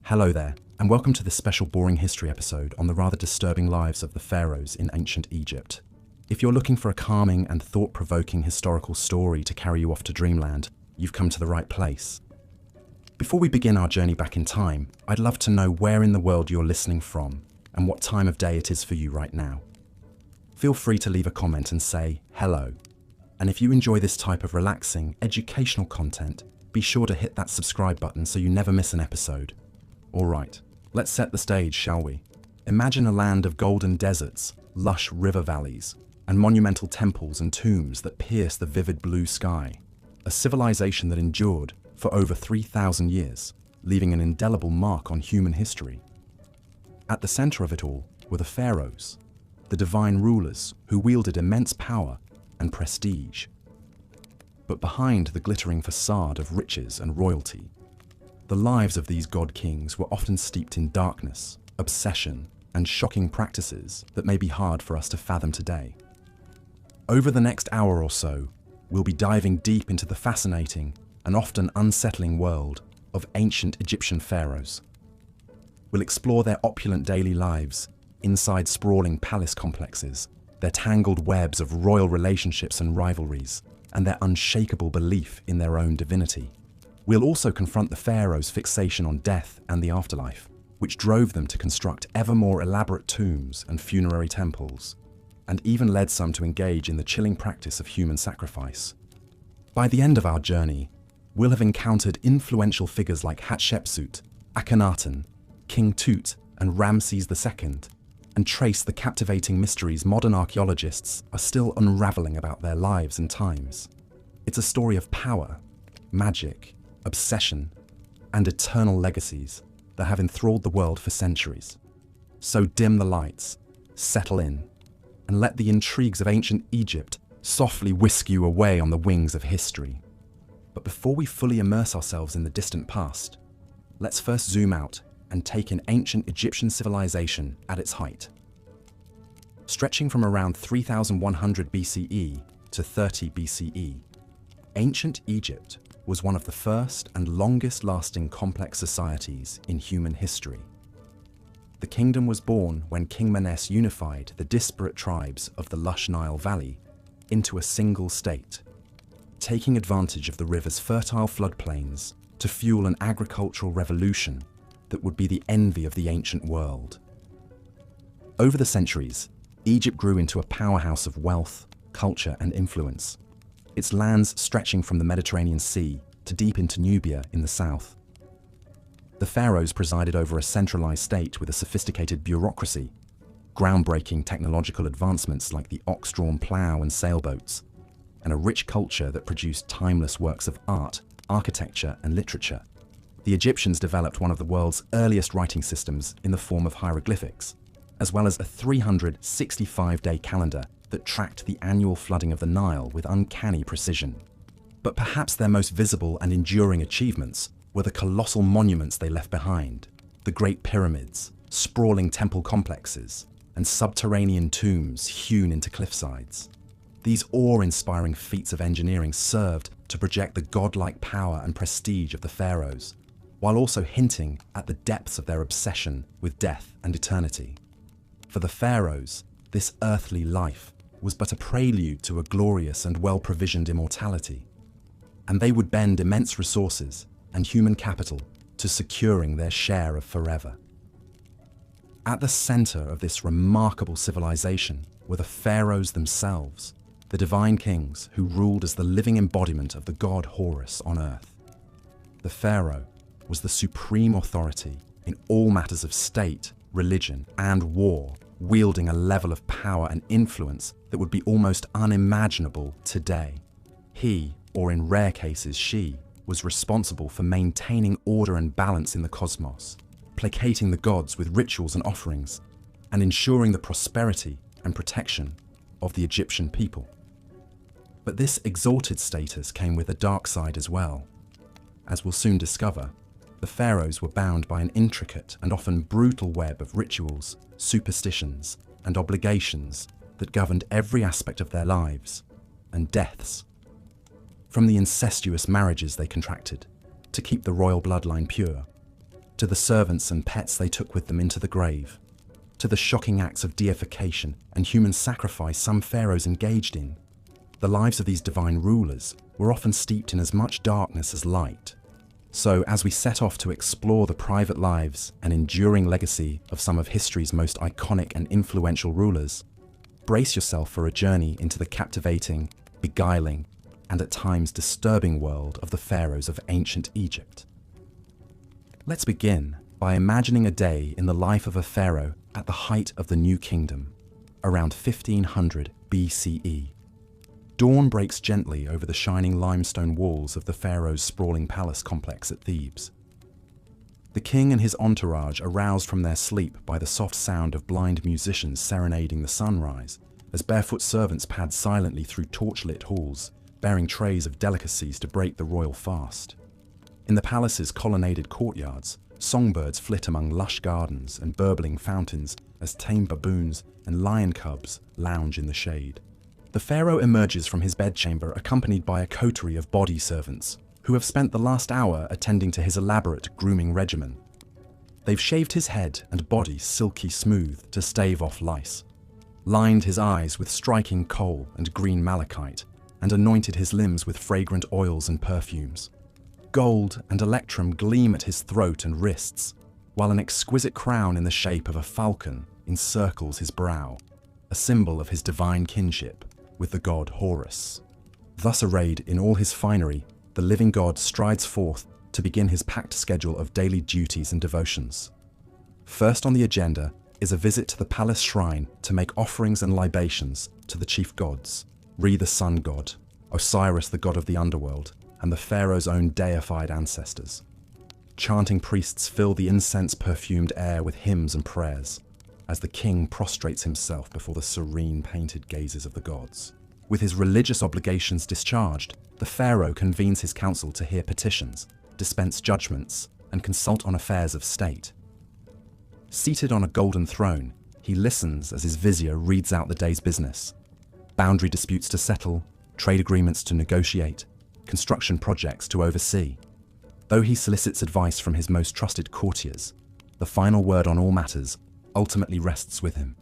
Hello there, and welcome to this special Boring History episode on the rather disturbing lives of the pharaohs in ancient Egypt. If you're looking for a calming and thought-provoking historical story to carry you off to dreamland, you've come to the right place. Before we begin our journey back in time, I'd love to know where in the world you're listening from and what time of day it is for you right now. Feel free to leave a comment and say hello. And if you enjoy this type of relaxing, educational content, be sure to hit that subscribe button so you never miss an episode. Alright, let's set the stage, shall we? Imagine a land of golden deserts, lush river valleys, and monumental temples and tombs that pierce the vivid blue sky. A civilization that endured for over 3,000 years, leaving an indelible mark on human history. At the center of it all were the pharaohs, the divine rulers who wielded immense power and prestige. But behind the glittering facade of riches and royalty, the lives of these god-kings were often steeped in darkness, obsession, and shocking practices that may be hard for us to fathom today. Over the next hour or so, we'll be diving deep into the fascinating and often unsettling world of ancient Egyptian pharaohs. We'll explore their opulent daily lives, inside sprawling palace complexes, their tangled webs of royal relationships and rivalries, and their unshakable belief in their own divinity. We'll also confront the pharaohs' fixation on death and the afterlife, which drove them to construct ever more elaborate tombs and funerary temples, and even led some to engage in the chilling practice of human sacrifice. By the end of our journey, we'll have encountered influential figures like Hatshepsut, Akhenaten, King Tut, and Ramses II, and trace the captivating mysteries modern archaeologists are still unraveling about their lives and times. It's a story of power, magic, obsession, and eternal legacies that have enthralled the world for centuries. So dim the lights, settle in, and let the intrigues of ancient Egypt softly whisk you away on the wings of history. But before we fully immerse ourselves in the distant past, let's first zoom out and take in ancient Egyptian civilization at its height. Stretching from around 3100 BCE to 30 BCE, ancient Egypt was one of the first and longest-lasting complex societies in human history. The kingdom was born when King Menes unified the disparate tribes of the lush Nile Valley into a single state, taking advantage of the river's fertile floodplains to fuel an agricultural revolution that would be the envy of the ancient world. Over the centuries, Egypt grew into a powerhouse of wealth, culture, and influence, its lands stretching from the Mediterranean Sea to deep into Nubia in the south. The pharaohs presided over a centralized state with a sophisticated bureaucracy, groundbreaking technological advancements like the ox-drawn plough and sailboats, and a rich culture that produced timeless works of art, architecture, and literature. The Egyptians developed one of the world's earliest writing systems in the form of hieroglyphics, as well as a 365-day calendar that tracked the annual flooding of the Nile with uncanny precision. But perhaps their most visible and enduring achievements were the colossal monuments they left behind, the Great Pyramids, sprawling temple complexes, and subterranean tombs hewn into cliffsides. These awe-inspiring feats of engineering served to project the godlike power and prestige of the pharaohs, while also hinting at the depths of their obsession with death and eternity. For the pharaohs, this earthly life was but a prelude to a glorious and well-provisioned immortality, and they would bend immense resources and human capital to securing their share of forever. At the center of this remarkable civilization were the pharaohs themselves, the divine kings who ruled as the living embodiment of the god Horus on earth. The pharaoh was the supreme authority in all matters of state, religion, and war, wielding a level of power and influence that would be almost unimaginable today. He, or in rare cases she, was responsible for maintaining order and balance in the cosmos, placating the gods with rituals and offerings, and ensuring the prosperity and protection of the Egyptian people. But this exalted status came with a dark side as well. As we'll soon discover, the pharaohs were bound by an intricate and often brutal web of rituals, superstitions, and obligations that governed every aspect of their lives and deaths. From the incestuous marriages they contracted to keep the royal bloodline pure, to the servants and pets they took with them into the grave, to the shocking acts of deification and human sacrifice some pharaohs engaged in. The lives of these divine rulers were often steeped in as much darkness as light. So, as we set off to explore the private lives and enduring legacy of some of history's most iconic and influential rulers, brace yourself for a journey into the captivating, beguiling, and at times disturbing world of the pharaohs of ancient Egypt. Let's begin by imagining a day in the life of a pharaoh at the height of the New Kingdom, around 1500 BCE. Dawn breaks gently over the shining limestone walls of the pharaoh's sprawling palace complex at Thebes. The king and his entourage are roused from their sleep by the soft sound of blind musicians serenading the sunrise, as barefoot servants pad silently through torchlit halls, bearing trays of delicacies to break the royal fast. In the palace's colonnaded courtyards, songbirds flit among lush gardens and burbling fountains as tame baboons and lion cubs lounge in the shade. The pharaoh emerges from his bedchamber accompanied by a coterie of body servants, who have spent the last hour attending to his elaborate grooming regimen. They've shaved his head and body silky smooth to stave off lice, lined his eyes with striking kohl and green malachite, and anointed his limbs with fragrant oils and perfumes. Gold and electrum gleam at his throat and wrists, while an exquisite crown in the shape of a falcon encircles his brow, a symbol of his divine kinship with the god Horus. Thus arrayed in all his finery, the living god strides forth to begin his packed schedule of daily duties and devotions. First on the agenda is a visit to the palace shrine to make offerings and libations to the chief gods, Re the sun god, Osiris the god of the underworld, and the pharaoh's own deified ancestors. Chanting priests fill the incense-perfumed air with hymns and prayers, as the king prostrates himself before the serene painted gazes of the gods. With his religious obligations discharged, the pharaoh convenes his council to hear petitions, dispense judgments, and consult on affairs of state. Seated on a golden throne, he listens as his vizier reads out the day's business. Boundary disputes to settle, trade agreements to negotiate, construction projects to oversee. Though he solicits advice from his most trusted courtiers, the final word on all matters ultimately rests with him.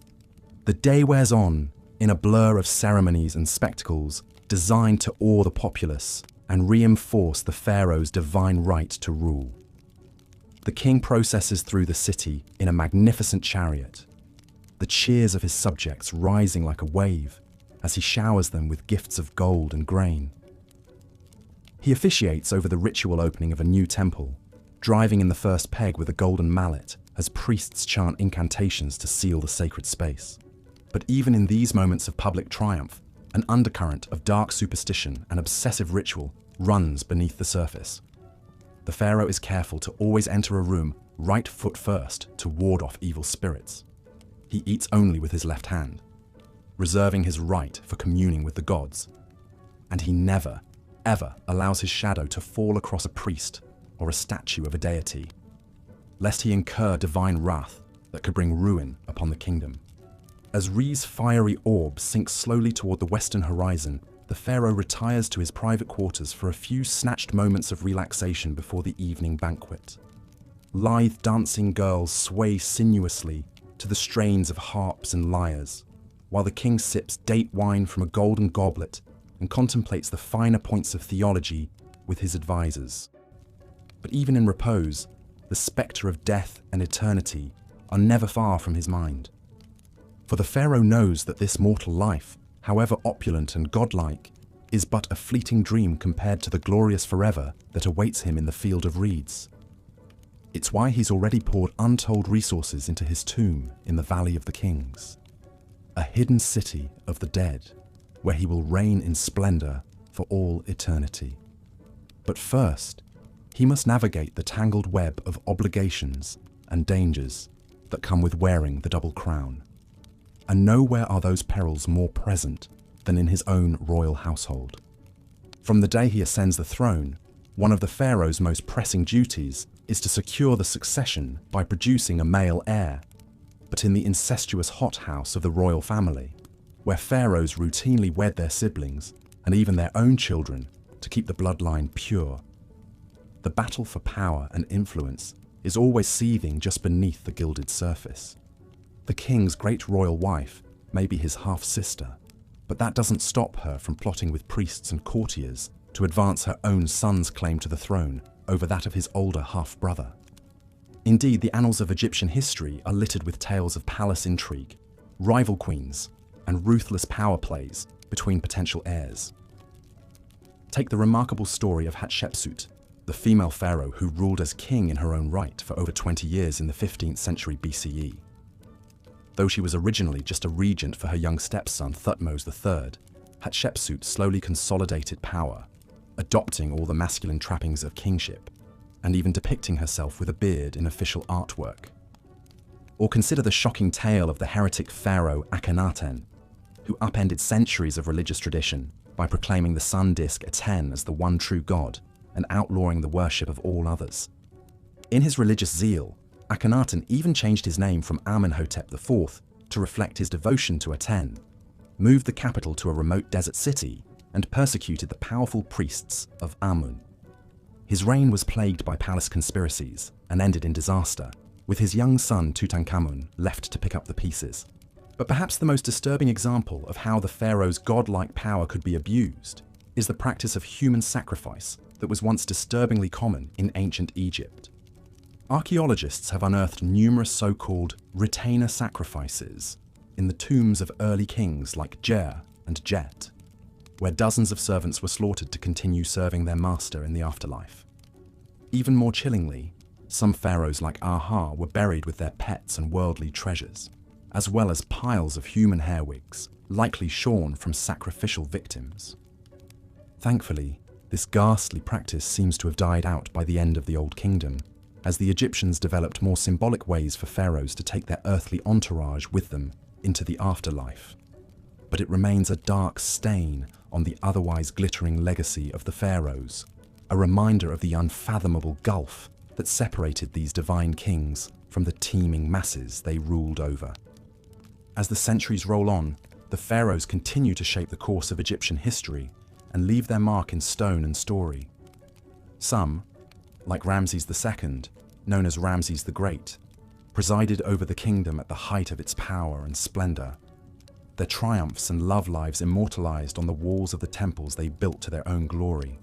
The day wears on in a blur of ceremonies and spectacles designed to awe the populace and reinforce the pharaoh's divine right to rule. The king processes through the city in a magnificent chariot, the cheers of his subjects rising like a wave as he showers them with gifts of gold and grain. He officiates over the ritual opening of a new temple, driving in the first peg with a golden mallet as priests chant incantations to seal the sacred space. But even in these moments of public triumph, an undercurrent of dark superstition and obsessive ritual runs beneath the surface. The pharaoh is careful to always enter a room right foot first to ward off evil spirits. He eats only with his left hand, reserving his right for communing with the gods. And he never, ever allows his shadow to fall across a priest or a statue of a deity, lest he incur divine wrath that could bring ruin upon the kingdom. As Re's fiery orb sinks slowly toward the western horizon, the pharaoh retires to his private quarters for a few snatched moments of relaxation before the evening banquet. Lithe dancing girls sway sinuously to the strains of harps and lyres, while the king sips date wine from a golden goblet and contemplates the finer points of theology with his advisors. But even in repose, the spectre of death and eternity are never far from his mind. For the pharaoh knows that this mortal life, however opulent and godlike, is but a fleeting dream compared to the glorious forever that awaits him in the field of reeds. It's why he's already poured untold resources into his tomb in the Valley of the Kings, a hidden city of the dead, where he will reign in splendor for all eternity. But first, he must navigate the tangled web of obligations and dangers that come with wearing the double crown. And nowhere are those perils more present than in his own royal household. From the day he ascends the throne, one of the pharaoh's most pressing duties is to secure the succession by producing a male heir. But in the incestuous hothouse of the royal family, where pharaohs routinely wed their siblings and even their own children to keep the bloodline pure, the battle for power and influence is always seething just beneath the gilded surface. The king's great royal wife may be his half-sister, but that doesn't stop her from plotting with priests and courtiers to advance her own son's claim to the throne over that of his older half-brother. Indeed, the annals of Egyptian history are littered with tales of palace intrigue, rival queens, and ruthless power plays between potential heirs. Take the remarkable story of Hatshepsut, the female pharaoh who ruled as king in her own right for over 20 years in the 15th century BCE. Though she was originally just a regent for her young stepson Thutmose III, Hatshepsut slowly consolidated power, adopting all the masculine trappings of kingship, and even depicting herself with a beard in official artwork. Or consider the shocking tale of the heretic pharaoh Akhenaten, who upended centuries of religious tradition by proclaiming the sun disk Aten as the one true god and outlawing the worship of all others. In his religious zeal, Akhenaten even changed his name from Amenhotep IV to reflect his devotion to Aten, moved the capital to a remote desert city, and persecuted the powerful priests of Amun. His reign was plagued by palace conspiracies and ended in disaster, with his young son Tutankhamun left to pick up the pieces. But perhaps the most disturbing example of how the pharaoh's godlike power could be abused is the practice of human sacrifice that was once disturbingly common in ancient Egypt. Archaeologists have unearthed numerous so-called retainer sacrifices in the tombs of early kings like Jer and Jet, where dozens of servants were slaughtered to continue serving their master in the afterlife. Even more chillingly, some pharaohs like Aha were buried with their pets and worldly treasures, as well as piles of human hair wigs, likely shorn from sacrificial victims. Thankfully, this ghastly practice seems to have died out by the end of the Old Kingdom, as the Egyptians developed more symbolic ways for pharaohs to take their earthly entourage with them into the afterlife. But it remains a dark stain on the otherwise glittering legacy of the pharaohs, a reminder of the unfathomable gulf that separated these divine kings from the teeming masses they ruled over. As the centuries roll on, the pharaohs continue to shape the course of Egyptian history and leave their mark in stone and story. Some, like Ramses II, known as Ramses the Great, presided over the kingdom at the height of its power and splendor, their triumphs and love lives immortalized on the walls of the temples they built to their own glory.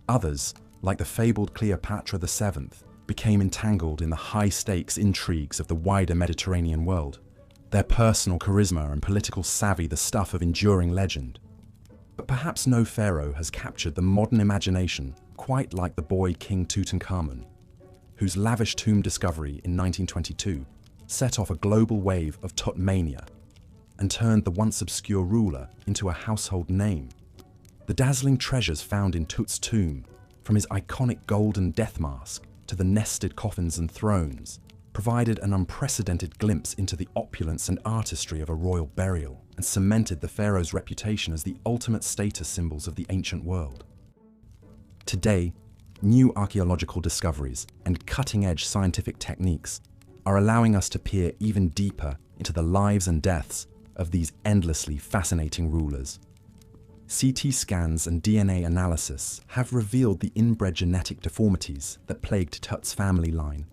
Others, like the fabled Cleopatra VII, became entangled in the high-stakes intrigues of the wider Mediterranean world, their personal charisma and political savvy the stuff of enduring legend. But perhaps no pharaoh has captured the modern imagination quite like the boy King Tutankhamun, whose lavish tomb discovery in 1922 set off a global wave of Tutmania and turned the once obscure ruler into a household name. The dazzling treasures found in Tut's tomb, from his iconic golden death mask to the nested coffins and thrones, provided an unprecedented glimpse into the opulence and artistry of a royal burial and cemented the pharaoh's reputation as the ultimate status symbols of the ancient world. Today, new archaeological discoveries and cutting-edge scientific techniques are allowing us to peer even deeper into the lives and deaths of these endlessly fascinating rulers. CT scans and DNA analysis have revealed the inbred genetic deformities that plagued Tut's family line,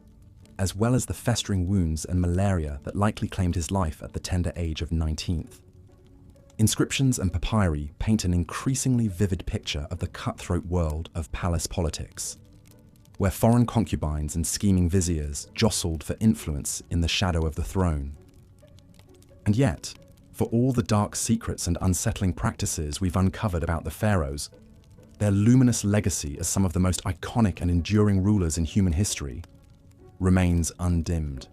as well as the festering wounds and malaria that likely claimed his life at the tender age of 19th. Inscriptions and papyri paint an increasingly vivid picture of the cutthroat world of palace politics, where foreign concubines and scheming viziers jostled for influence in the shadow of the throne. And yet, for all the dark secrets and unsettling practices we've uncovered about the pharaohs, their luminous legacy as some of the most iconic and enduring rulers in human history remains undimmed.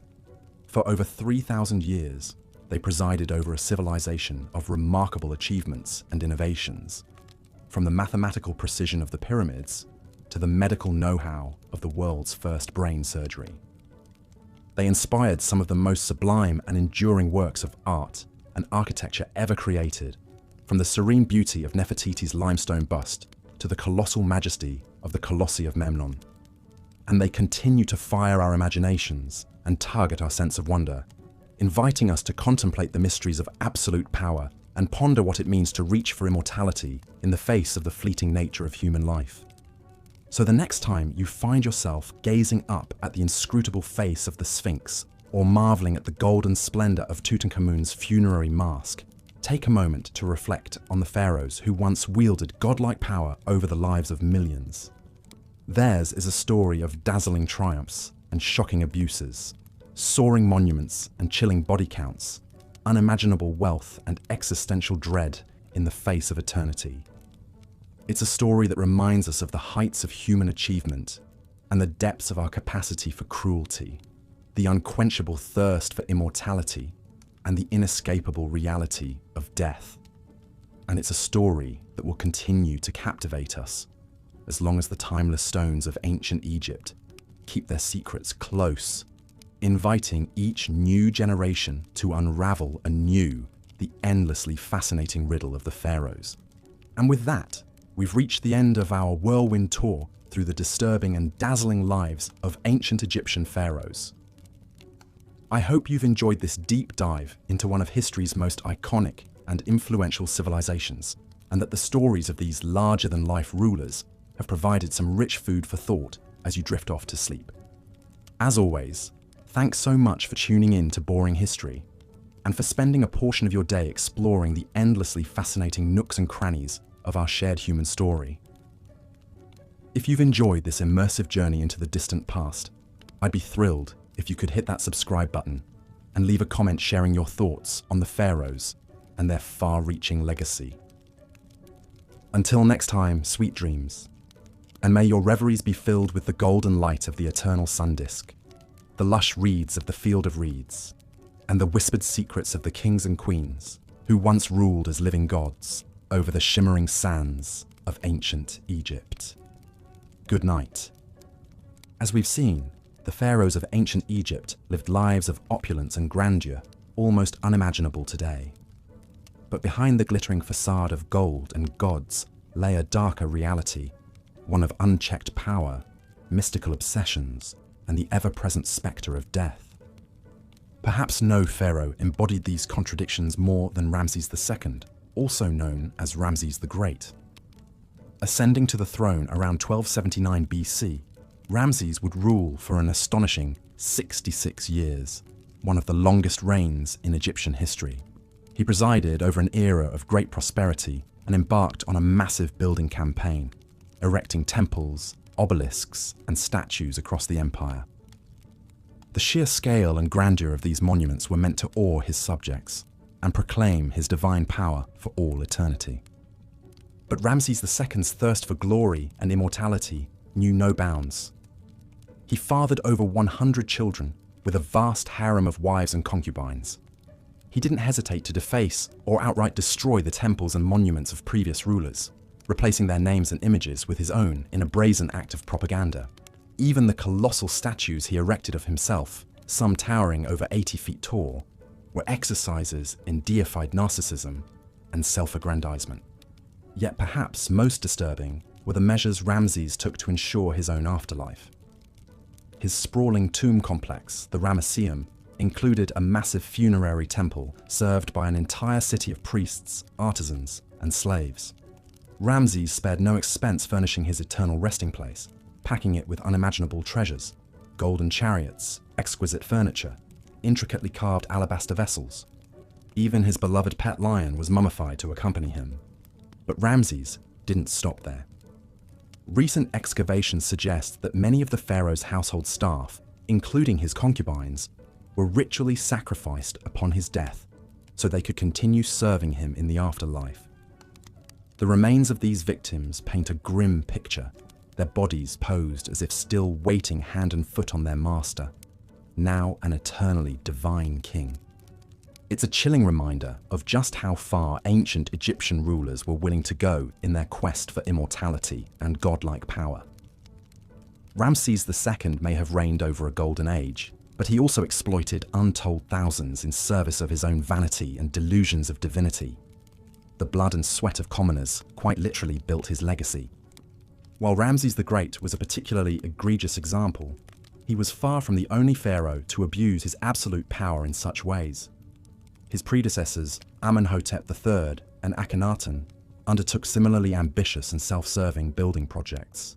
For over 3,000 years, they presided over a civilization of remarkable achievements and innovations, from the mathematical precision of the pyramids to the medical know-how of the world's first brain surgery. They inspired some of the most sublime and enduring works of art and architecture ever created, from the serene beauty of Nefertiti's limestone bust to the colossal majesty of the Colossi of Memnon. And they continue to fire our imaginations and tug at our sense of wonder, inviting us to contemplate the mysteries of absolute power and ponder what it means to reach for immortality in the face of the fleeting nature of human life. So the next time you find yourself gazing up at the inscrutable face of the Sphinx or marveling at the golden splendor of Tutankhamun's funerary mask, take a moment to reflect on the pharaohs who once wielded godlike power over the lives of millions. Theirs is a story of dazzling triumphs and shocking abuses, soaring monuments and chilling body counts, unimaginable wealth and existential dread in the face of eternity. It's a story that reminds us of the heights of human achievement and the depths of our capacity for cruelty, the unquenchable thirst for immortality, and the inescapable reality of death. And it's a story that will continue to captivate us as long as the timeless stones of ancient Egypt keep their secrets close, inviting each new generation to unravel anew the endlessly fascinating riddle of the pharaohs. And with that, we've reached the end of our whirlwind tour through the disturbing and dazzling lives of ancient Egyptian pharaohs. I hope you've enjoyed this deep dive into one of history's most iconic and influential civilizations, and that the stories of these larger-than-life rulers have provided some rich food for thought as you drift off to sleep. As always, thanks so much for tuning in to Boring History, and for spending a portion of your day exploring the endlessly fascinating nooks and crannies of our shared human story. If you've enjoyed this immersive journey into the distant past, I'd be thrilled if you could hit that subscribe button and leave a comment sharing your thoughts on the pharaohs and their far-reaching legacy. Until next time, sweet dreams, and may your reveries be filled with the golden light of the eternal sun disk, the lush reeds of the field of reeds, and the whispered secrets of the kings and queens who once ruled as living gods over the shimmering sands of ancient Egypt. Good night. As we've seen, the pharaohs of ancient Egypt lived lives of opulence and grandeur almost unimaginable today. But behind the glittering facade of gold and gods lay a darker reality, one of unchecked power, mystical obsessions, and the ever-present spectre of death. Perhaps no pharaoh embodied these contradictions more than Ramses II, also known as Ramses the Great. Ascending to the throne around 1279 BC, Ramses would rule for an astonishing 66 years, one of the longest reigns in Egyptian history. He presided over an era of great prosperity and embarked on a massive building campaign, erecting temples, obelisks, and statues across the empire. The sheer scale and grandeur of these monuments were meant to awe his subjects and proclaim his divine power for all eternity. But Ramses II's thirst for glory and immortality knew no bounds. He fathered over 100 children with a vast harem of wives and concubines. He didn't hesitate to deface or outright destroy the temples and monuments of previous rulers, replacing their names and images with his own in a brazen act of propaganda. Even the colossal statues he erected of himself, some towering over 80 feet tall, were exercises in deified narcissism and self-aggrandizement. Yet perhaps most disturbing were the measures Ramses took to ensure his own afterlife. His sprawling tomb complex, the Ramesseum, included a massive funerary temple served by an entire city of priests, artisans, and slaves. Ramses spared no expense furnishing his eternal resting place, packing it with unimaginable treasures, golden chariots, exquisite furniture, intricately carved alabaster vessels. Even his beloved pet lion was mummified to accompany him. But Ramses didn't stop there. Recent excavations suggest that many of the pharaoh's household staff, including his concubines, were ritually sacrificed upon his death so they could continue serving him in the afterlife. The remains of these victims paint a grim picture, their bodies posed as if still waiting hand and foot on their master, now an eternally divine king. It's a chilling reminder of just how far ancient Egyptian rulers were willing to go in their quest for immortality and godlike power. Ramses II may have reigned over a golden age, but he also exploited untold thousands in service of his own vanity and delusions of divinity. The blood and sweat of commoners quite literally built his legacy. While Ramses the Great was a particularly egregious example, he was far from the only pharaoh to abuse his absolute power in such ways. His predecessors, Amenhotep III and Akhenaten, undertook similarly ambitious and self-serving building projects.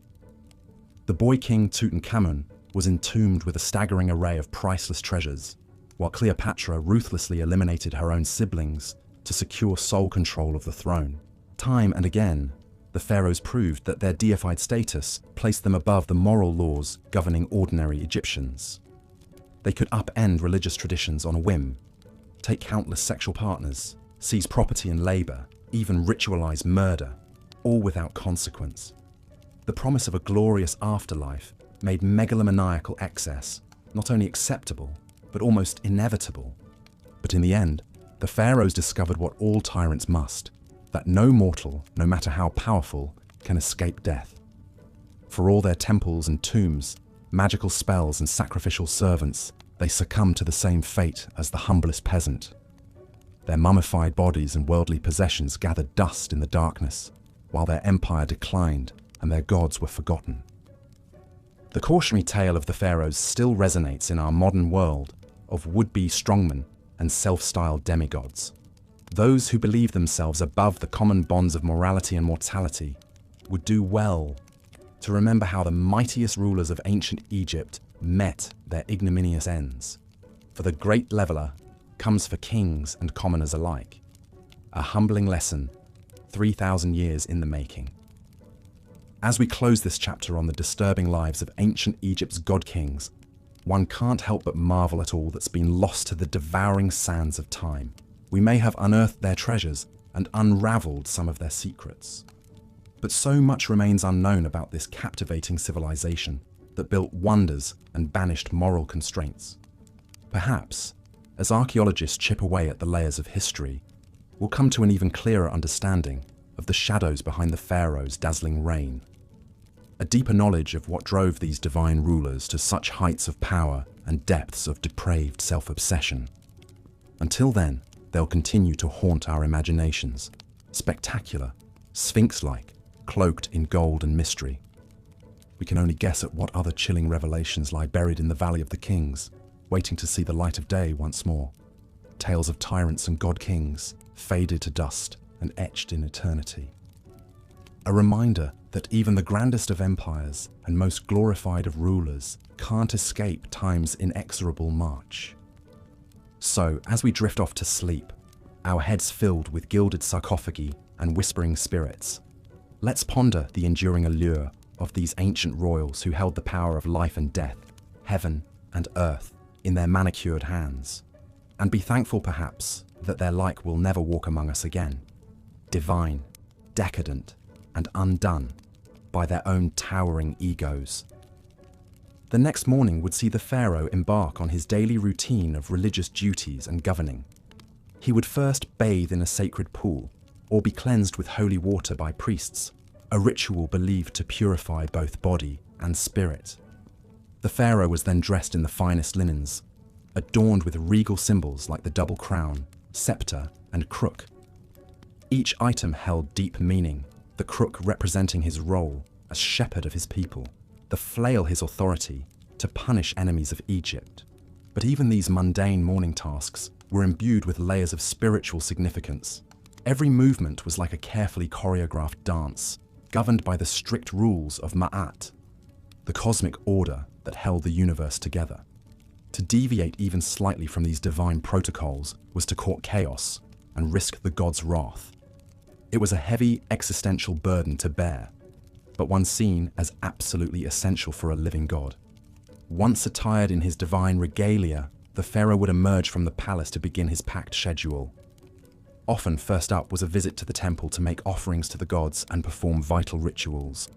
The boy king Tutankhamun was entombed with a staggering array of priceless treasures, while Cleopatra ruthlessly eliminated her own siblings to secure sole control of the throne. Time and again, the pharaohs proved that their deified status placed them above the moral laws governing ordinary Egyptians. They could upend religious traditions on a whim, take countless sexual partners, seize property and labor, even ritualize murder, all without consequence. The promise of a glorious afterlife made megalomaniacal excess not only acceptable, but almost inevitable. But in the end, the pharaohs discovered what all tyrants must, that no mortal, no matter how powerful, can escape death. For all their temples and tombs, magical spells and sacrificial servants, they succumbed to the same fate as the humblest peasant. Their mummified bodies and worldly possessions gathered dust in the darkness, while their empire declined and their gods were forgotten. The cautionary tale of the pharaohs still resonates in our modern world of would-be strongmen and self-styled demigods. Those who believe themselves above the common bonds of morality and mortality would do well to remember how the mightiest rulers of ancient Egypt met their ignominious ends. For the great leveler comes for kings and commoners alike. A humbling lesson, 3,000 years in the making. As we close this chapter on the disturbing lives of ancient Egypt's god-kings, one can't help but marvel at all that's been lost to the devouring sands of time. We may have unearthed their treasures and unraveled some of their secrets. But so much remains unknown about this captivating civilization that built wonders and banished moral constraints. Perhaps, as archaeologists chip away at the layers of history, we'll come to an even clearer understanding of the shadows behind the pharaohs' dazzling reign. A deeper knowledge of what drove these divine rulers to such heights of power and depths of depraved self-obsession. Until then, they'll continue to haunt our imaginations, spectacular, sphinx-like, cloaked in gold and mystery. We can only guess at what other chilling revelations lie buried in the Valley of the Kings, waiting to see the light of day once more. Tales of tyrants and god-kings, faded to dust and etched in eternity. A reminder that even the grandest of empires and most glorified of rulers can't escape time's inexorable march. So, as we drift off to sleep, our heads filled with gilded sarcophagi and whispering spirits, let's ponder the enduring allure of these ancient royals who held the power of life and death, heaven and earth, in their manicured hands, and be thankful perhaps that their like will never walk among us again, divine, decadent, and undone by their own towering egos. The next morning would see the pharaoh embark on his daily routine of religious duties and governing. He would first bathe in a sacred pool, or be cleansed with holy water by priests, a ritual believed to purify both body and spirit. The pharaoh was then dressed in the finest linens, adorned with regal symbols like the double crown, scepter, and crook. Each item held deep meaning, the crook representing his role as shepherd of his people, the flail his authority to punish enemies of Egypt. But even these mundane morning tasks were imbued with layers of spiritual significance. Every movement was like a carefully choreographed dance, governed by the strict rules of Ma'at, the cosmic order that held the universe together. To deviate even slightly from these divine protocols was to court chaos and risk the god's wrath. It was a heavy existential burden to bear, but one seen as absolutely essential for a living god. Once attired in his divine regalia, the pharaoh would emerge from the palace to begin his packed schedule. Often first up was a visit to the temple to make offerings to the gods and perform vital rituals.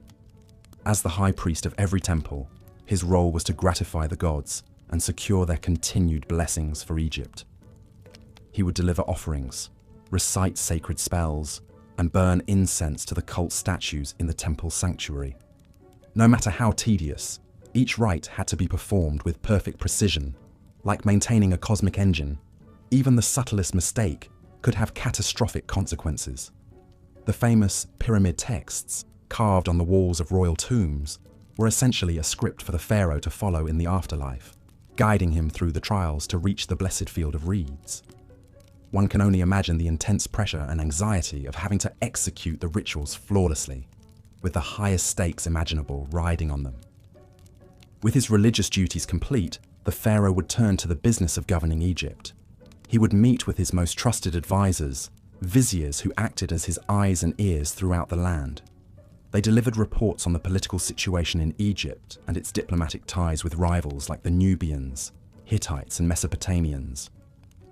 As the high priest of every temple, his role was to gratify the gods and secure their continued blessings for Egypt. He would deliver offerings, recite sacred spells, and burn incense to the cult statues in the temple sanctuary. No matter how tedious, each rite had to be performed with perfect precision, like maintaining a cosmic engine. Even the subtlest mistake could have catastrophic consequences. The famous pyramid texts, carved on the walls of royal tombs, were essentially a script for the pharaoh to follow in the afterlife, guiding him through the trials to reach the blessed field of reeds. One can only imagine the intense pressure and anxiety of having to execute the rituals flawlessly, with the highest stakes imaginable riding on them. With his religious duties complete, the pharaoh would turn to the business of governing Egypt. He would meet with his most trusted advisors, viziers who acted as his eyes and ears throughout the land. They delivered reports on the political situation in Egypt and its diplomatic ties with rivals like the Nubians, Hittites, and Mesopotamians.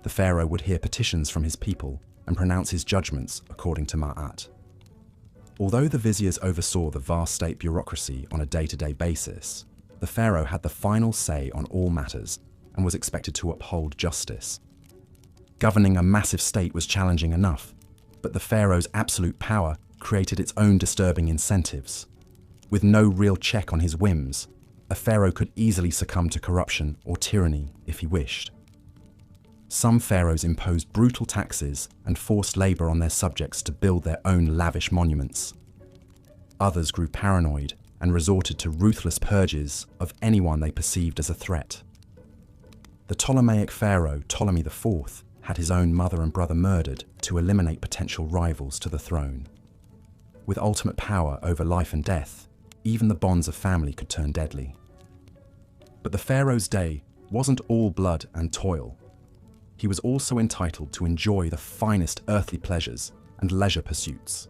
The pharaoh would hear petitions from his people and pronounce his judgments according to Ma'at. Although the viziers oversaw the vast state bureaucracy on a day-to-day basis, the pharaoh had the final say on all matters and was expected to uphold justice. Governing a massive state was challenging enough, but the pharaoh's absolute power created its own disturbing incentives. With no real check on his whims, a pharaoh could easily succumb to corruption or tyranny if he wished. Some pharaohs imposed brutal taxes and forced labor on their subjects to build their own lavish monuments. Others grew paranoid and resorted to ruthless purges of anyone they perceived as a threat. The Ptolemaic pharaoh Ptolemy IV had his own mother and brother murdered to eliminate potential rivals to the throne. With ultimate power over life and death, even the bonds of family could turn deadly. But the pharaoh's day wasn't all blood and toil. He was also entitled to enjoy the finest earthly pleasures and leisure pursuits.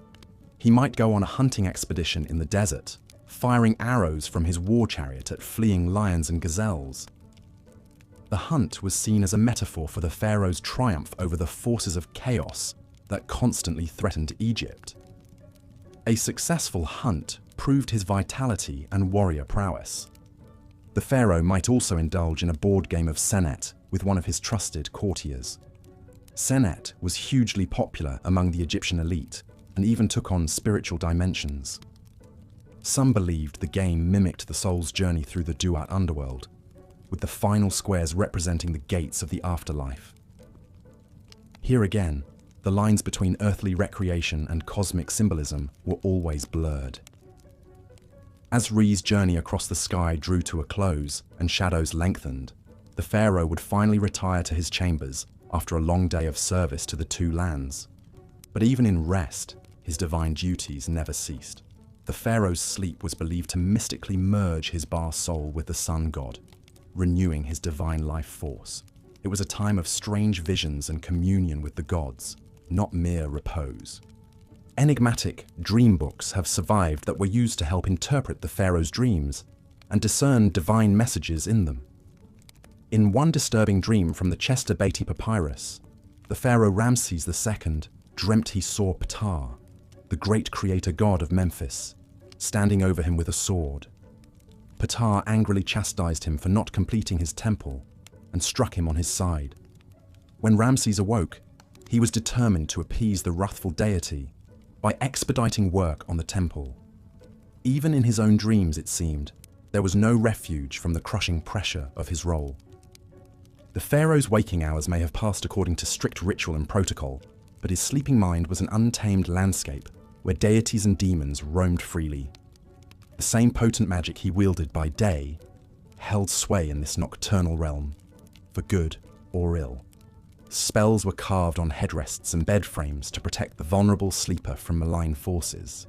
He might go on a hunting expedition in the desert, firing arrows from his war chariot at fleeing lions and gazelles. The hunt was seen as a metaphor for the pharaoh's triumph over the forces of chaos that constantly threatened Egypt. A successful hunt proved his vitality and warrior prowess. The pharaoh might also indulge in a board game of senet with one of his trusted courtiers. Senet was hugely popular among the Egyptian elite and even took on spiritual dimensions. Some believed the game mimicked the soul's journey through the Duat underworld, with the final squares representing the gates of the afterlife. Here again, the lines between earthly recreation and cosmic symbolism were always blurred. As Re's journey across the sky drew to a close and shadows lengthened, the pharaoh would finally retire to his chambers after a long day of service to the two lands. But even in rest, his divine duties never ceased. The pharaoh's sleep was believed to mystically merge his Ba soul with the sun god, renewing his divine life force. It was a time of strange visions and communion with the gods, not mere repose. Enigmatic dream books have survived that were used to help interpret the pharaoh's dreams and discern divine messages in them. In one disturbing dream from the Chester Beatty Papyrus, the pharaoh Ramses II dreamt he saw Ptah, the great creator god of Memphis, standing over him with a sword. Ptah angrily chastised him for not completing his temple and struck him on his side. When Ramses awoke, he was determined to appease the wrathful deity by expediting work on the temple. Even in his own dreams, it seemed, there was no refuge from the crushing pressure of his role. The pharaoh's waking hours may have passed according to strict ritual and protocol, but his sleeping mind was an untamed landscape where deities and demons roamed freely. The same potent magic he wielded by day held sway in this nocturnal realm, for good or ill. Spells were carved on headrests and bed frames to protect the vulnerable sleeper from malign forces.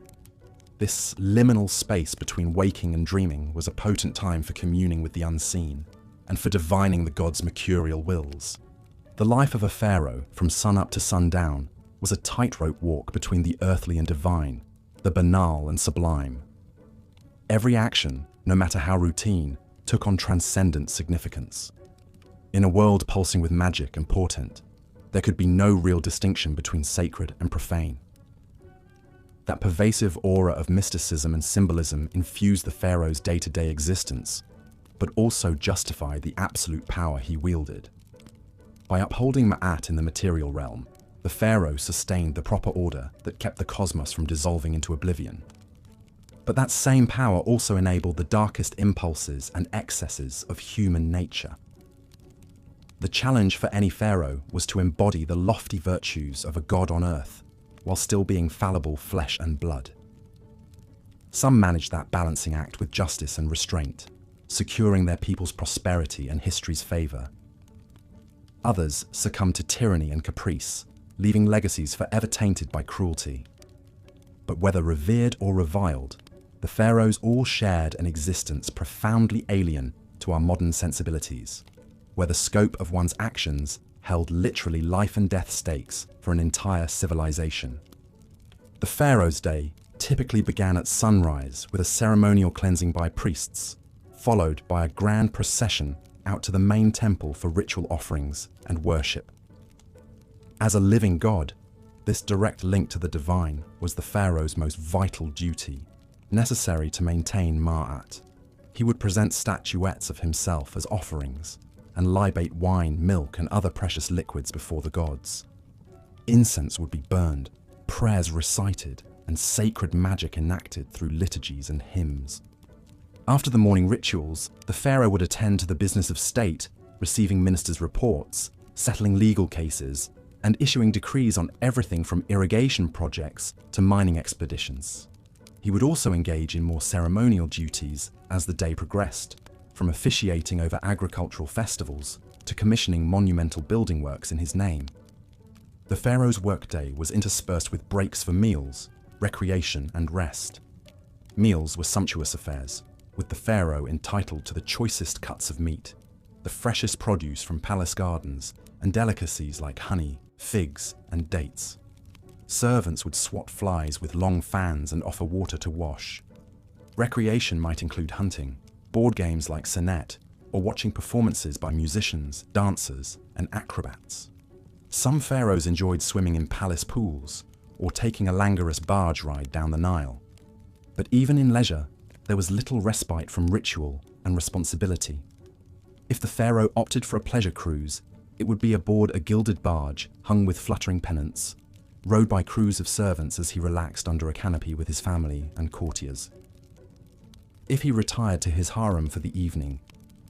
This liminal space between waking and dreaming was a potent time for communing with the unseen and for divining the gods' mercurial wills. The life of a pharaoh, from sunup to sundown, was a tightrope walk between the earthly and divine, the banal and sublime. Every action, no matter how routine, took on transcendent significance. In a world pulsing with magic and portent, there could be no real distinction between sacred and profane. That pervasive aura of mysticism and symbolism infused the pharaoh's day-to-day existence, but also justified the absolute power he wielded. By upholding Ma'at in the material realm, the pharaoh sustained the proper order that kept the cosmos from dissolving into oblivion. But that same power also enabled the darkest impulses and excesses of human nature. The challenge for any pharaoh was to embody the lofty virtues of a god on earth, while still being fallible flesh and blood. Some managed that balancing act with justice and restraint, securing their people's prosperity and history's favor. Others succumbed to tyranny and caprice, leaving legacies forever tainted by cruelty. But whether revered or reviled, the pharaohs all shared an existence profoundly alien to our modern sensibilities, where the scope of one's actions held literally life and death stakes for an entire civilization. The pharaoh's day typically began at sunrise with a ceremonial cleansing by priests, followed by a grand procession out to the main temple for ritual offerings and worship. As a living god, this direct link to the divine was the pharaoh's most vital duty, necessary to maintain Ma'at. He would present statuettes of himself as offerings and libate wine, milk, and other precious liquids before the gods. Incense would be burned, prayers recited, and sacred magic enacted through liturgies and hymns. After the morning rituals, the pharaoh would attend to the business of state, receiving ministers' reports, settling legal cases, and issuing decrees on everything from irrigation projects to mining expeditions. He would also engage in more ceremonial duties as the day progressed, from officiating over agricultural festivals to commissioning monumental building works in his name. The pharaoh's workday was interspersed with breaks for meals, recreation, and rest. Meals were sumptuous affairs, with the pharaoh entitled to the choicest cuts of meat, the freshest produce from palace gardens, and delicacies like honey, figs, and dates. Servants would swat flies with long fans and offer water to wash. Recreation might include hunting, board games like Senet, or watching performances by musicians, dancers, and acrobats. Some pharaohs enjoyed swimming in palace pools, or taking a languorous barge ride down the Nile. But even in leisure, there was little respite from ritual and responsibility. If the pharaoh opted for a pleasure cruise, it would be aboard a gilded barge hung with fluttering pennants, rowed by crews of servants as he relaxed under a canopy with his family and courtiers. If he retired to his harem for the evening,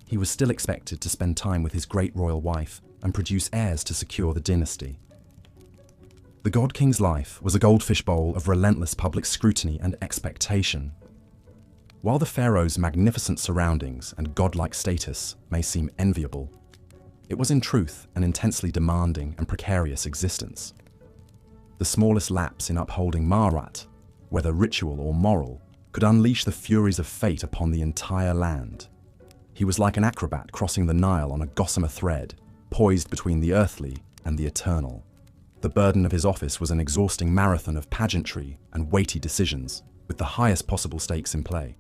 he was still expected to spend time with his great royal wife and produce heirs to secure the dynasty. The God King's life was a goldfish bowl of relentless public scrutiny and expectation. While the pharaoh's magnificent surroundings and godlike status may seem enviable, it was in truth an intensely demanding and precarious existence. The smallest lapse in upholding Ma'at, whether ritual or moral, could unleash the furies of fate upon the entire land. He was like an acrobat crossing the Nile on a gossamer thread, poised between the earthly and the eternal. The burden of his office was an exhausting marathon of pageantry and weighty decisions, with the highest possible stakes in play.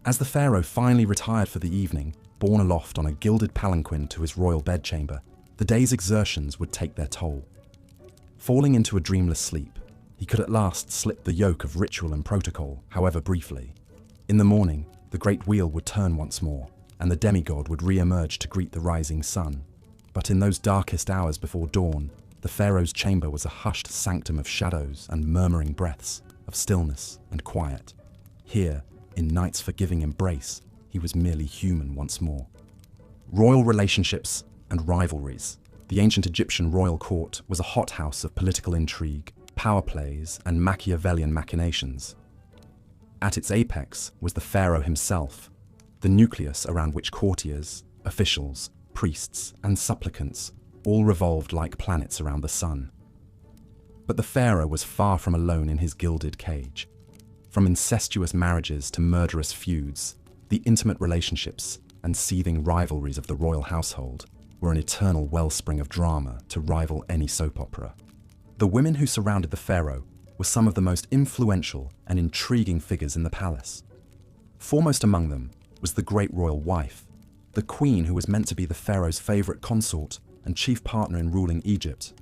As the pharaoh finally retired for the evening, borne aloft on a gilded palanquin to his royal bedchamber, the day's exertions would take their toll. Falling into a dreamless sleep, he could at last slip the yoke of ritual and protocol, however briefly. In the morning, the great wheel would turn once more, and the demigod would re-emerge to greet the rising sun. But in those darkest hours before dawn, the pharaoh's chamber was a hushed sanctum of shadows and murmuring breaths, of stillness and quiet. Here, in night's forgiving embrace, he was merely human once more. Royal relationships and rivalries. The ancient Egyptian royal court was a hothouse of political intrigue, power plays, and Machiavellian machinations. At its apex was the pharaoh himself, the nucleus around which courtiers, officials, priests, and supplicants all revolved like planets around the sun. But the pharaoh was far from alone in his gilded cage. From incestuous marriages to murderous feuds, the intimate relationships and seething rivalries of the royal household were an eternal wellspring of drama to rival any soap opera. The women who surrounded the pharaoh were some of the most influential and intriguing figures in the palace. Foremost among them was the great royal wife, the queen who was meant to be the pharaoh's favorite consort and chief partner in ruling Egypt.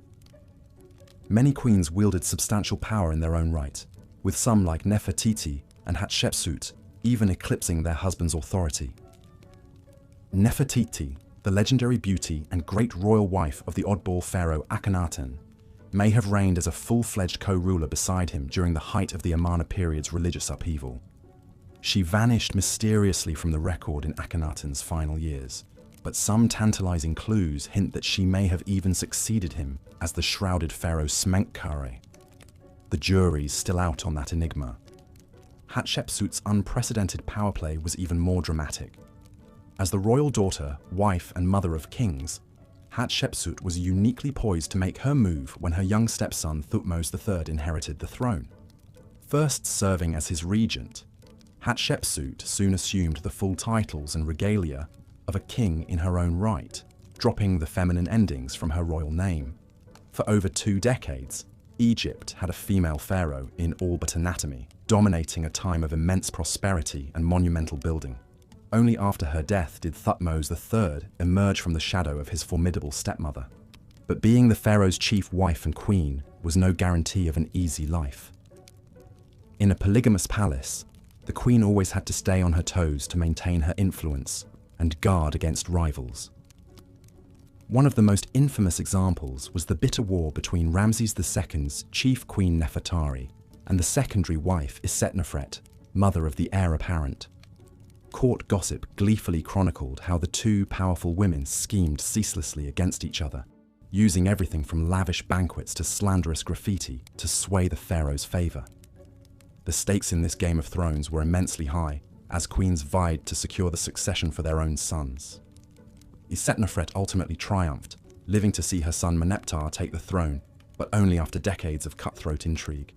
Many queens wielded substantial power in their own right, with some like Nefertiti and Hatshepsut even eclipsing their husband's authority. Nefertiti, the legendary beauty and great royal wife of the oddball pharaoh Akhenaten, may have reigned as a full-fledged co-ruler beside him during the height of the Amarna period's religious upheaval. She vanished mysteriously from the record in Akhenaten's final years, but some tantalizing clues hint that she may have even succeeded him as the shrouded pharaoh Smenkhare. The jury's still out on that enigma. Hatshepsut's unprecedented power play was even more dramatic. As the royal daughter, wife, and mother of kings, Hatshepsut was uniquely poised to make her move when her young stepson Thutmose III inherited the throne. First serving as his regent, Hatshepsut soon assumed the full titles and regalia of a king in her own right, dropping the feminine endings from her royal name. For over 2 decades, Egypt had a female pharaoh in all but anatomy, dominating a time of immense prosperity and monumental building. Only after her death did Thutmose III emerge from the shadow of his formidable stepmother. But being the pharaoh's chief wife and queen was no guarantee of an easy life. In a polygamous palace, the queen always had to stay on her toes to maintain her influence and guard against rivals. One of the most infamous examples was the bitter war between Ramses II's chief queen Nefertari and the secondary wife Isetnofret, mother of the heir apparent. Court gossip gleefully chronicled how the two powerful women schemed ceaselessly against each other, using everything from lavish banquets to slanderous graffiti to sway the pharaoh's favor. The stakes in this Game of Thrones were immensely high, as queens vied to secure the succession for their own sons. Isetnofret ultimately triumphed, living to see her son Meneptah take the throne, but only after decades of cutthroat intrigue.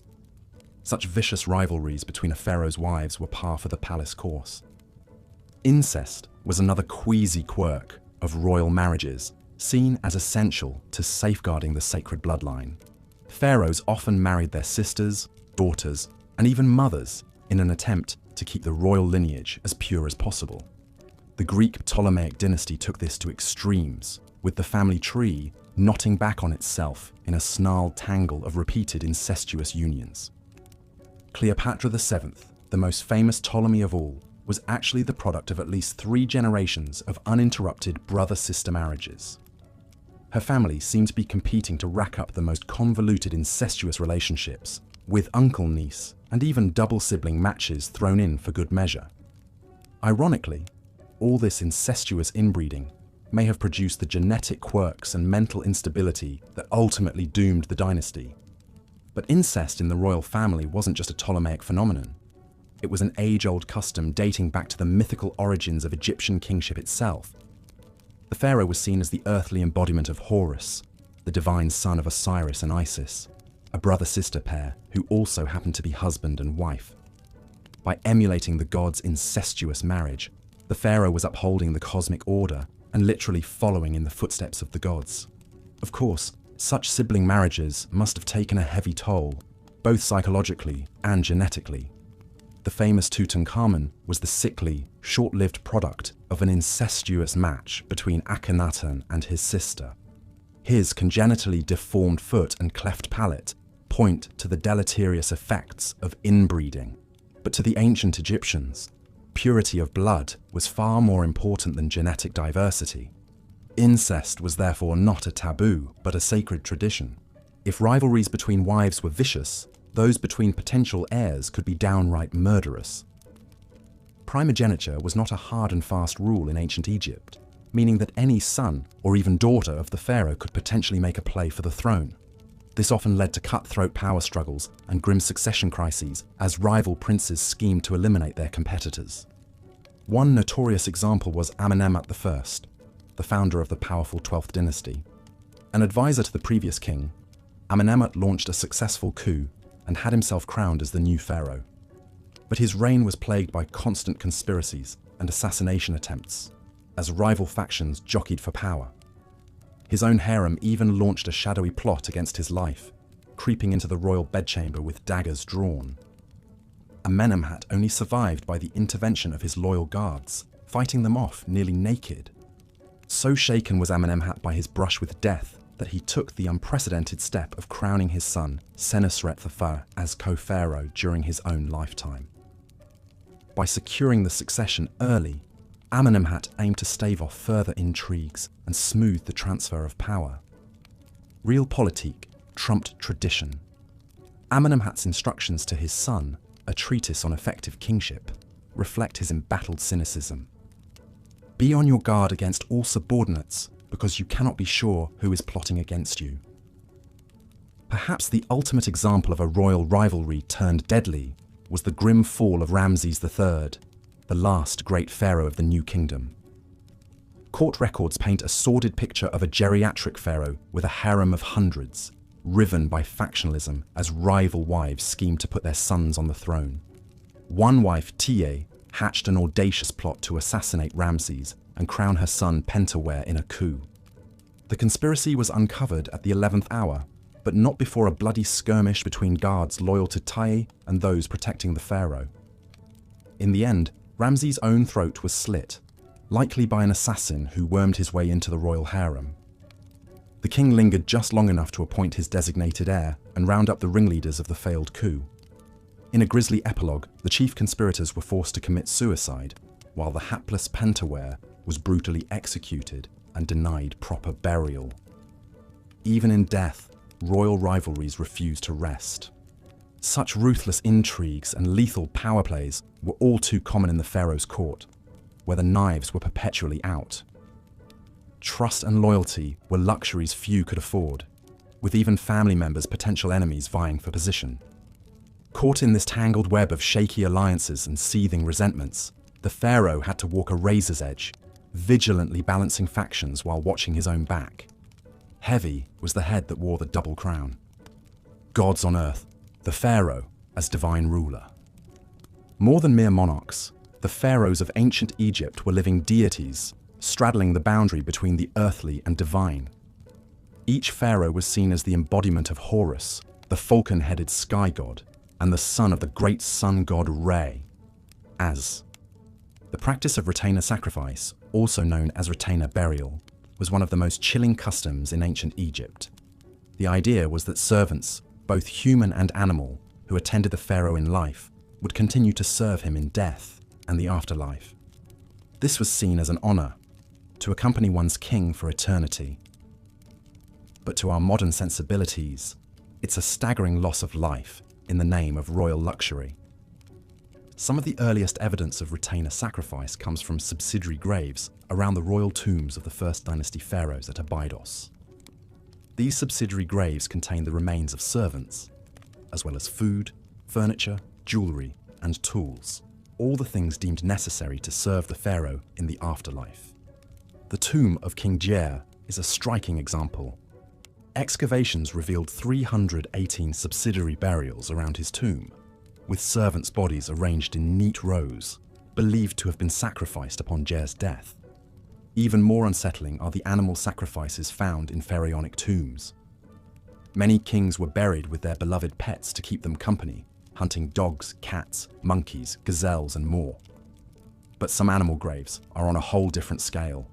Such vicious rivalries between a pharaoh's wives were par for the palace course. Incest was another queasy quirk of royal marriages, seen as essential to safeguarding the sacred bloodline. Pharaohs often married their sisters, daughters, and even mothers in an attempt to keep the royal lineage as pure as possible. The Greek Ptolemaic dynasty took this to extremes, with the family tree knotting back on itself in a snarled tangle of repeated incestuous unions. Cleopatra VII, the most famous Ptolemy of all, was actually the product of at least 3 generations of uninterrupted brother-sister marriages. Her family seemed to be competing to rack up the most convoluted incestuous relationships, with uncle-niece and even double-sibling matches thrown in for good measure. Ironically, all this incestuous inbreeding may have produced the genetic quirks and mental instability that ultimately doomed the dynasty. But incest in the royal family wasn't just a Ptolemaic phenomenon. It was an age-old custom dating back to the mythical origins of Egyptian kingship itself. The pharaoh was seen as the earthly embodiment of Horus, the divine son of Osiris and Isis, a brother-sister pair who also happened to be husband and wife. By emulating the gods' incestuous marriage, the pharaoh was upholding the cosmic order and literally following in the footsteps of the gods. Of course, such sibling marriages must have taken a heavy toll, both psychologically and genetically. The famous Tutankhamun was the sickly, short-lived product of an incestuous match between Akhenaten and his sister. His congenitally deformed foot and cleft palate point to the deleterious effects of inbreeding. But to the ancient Egyptians, purity of blood was far more important than genetic diversity. Incest was therefore not a taboo, but a sacred tradition. If rivalries between wives were vicious, those between potential heirs could be downright murderous. Primogeniture was not a hard and fast rule in ancient Egypt, meaning that any son or even daughter of the pharaoh could potentially make a play for the throne. This often led to cutthroat power struggles and grim succession crises as rival princes schemed to eliminate their competitors. One notorious example was Amenemhat I, the founder of the powerful 12th dynasty. An advisor to the previous king, Amenemhat launched a successful coup and had himself crowned as the new pharaoh. But his reign was plagued by constant conspiracies and assassination attempts, as rival factions jockeyed for power. His own harem even launched a shadowy plot against his life, creeping into the royal bedchamber with daggers drawn. Amenemhat only survived by the intervention of his loyal guards, fighting them off nearly naked. So shaken was Amenemhat by his brush with death that he took the unprecedented step of crowning his son, Senusret I, as co-pharaoh during his own lifetime. By securing the succession early, Amenemhat aimed to stave off further intrigues and smooth the transfer of power. Realpolitik trumped tradition. Amenemhat's instructions to his son, a treatise on effective kingship, reflect his embattled cynicism. Be on your guard against all subordinates, because you cannot be sure who is plotting against you. Perhaps the ultimate example of a royal rivalry turned deadly was the grim fall of Ramses III, the last great pharaoh of the New Kingdom. Court records paint a sordid picture of a geriatric pharaoh with a harem of hundreds, riven by factionalism as rival wives schemed to put their sons on the throne. One wife, Tiye, hatched an audacious plot to assassinate Ramses and crown her son Pentuer in a coup. The conspiracy was uncovered at the 11th hour, but not before a bloody skirmish between guards loyal to Tiye and those protecting the pharaoh. In the end, Ramses' own throat was slit, likely by an assassin who wormed his way into the royal harem. The king lingered just long enough to appoint his designated heir and round up the ringleaders of the failed coup. In a grisly epilogue, the chief conspirators were forced to commit suicide, while the hapless Pentuer was brutally executed and denied proper burial. Even in death, royal rivalries refused to rest. Such ruthless intrigues and lethal power plays were all too common in the pharaoh's court, where the knives were perpetually out. Trust and loyalty were luxuries few could afford, with even family members potential enemies vying for position. Caught in this tangled web of shaky alliances and seething resentments, the pharaoh had to walk a razor's edge, vigilantly balancing factions while watching his own back. Heavy was the head that wore the double crown. Gods on earth, the pharaoh as divine ruler. More than mere monarchs, the pharaohs of ancient Egypt were living deities, straddling the boundary between the earthly and divine. Each pharaoh was seen as the embodiment of Horus, the falcon-headed sky god, and the son of the great sun god Re, Az. The practice of retainer sacrifice, also known as retainer burial, was one of the most chilling customs in ancient Egypt. The idea was that servants, both human and animal, who attended the pharaoh in life, would continue to serve him in death and the afterlife. This was seen as an honor, to accompany one's king for eternity. But to our modern sensibilities, it's a staggering loss of life in the name of royal luxury. Some of the earliest evidence of retainer sacrifice comes from subsidiary graves around the royal tombs of the First Dynasty pharaohs at Abydos. These subsidiary graves contain the remains of servants, as well as food, furniture, jewelry, and tools, all the things deemed necessary to serve the pharaoh in the afterlife. The tomb of King Djer is a striking example. Excavations revealed 318 subsidiary burials around his tomb, with servants' bodies arranged in neat rows, believed to have been sacrificed upon Djer's death. Even more unsettling are the animal sacrifices found in pharaonic tombs. Many kings were buried with their beloved pets to keep them company, hunting dogs, cats, monkeys, gazelles, and more. But some animal graves are on a whole different scale.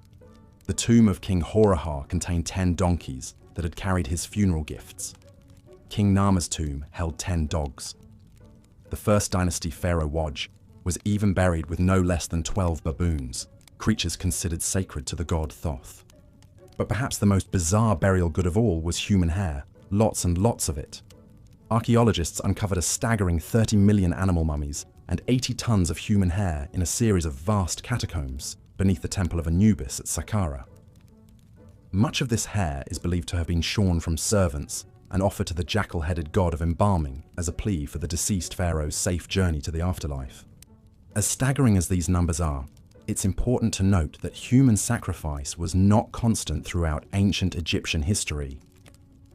The tomb of King Horahar contained 10 donkeys that had carried his funeral gifts. King Nama's tomb held 10 dogs. The First Dynasty Pharaoh Waj was even buried with no less than 12 baboons, creatures considered sacred to the god Thoth. But perhaps the most bizarre burial good of all was human hair, lots and lots of it. Archaeologists uncovered a staggering 30 million animal mummies and 80 tons of human hair in a series of vast catacombs beneath the Temple of Anubis at Saqqara. Much of this hair is believed to have been shorn from servants and offered to the jackal-headed god of embalming as a plea for the deceased pharaoh's safe journey to the afterlife. As staggering as these numbers are, it's important to note that human sacrifice was not constant throughout ancient Egyptian history.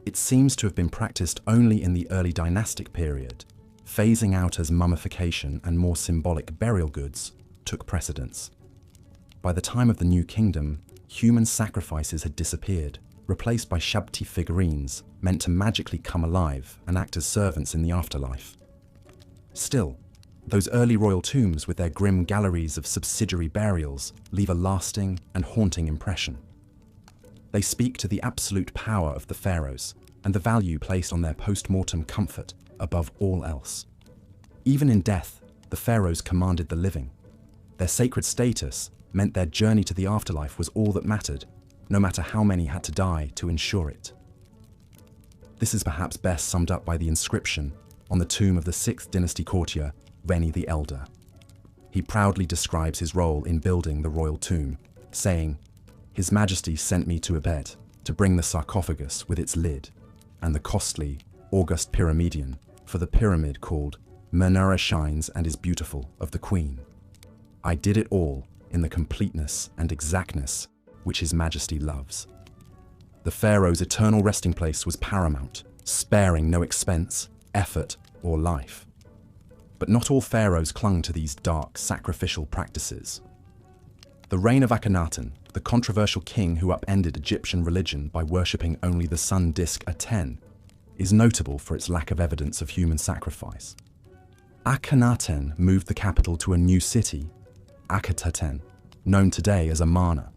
It seems to have been practiced only in the early dynastic period, phasing out as mummification and more symbolic burial goods took precedence. By the time of the New Kingdom, human sacrifices had disappeared, replaced by Shabti figurines meant to magically come alive and act as servants in the afterlife. Still, those early royal tombs with their grim galleries of subsidiary burials leave a lasting and haunting impression. They speak to the absolute power of the pharaohs and the value placed on their post-mortem comfort above all else. Even in death, the pharaohs commanded the living. Their sacred status meant their journey to the afterlife was all that mattered, no matter how many had to die to ensure it. This is perhaps best summed up by the inscription on the tomb of the 6th dynasty courtier, Reni the Elder. He proudly describes his role in building the royal tomb, saying, "His Majesty sent me to Ebed to bring the sarcophagus with its lid, and the costly, august pyramidion for the pyramid called Menara Shines and is Beautiful of the Queen. I did it all in the completeness and exactness which His Majesty loves." The pharaoh's eternal resting place was paramount, sparing no expense, effort, or life. But not all pharaohs clung to these dark, sacrificial practices. The reign of Akhenaten, the controversial king who upended Egyptian religion by worshipping only the sun disk Aten, is notable for its lack of evidence of human sacrifice. Akhenaten moved the capital to a new city, Akhetaten, known today as Amarna.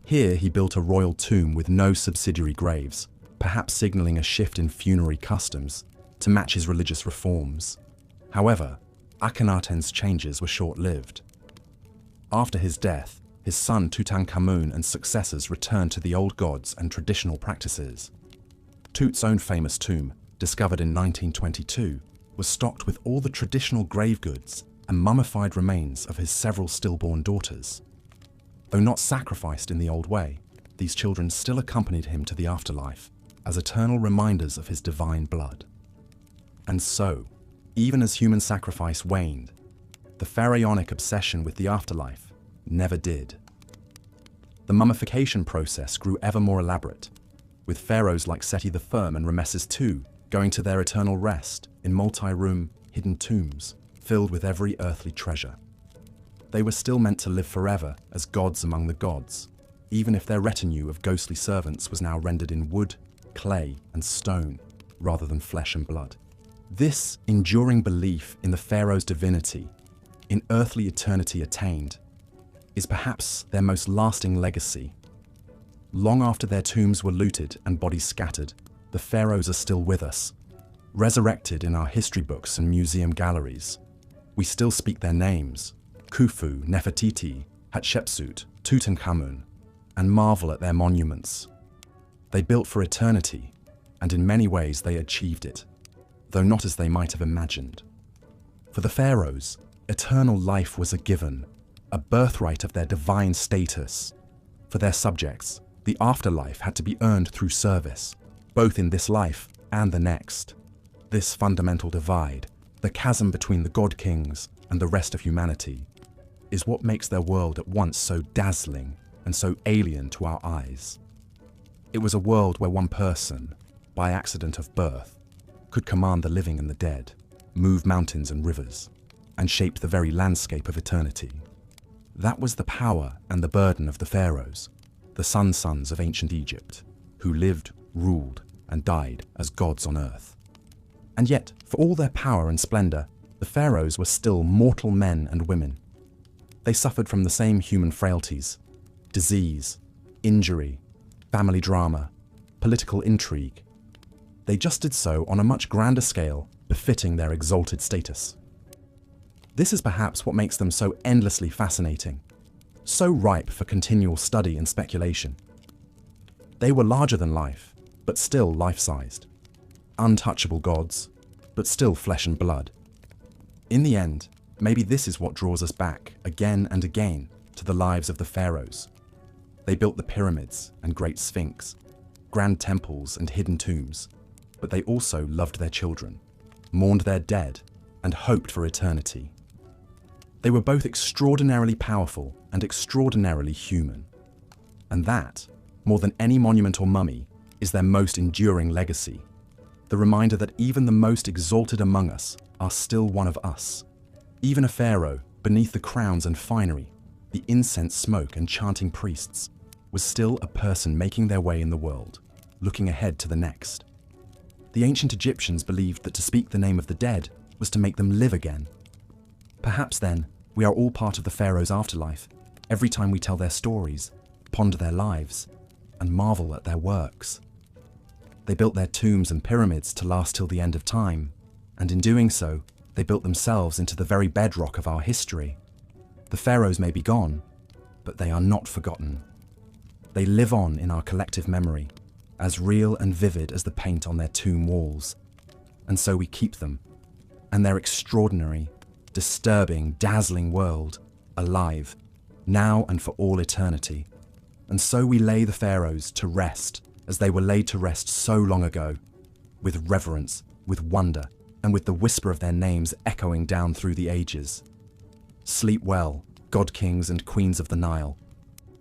Here he built a royal tomb with no subsidiary graves, perhaps signaling a shift in funerary customs to match his religious reforms. However, Akhenaten's changes were short-lived. After his death, his son Tutankhamun and successors returned to the old gods and traditional practices. Tut's own famous tomb, discovered in 1922, was stocked with all the traditional grave goods and mummified remains of his several stillborn daughters. Though not sacrificed in the old way, these children still accompanied him to the afterlife as eternal reminders of his divine blood. And so, even as human sacrifice waned, the pharaonic obsession with the afterlife never did. The mummification process grew ever more elaborate, with pharaohs like Seti the Firm and Ramesses II going to their eternal rest in multi-room, hidden tombs filled with every earthly treasure. They were still meant to live forever as gods among the gods, even if their retinue of ghostly servants was now rendered in wood, clay, and stone, rather than flesh and blood. This enduring belief in the pharaoh's divinity, in earthly eternity attained, is perhaps their most lasting legacy. Long after their tombs were looted and bodies scattered, the pharaohs are still with us, resurrected in our history books and museum galleries. We still speak their names, Khufu, Nefertiti, Hatshepsut, Tutankhamun, and marvel at their monuments. They built for eternity, and in many ways they achieved it, though not as they might have imagined. For the pharaohs, eternal life was a given, a birthright of their divine status. For their subjects, the afterlife had to be earned through service, both in this life and the next. This fundamental divide, the chasm between the god-kings and the rest of humanity, is what makes their world at once so dazzling and so alien to our eyes. It was a world where one person, by accident of birth, could command the living and the dead, move mountains and rivers, and shape the very landscape of eternity. That was the power and the burden of the pharaohs, the sun-sons of ancient Egypt, who lived, ruled, and died as gods on earth. And yet, for all their power and splendor, the pharaohs were still mortal men and women. They suffered from the same human frailties: disease, injury, family drama, political intrigue. They just did so on a much grander scale, befitting their exalted status. This is perhaps what makes them so endlessly fascinating, so ripe for continual study and speculation. They were larger than life, but still life-sized. Untouchable gods, but still flesh and blood. In the end, maybe this is what draws us back again and again to the lives of the pharaohs. They built the pyramids and great sphinx, grand temples and hidden tombs, but they also loved their children, mourned their dead, and hoped for eternity. They were both extraordinarily powerful and extraordinarily human. And that, more than any monument or mummy, is their most enduring legacy. The reminder that even the most exalted among us are still one of us. Even a pharaoh, beneath the crowns and finery, the incense smoke and chanting priests, was still a person making their way in the world, looking ahead to the next. The ancient Egyptians believed that to speak the name of the dead was to make them live again. Perhaps then, we are all part of the pharaoh's afterlife, every time we tell their stories, ponder their lives, and marvel at their works. They built their tombs and pyramids to last till the end of time, and in doing so, they built themselves into the very bedrock of our history. The pharaohs may be gone, but they are not forgotten. They live on in our collective memory, as real and vivid as the paint on their tomb walls. And so we keep them, and their extraordinary, disturbing, dazzling world, alive, now and for all eternity. And so we lay the pharaohs to rest, as they were laid to rest so long ago, with reverence, with wonder, and with the whisper of their names echoing down through the ages. Sleep well, god kings and queens of the Nile.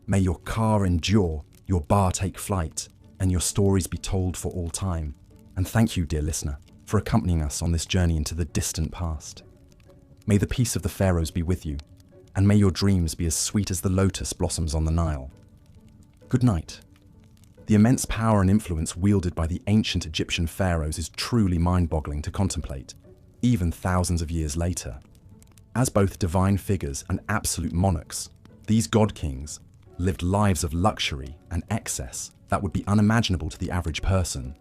May your car endure, your bar take flight, and your stories be told for all time. And thank you, dear listener, for accompanying us on this journey into the distant past. May the peace of the pharaohs be with you, and may your dreams be as sweet as the lotus blossoms on the Nile. Good night. The immense power and influence wielded by the ancient Egyptian pharaohs is truly mind-boggling to contemplate, even thousands of years later. As both divine figures and absolute monarchs, these god-kings lived lives of luxury and excess that would be unimaginable to the average person.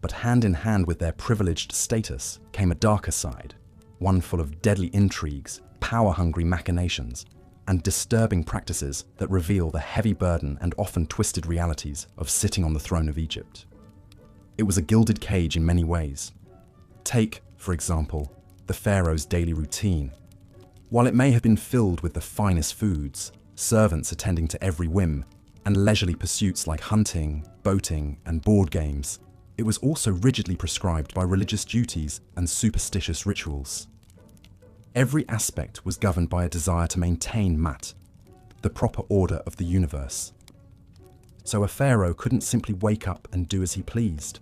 But hand in hand with their privileged status came a darker side, one full of deadly intrigues, power-hungry machinations, and disturbing practices that reveal the heavy burden and often twisted realities of sitting on the throne of Egypt. It was a gilded cage in many ways. Take, for example, the pharaoh's daily routine. While it may have been filled with the finest foods, servants attending to every whim, and leisurely pursuits like hunting, boating, and board games, it was also rigidly prescribed by religious duties and superstitious rituals. Every aspect was governed by a desire to maintain Mat, the proper order of the universe. So a pharaoh couldn't simply wake up and do as he pleased.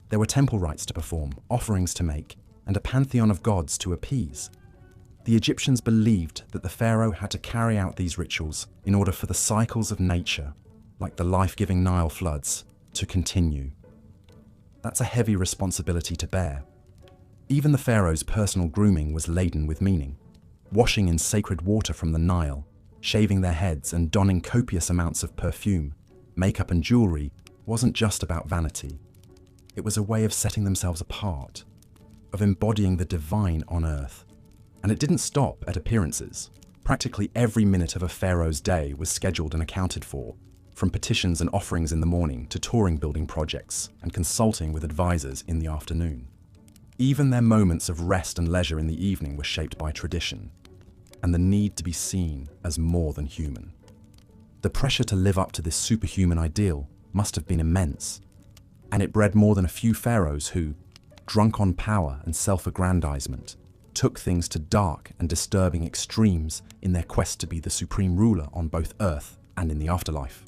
There were temple rites to perform, offerings to make, and a pantheon of gods to appease. The Egyptians believed that the pharaoh had to carry out these rituals in order for the cycles of nature, like the life-giving Nile floods, to continue. That's a heavy responsibility to bear. Even the pharaoh's personal grooming was laden with meaning. Washing in sacred water from the Nile, shaving their heads and donning copious amounts of perfume, makeup and jewelry wasn't just about vanity. It was a way of setting themselves apart, of embodying the divine on earth. And it didn't stop at appearances. Practically every minute of a pharaoh's day was scheduled and accounted for, from petitions and offerings in the morning to touring building projects and consulting with advisors in the afternoon. Even their moments of rest and leisure in the evening were shaped by tradition, and the need to be seen as more than human. The pressure to live up to this superhuman ideal must have been immense, and it bred more than a few pharaohs who, drunk on power and self-aggrandizement, took things to dark and disturbing extremes in their quest to be the supreme ruler on both earth and in the afterlife.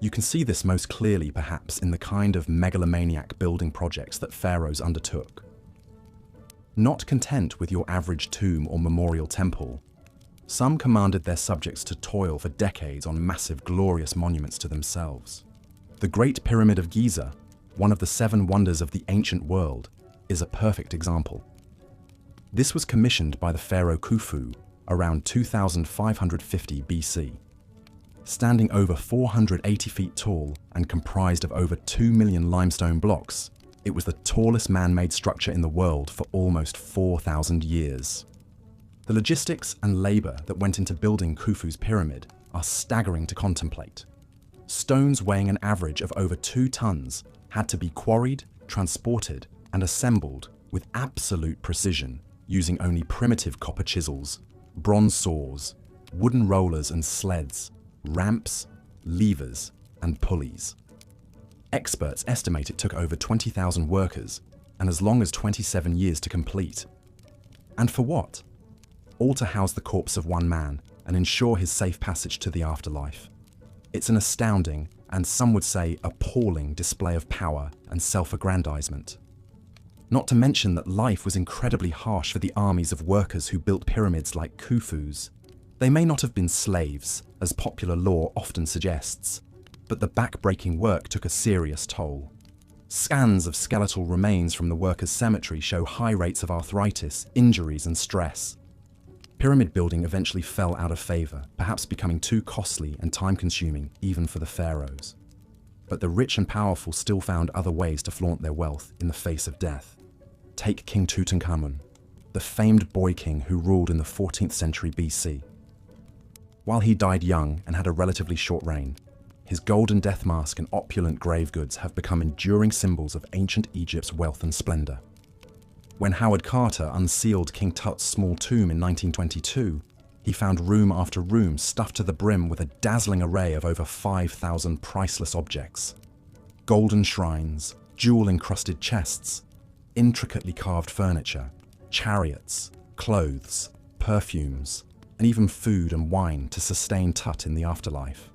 You can see this most clearly, perhaps, in the kind of megalomaniac building projects that pharaohs undertook. Not content with your average tomb or memorial temple, some commanded their subjects to toil for decades on massive, glorious monuments to themselves. The Great Pyramid of Giza, one of the 7 wonders of the ancient world, is a perfect example. This was commissioned by the pharaoh Khufu around 2550 BC. Standing over 480 feet tall and comprised of over 2 million limestone blocks, it was the tallest man-made structure in the world for almost 4,000 years. The logistics and labor that went into building Khufu's pyramid are staggering to contemplate. Stones weighing an average of over 2 tons had to be quarried, transported, and assembled with absolute precision using only primitive copper chisels, bronze saws, wooden rollers and sleds, ramps, levers, and pulleys. Experts estimate it took over 20,000 workers and as long as 27 years to complete. And for what? All to house the corpse of one man and ensure his safe passage to the afterlife. It's an astounding, and some would say appalling, display of power and self-aggrandizement. Not to mention that life was incredibly harsh for the armies of workers who built pyramids like Khufu's. They may not have been slaves, as popular lore often suggests, but the back-breaking work took a serious toll. Scans of skeletal remains from the workers' cemetery show high rates of arthritis, injuries, and stress. Pyramid building eventually fell out of favor, perhaps becoming too costly and time-consuming even for the pharaohs. But the rich and powerful still found other ways to flaunt their wealth in the face of death. Take King Tutankhamun, the famed boy king who ruled in the 14th century BC. While he died young and had a relatively short reign, his golden death mask and opulent grave goods have become enduring symbols of ancient Egypt's wealth and splendor. When Howard Carter unsealed King Tut's small tomb in 1922, he found room after room stuffed to the brim with a dazzling array of over 5,000 priceless objects. Golden shrines, jewel-encrusted chests, intricately carved furniture, chariots, clothes, perfumes, and even food and wine to sustain Tut in the afterlife.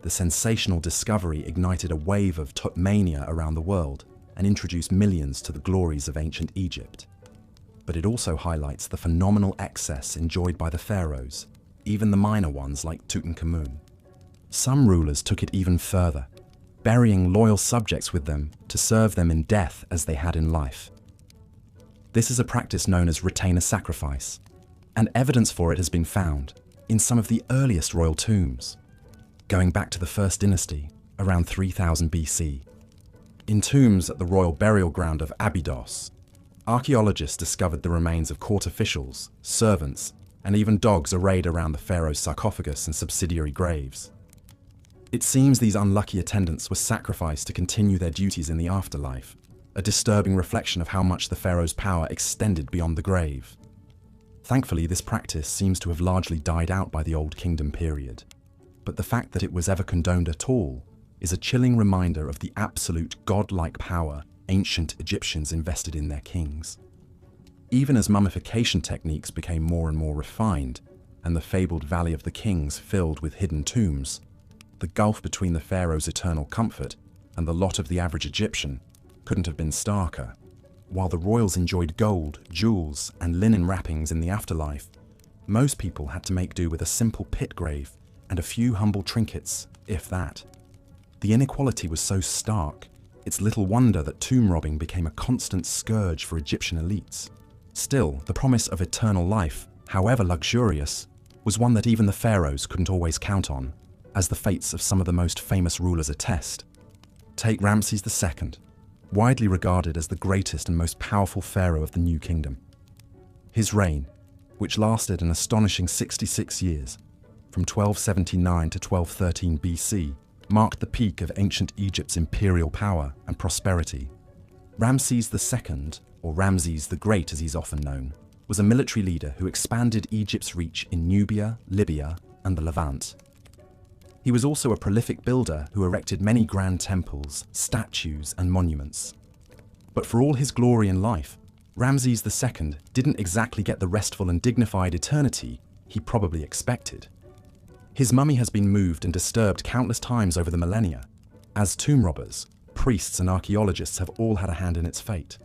The sensational discovery ignited a wave of Tut mania around the world and introduced millions to the glories of ancient Egypt. but it also highlights the phenomenal excess enjoyed by the pharaohs, even the minor ones like Tutankhamun. Some rulers took it even further, burying loyal subjects with them to serve them in death as they had in life. This is a practice known as retainer sacrifice, and evidence for it has been found in some of the earliest royal tombs, going back to the first dynasty around 3000 BC. In tombs at the royal burial ground of Abydos, archaeologists discovered the remains of court officials, servants, and even dogs arrayed around the pharaoh's sarcophagus and subsidiary graves. It seems these unlucky attendants were sacrificed to continue their duties in the afterlife, a disturbing reflection of how much the pharaoh's power extended beyond the grave. Thankfully, this practice seems to have largely died out by the Old Kingdom period, but the fact that it was ever condoned at all is a chilling reminder of the absolute godlike power ancient Egyptians invested in their kings. Even as mummification techniques became more and more refined, and the fabled Valley of the Kings filled with hidden tombs, the gulf between the pharaoh's eternal comfort and the lot of the average Egyptian couldn't have been starker. While the royals enjoyed gold, jewels, and linen wrappings in the afterlife, most people had to make do with a simple pit grave and a few humble trinkets, if that. The inequality was so stark, it's little wonder that tomb robbing became a constant scourge for Egyptian elites. Still, the promise of eternal life, however luxurious, was one that even the pharaohs couldn't always count on, as the fates of some of the most famous rulers attest. Take Ramses II, widely regarded as the greatest and most powerful pharaoh of the New Kingdom. His reign, which lasted an astonishing 66 years, from 1279 to 1213 BC, marked the peak of ancient Egypt's imperial power and prosperity. Ramses II, or Ramses the Great as he's often known, was a military leader who expanded Egypt's reach in Nubia, Libya, and the Levant. He was also a prolific builder who erected many grand temples, statues, and monuments. But for all his glory in life, Ramses II didn't exactly get the restful and dignified eternity he probably expected. His mummy has been moved and disturbed countless times over the millennia, as tomb robbers, priests, and archaeologists have all had a hand in its fate.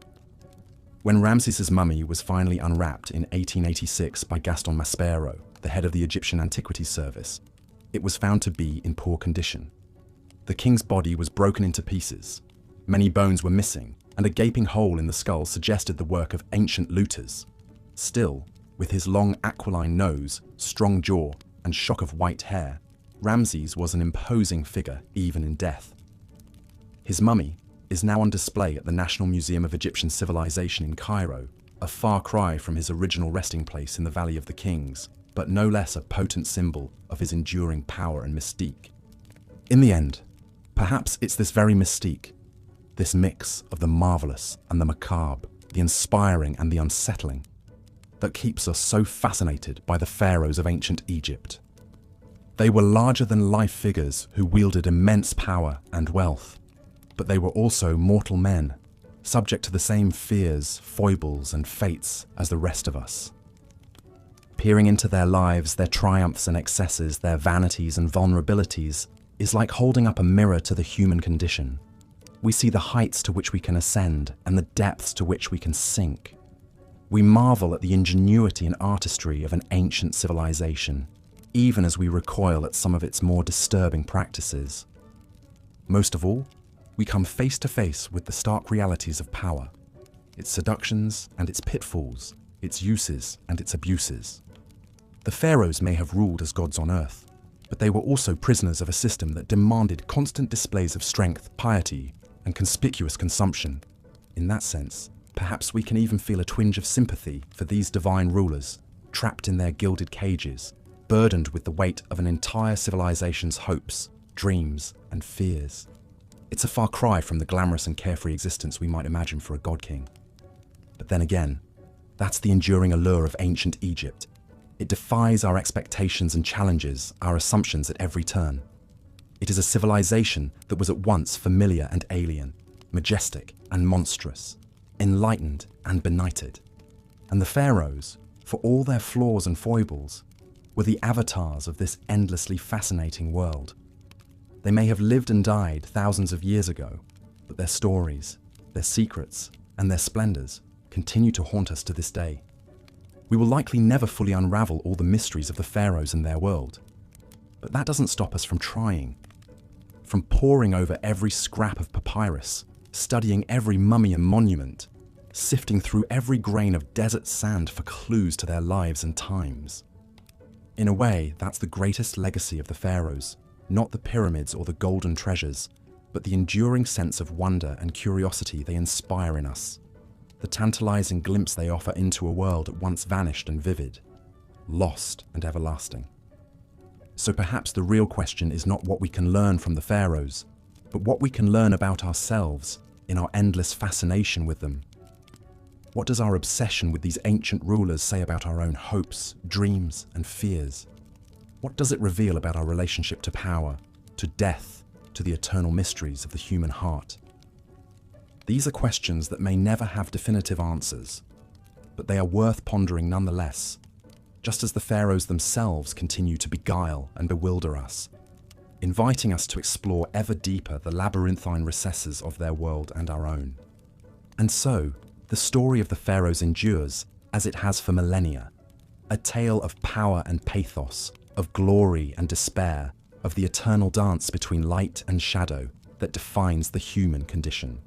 When Ramses's mummy was finally unwrapped in 1886 by Gaston Maspero, the head of the Egyptian Antiquities Service, it was found to be in poor condition. The king's body was broken into pieces, many bones were missing, and a gaping hole in the skull suggested the work of ancient looters. Still, with his long aquiline nose, strong jaw, and shock of white hair, Ramses was an imposing figure even in death. His mummy is now on display at the National Museum of Egyptian Civilization in Cairo, a far cry from his original resting place in the Valley of the Kings, but no less a potent symbol of his enduring power and mystique. In the end, perhaps it's this very mystique, this mix of the marvelous and the macabre, the inspiring and the unsettling, that keeps us so fascinated by the pharaohs of ancient Egypt. They were larger-than-life figures who wielded immense power and wealth, but they were also mortal men, subject to the same fears, foibles, and fates as the rest of us. Peering into their lives, their triumphs and excesses, their vanities and vulnerabilities, is like holding up a mirror to the human condition. We see the heights to which we can ascend and the depths to which we can sink. We marvel at the ingenuity and artistry of an ancient civilization, even as we recoil at some of its more disturbing practices. Most of all, we come face to face with the stark realities of power, its seductions and its pitfalls, its uses and its abuses. The pharaohs may have ruled as gods on earth, but they were also prisoners of a system that demanded constant displays of strength, piety, and conspicuous consumption. In that sense, perhaps we can even feel a twinge of sympathy for these divine rulers, trapped in their gilded cages, burdened with the weight of an entire civilization's hopes, dreams, and fears. It's a far cry from the glamorous and carefree existence we might imagine for a god king. But then again, that's the enduring allure of ancient Egypt. It defies our expectations and challenges our assumptions at every turn. It is a civilization that was at once familiar and alien, majestic and monstrous, enlightened and benighted. And the pharaohs, for all their flaws and foibles, were the avatars of this endlessly fascinating world. They may have lived and died thousands of years ago, but their stories, their secrets, and their splendors continue to haunt us to this day. We will likely never fully unravel all the mysteries of the pharaohs and their world. But that doesn't stop us from trying. From poring over every scrap of papyrus, studying every mummy and monument, sifting through every grain of desert sand for clues to their lives and times. In a way, that's the greatest legacy of the pharaohs, not the pyramids or the golden treasures, but the enduring sense of wonder and curiosity they inspire in us, the tantalizing glimpse they offer into a world at once vanished and vivid, lost and everlasting. So perhaps the real question is not what we can learn from the pharaohs, but what we can learn about ourselves in our endless fascination with them. What does our obsession with these ancient rulers say about our own hopes, dreams, and fears? What does it reveal about our relationship to power, to death, to the eternal mysteries of the human heart? These are questions that may never have definitive answers, but they are worth pondering nonetheless, just as the pharaohs themselves continue to beguile and bewilder us, inviting us to explore ever deeper the labyrinthine recesses of their world and our own. And so, the story of the pharaohs endures, as it has for millennia, a tale of power and pathos, of glory and despair, of the eternal dance between light and shadow that defines the human condition.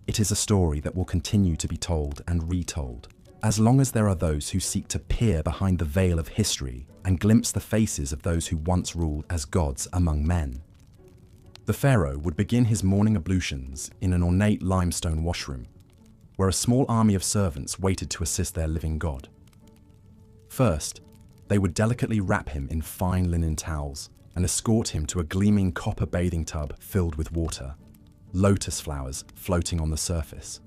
It is a story that will continue to be told and retold, as long as there are those who seek to peer behind the veil of history and glimpse the faces of those who once ruled as gods among men. The pharaoh would begin his morning ablutions in an ornate limestone washroom, where a small army of servants waited to assist their living god. First, they would delicately wrap him in fine linen towels and escort him to a gleaming copper bathing tub filled with water, lotus flowers floating on the surface.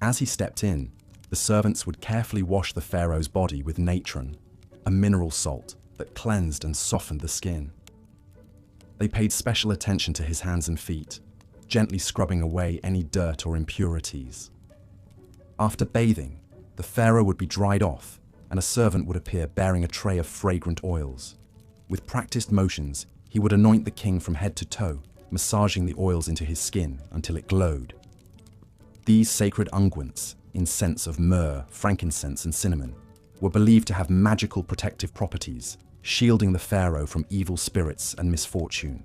As he stepped in, the servants would carefully wash the pharaoh's body with natron, a mineral salt that cleansed and softened the skin. They paid special attention to his hands and feet, gently scrubbing away any dirt or impurities. After bathing, the pharaoh would be dried off, and a servant would appear bearing a tray of fragrant oils. With practiced motions, he would anoint the king from head to toe, massaging the oils into his skin until it glowed. These sacred unguents, in scents of myrrh, frankincense, and cinnamon, were believed to have magical protective properties, shielding the pharaoh from evil spirits and misfortune.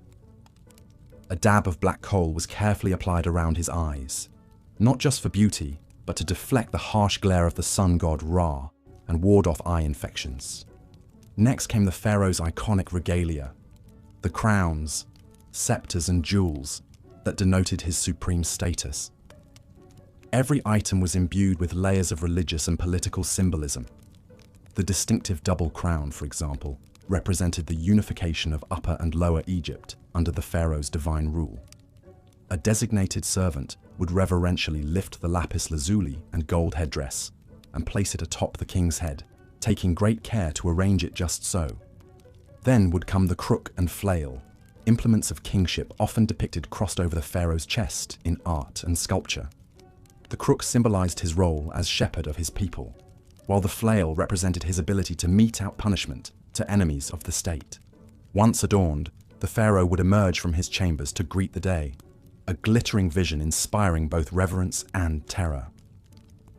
A dab of black coal was carefully applied around his eyes, not just for beauty, but to deflect the harsh glare of the sun god Ra and ward off eye infections. Next came the pharaoh's iconic regalia, the crowns, scepters, and jewels that denoted his supreme status. Every item was imbued with layers of religious and political symbolism. The distinctive double crown, for example, represented the unification of Upper and Lower Egypt under the pharaoh's divine rule. A designated servant would reverentially lift the lapis lazuli and gold headdress and place it atop the king's head, taking great care to arrange it just so. Then would come the crook and flail, implements of kingship often depicted crossed over the pharaoh's chest in art and sculpture. The crook symbolized his role as shepherd of his people, while the flail represented his ability to mete out punishment to enemies of the state. Once adorned, the pharaoh would emerge from his chambers to greet the day, a glittering vision inspiring both reverence and terror.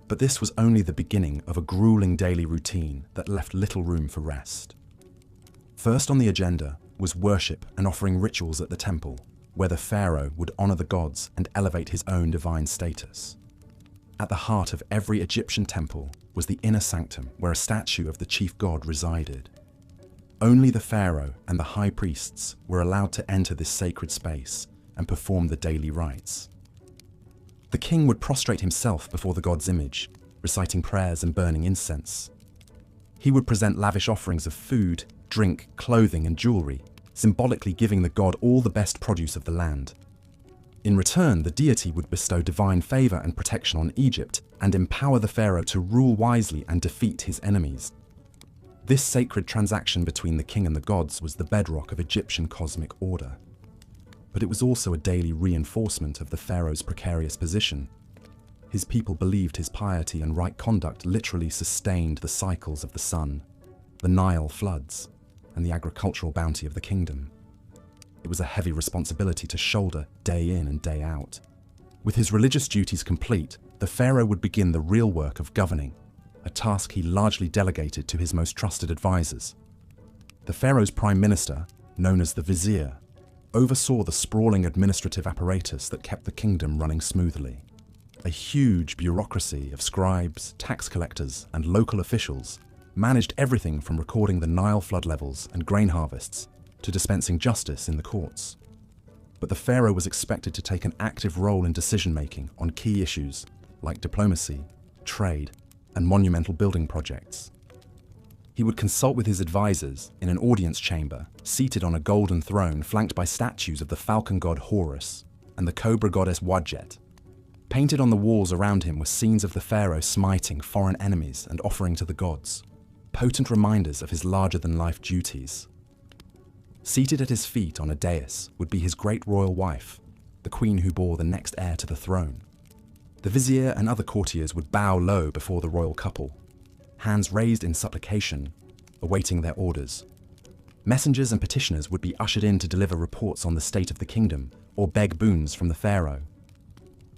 But this was only the beginning of a grueling daily routine that left little room for rest. First on the agenda was worship and offering rituals at the temple, where the pharaoh would honor the gods and elevate his own divine status. At the heart of every Egyptian temple was the inner sanctum, where a statue of the chief god resided. Only the pharaoh and the high priests were allowed to enter this sacred space and perform the daily rites. The king would prostrate himself before the god's image, reciting prayers and burning incense. He would present lavish offerings of food, drink, clothing, and jewelry, symbolically giving the god all the best produce of the land. In return, the deity would bestow divine favor and protection on Egypt and empower the pharaoh to rule wisely and defeat his enemies. This sacred transaction between the king and the gods was the bedrock of Egyptian cosmic order. But it was also a daily reinforcement of the pharaoh's precarious position. His people believed his piety and right conduct literally sustained the cycles of the sun, the Nile floods, and the agricultural bounty of the kingdom. It was a heavy responsibility to shoulder day in and day out. With his religious duties complete, the pharaoh would begin the real work of governing, a task he largely delegated to his most trusted advisors. The pharaoh's prime minister, known as the vizier, oversaw the sprawling administrative apparatus that kept the kingdom running smoothly. A huge bureaucracy of scribes, tax collectors, and local officials managed everything from recording the Nile flood levels and grain harvests to dispensing justice in the courts. But the pharaoh was expected to take an active role in decision-making on key issues like diplomacy, trade, and monumental building projects. He would consult with his advisors in an audience chamber, seated on a golden throne flanked by statues of the falcon god Horus and the cobra goddess Wadjet. Painted on the walls around him were scenes of the pharaoh smiting foreign enemies and offering to the gods, potent reminders of his larger-than-life duties. Seated at his feet on a dais would be his great royal wife, the queen who bore the next heir to the throne. The vizier and other courtiers would bow low before the royal couple, hands raised in supplication, awaiting their orders. Messengers and petitioners would be ushered in to deliver reports on the state of the kingdom or beg boons from the pharaoh.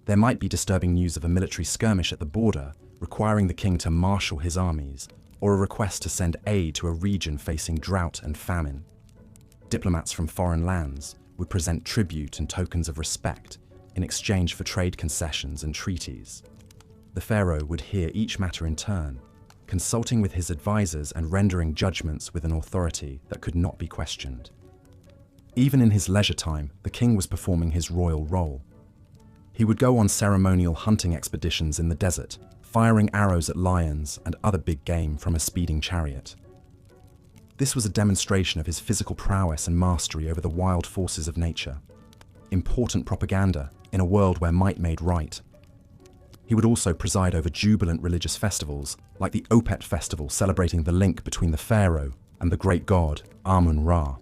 There might be disturbing news of a military skirmish at the border requiring the king to marshal his armies, or a request to send aid to a region facing drought and famine. Diplomats from foreign lands would present tribute and tokens of respect in exchange for trade concessions and treaties. The pharaoh would hear each matter in turn, consulting with his advisors and rendering judgments with an authority that could not be questioned. Even in his leisure time, the king was performing his royal role. He would go on ceremonial hunting expeditions in the desert, firing arrows at lions and other big game from a speeding chariot. This was a demonstration of his physical prowess and mastery over the wild forces of nature. Important propaganda in a world where might made right. He would also preside over jubilant religious festivals, like the Opet festival celebrating the link between the pharaoh and the great god Amun-Ra.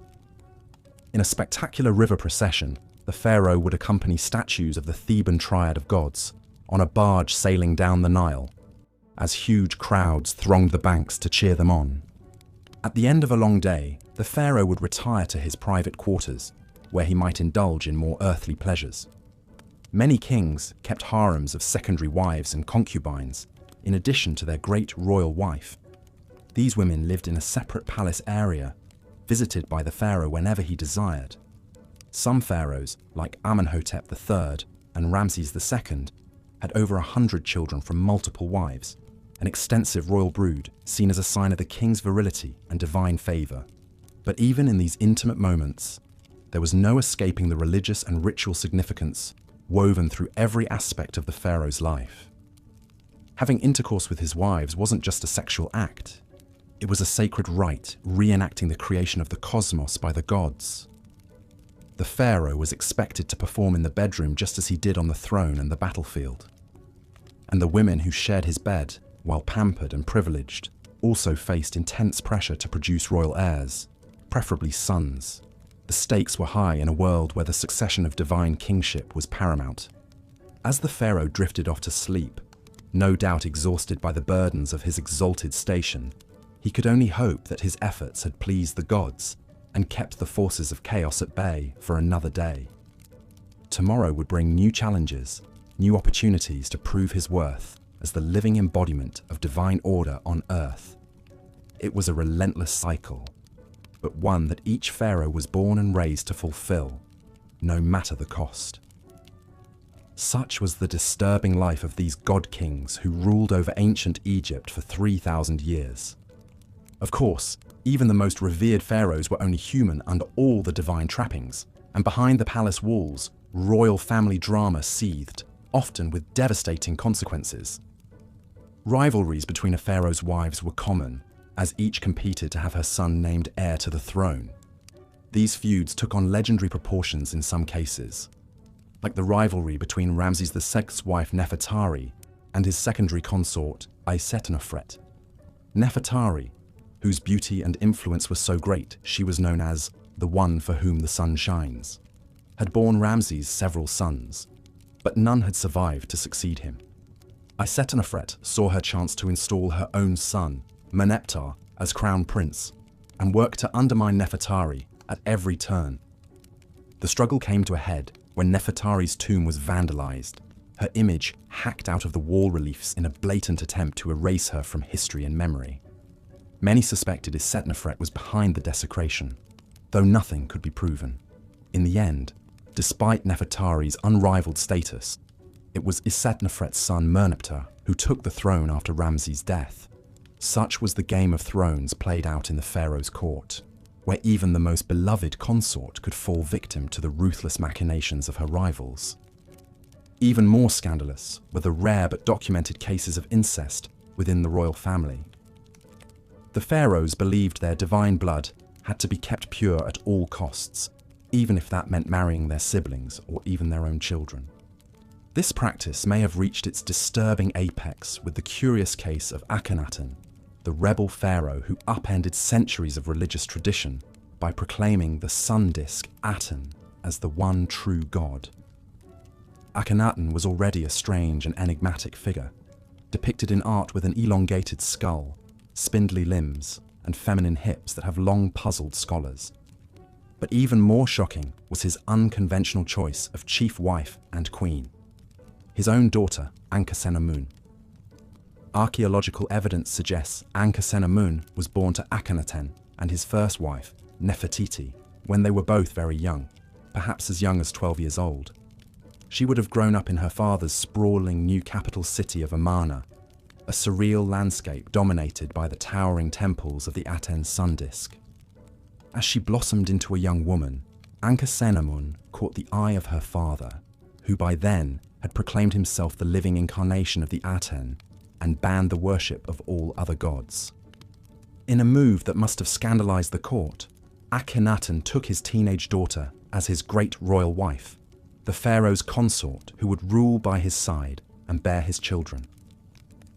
In a spectacular river procession, the pharaoh would accompany statues of the Theban triad of gods on a barge sailing down the Nile, as huge crowds thronged the banks to cheer them on. At the end of a long day, the pharaoh would retire to his private quarters, where he might indulge in more earthly pleasures. Many kings kept harems of secondary wives and concubines, in addition to their great royal wife. These women lived in a separate palace area, visited by the pharaoh whenever he desired. Some pharaohs, like Amenhotep III and Ramses II, had over 100 children from multiple wives, an extensive royal brood seen as a sign of the king's virility and divine favor. But even in these intimate moments, there was no escaping the religious and ritual significance woven through every aspect of the pharaoh's life. Having intercourse with his wives wasn't just a sexual act. It was a sacred rite reenacting the creation of the cosmos by the gods. The pharaoh was expected to perform in the bedroom just as he did on the throne and the battlefield. And the women who shared his bed, while pampered and privileged, also faced intense pressure to produce royal heirs, preferably sons. The stakes were high in a world where the succession of divine kingship was paramount. As the pharaoh drifted off to sleep, no doubt exhausted by the burdens of his exalted station, he could only hope that his efforts had pleased the gods and kept the forces of chaos at bay for another day. Tomorrow would bring new challenges, new opportunities to prove his worth as the living embodiment of divine order on earth. It was a relentless cycle, but one that each pharaoh was born and raised to fulfill, no matter the cost. Such was the disturbing life of these god kings who ruled over ancient Egypt for 3,000 years. Of course, even the most revered pharaohs were only human under all the divine trappings, and behind the palace walls, royal family drama seethed, often with devastating consequences. Rivalries between a pharaoh's wives were common, as each competed to have her son named heir to the throne. These feuds took on legendary proportions in some cases, like the rivalry between Ramses II's wife Nefertari and his secondary consort Isetanofret. Nefertari, whose beauty and influence were so great she was known as the one for whom the sun shines, had borne Ramses several sons, but none had survived to succeed him. Isetanofret saw her chance to install her own son, Meneptah, as crown prince, and worked to undermine Nefertari at every turn. The struggle came to a head when Nefertari's tomb was vandalized, her image hacked out of the wall reliefs in a blatant attempt to erase her from history and memory. Many suspected Isetnofret was behind the desecration, though nothing could be proven. In the end, despite Nefertari's unrivaled status, it was Isetnofret's son Merneptah who took the throne after Ramses' death. Such was the Game of Thrones played out in the pharaoh's court, where even the most beloved consort could fall victim to the ruthless machinations of her rivals. Even more scandalous were the rare but documented cases of incest within the royal family. The pharaohs believed their divine blood had to be kept pure at all costs, even if that meant marrying their siblings or even their own children. This practice may have reached its disturbing apex with the curious case of Akhenaten, the rebel pharaoh who upended centuries of religious tradition by proclaiming the sun disk Aten as the one true god. Akhenaten was already a strange and enigmatic figure, depicted in art with an elongated skull, spindly limbs, and feminine hips that have long puzzled scholars. But even more shocking was his unconventional choice of chief wife and queen, his own daughter, Ankhesenamun. Archaeological evidence suggests Ankhesenamun was born to Akhenaten and his first wife, Nefertiti, when they were both very young, perhaps as young as 12 years old. She would have grown up in her father's sprawling new capital city of Amarna, a surreal landscape dominated by the towering temples of the Aten sun disk. As she blossomed into a young woman, Ankhesenamun caught the eye of her father, who by then had proclaimed himself the living incarnation of the Aten and banned the worship of all other gods. In a move that must have scandalized the court, Akhenaten took his teenage daughter as his great royal wife, the pharaoh's consort who would rule by his side and bear his children.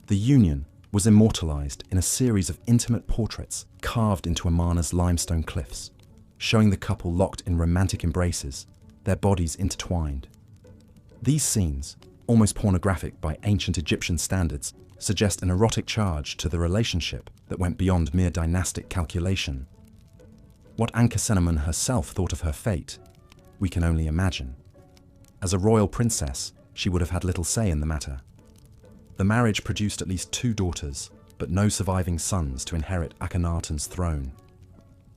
The union was immortalized in a series of intimate portraits carved into Amarna's limestone cliffs, showing the couple locked in romantic embraces, their bodies intertwined. These scenes, almost pornographic by ancient Egyptian standards, suggest an erotic charge to the relationship that went beyond mere dynastic calculation. What Ankhesenamun herself thought of her fate, we can only imagine. As a royal princess, she would have had little say in the matter. The marriage produced at least 2 daughters, but no surviving sons to inherit Akhenaten's throne.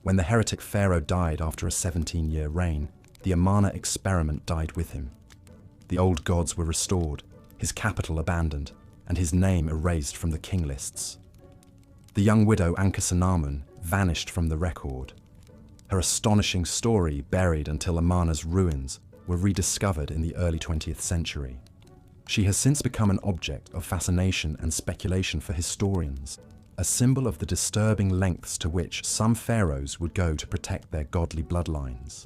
When the heretic pharaoh died after a 17-year reign, the Amarna experiment died with him. The old gods were restored, his capital abandoned, and his name erased from the king lists. The young widow Ankhesenamun vanished from the record. Her astonishing story buried until Amarna's ruins were rediscovered in the early 20th century. She has since become an object of fascination and speculation for historians, a symbol of the disturbing lengths to which some pharaohs would go to protect their godly bloodlines.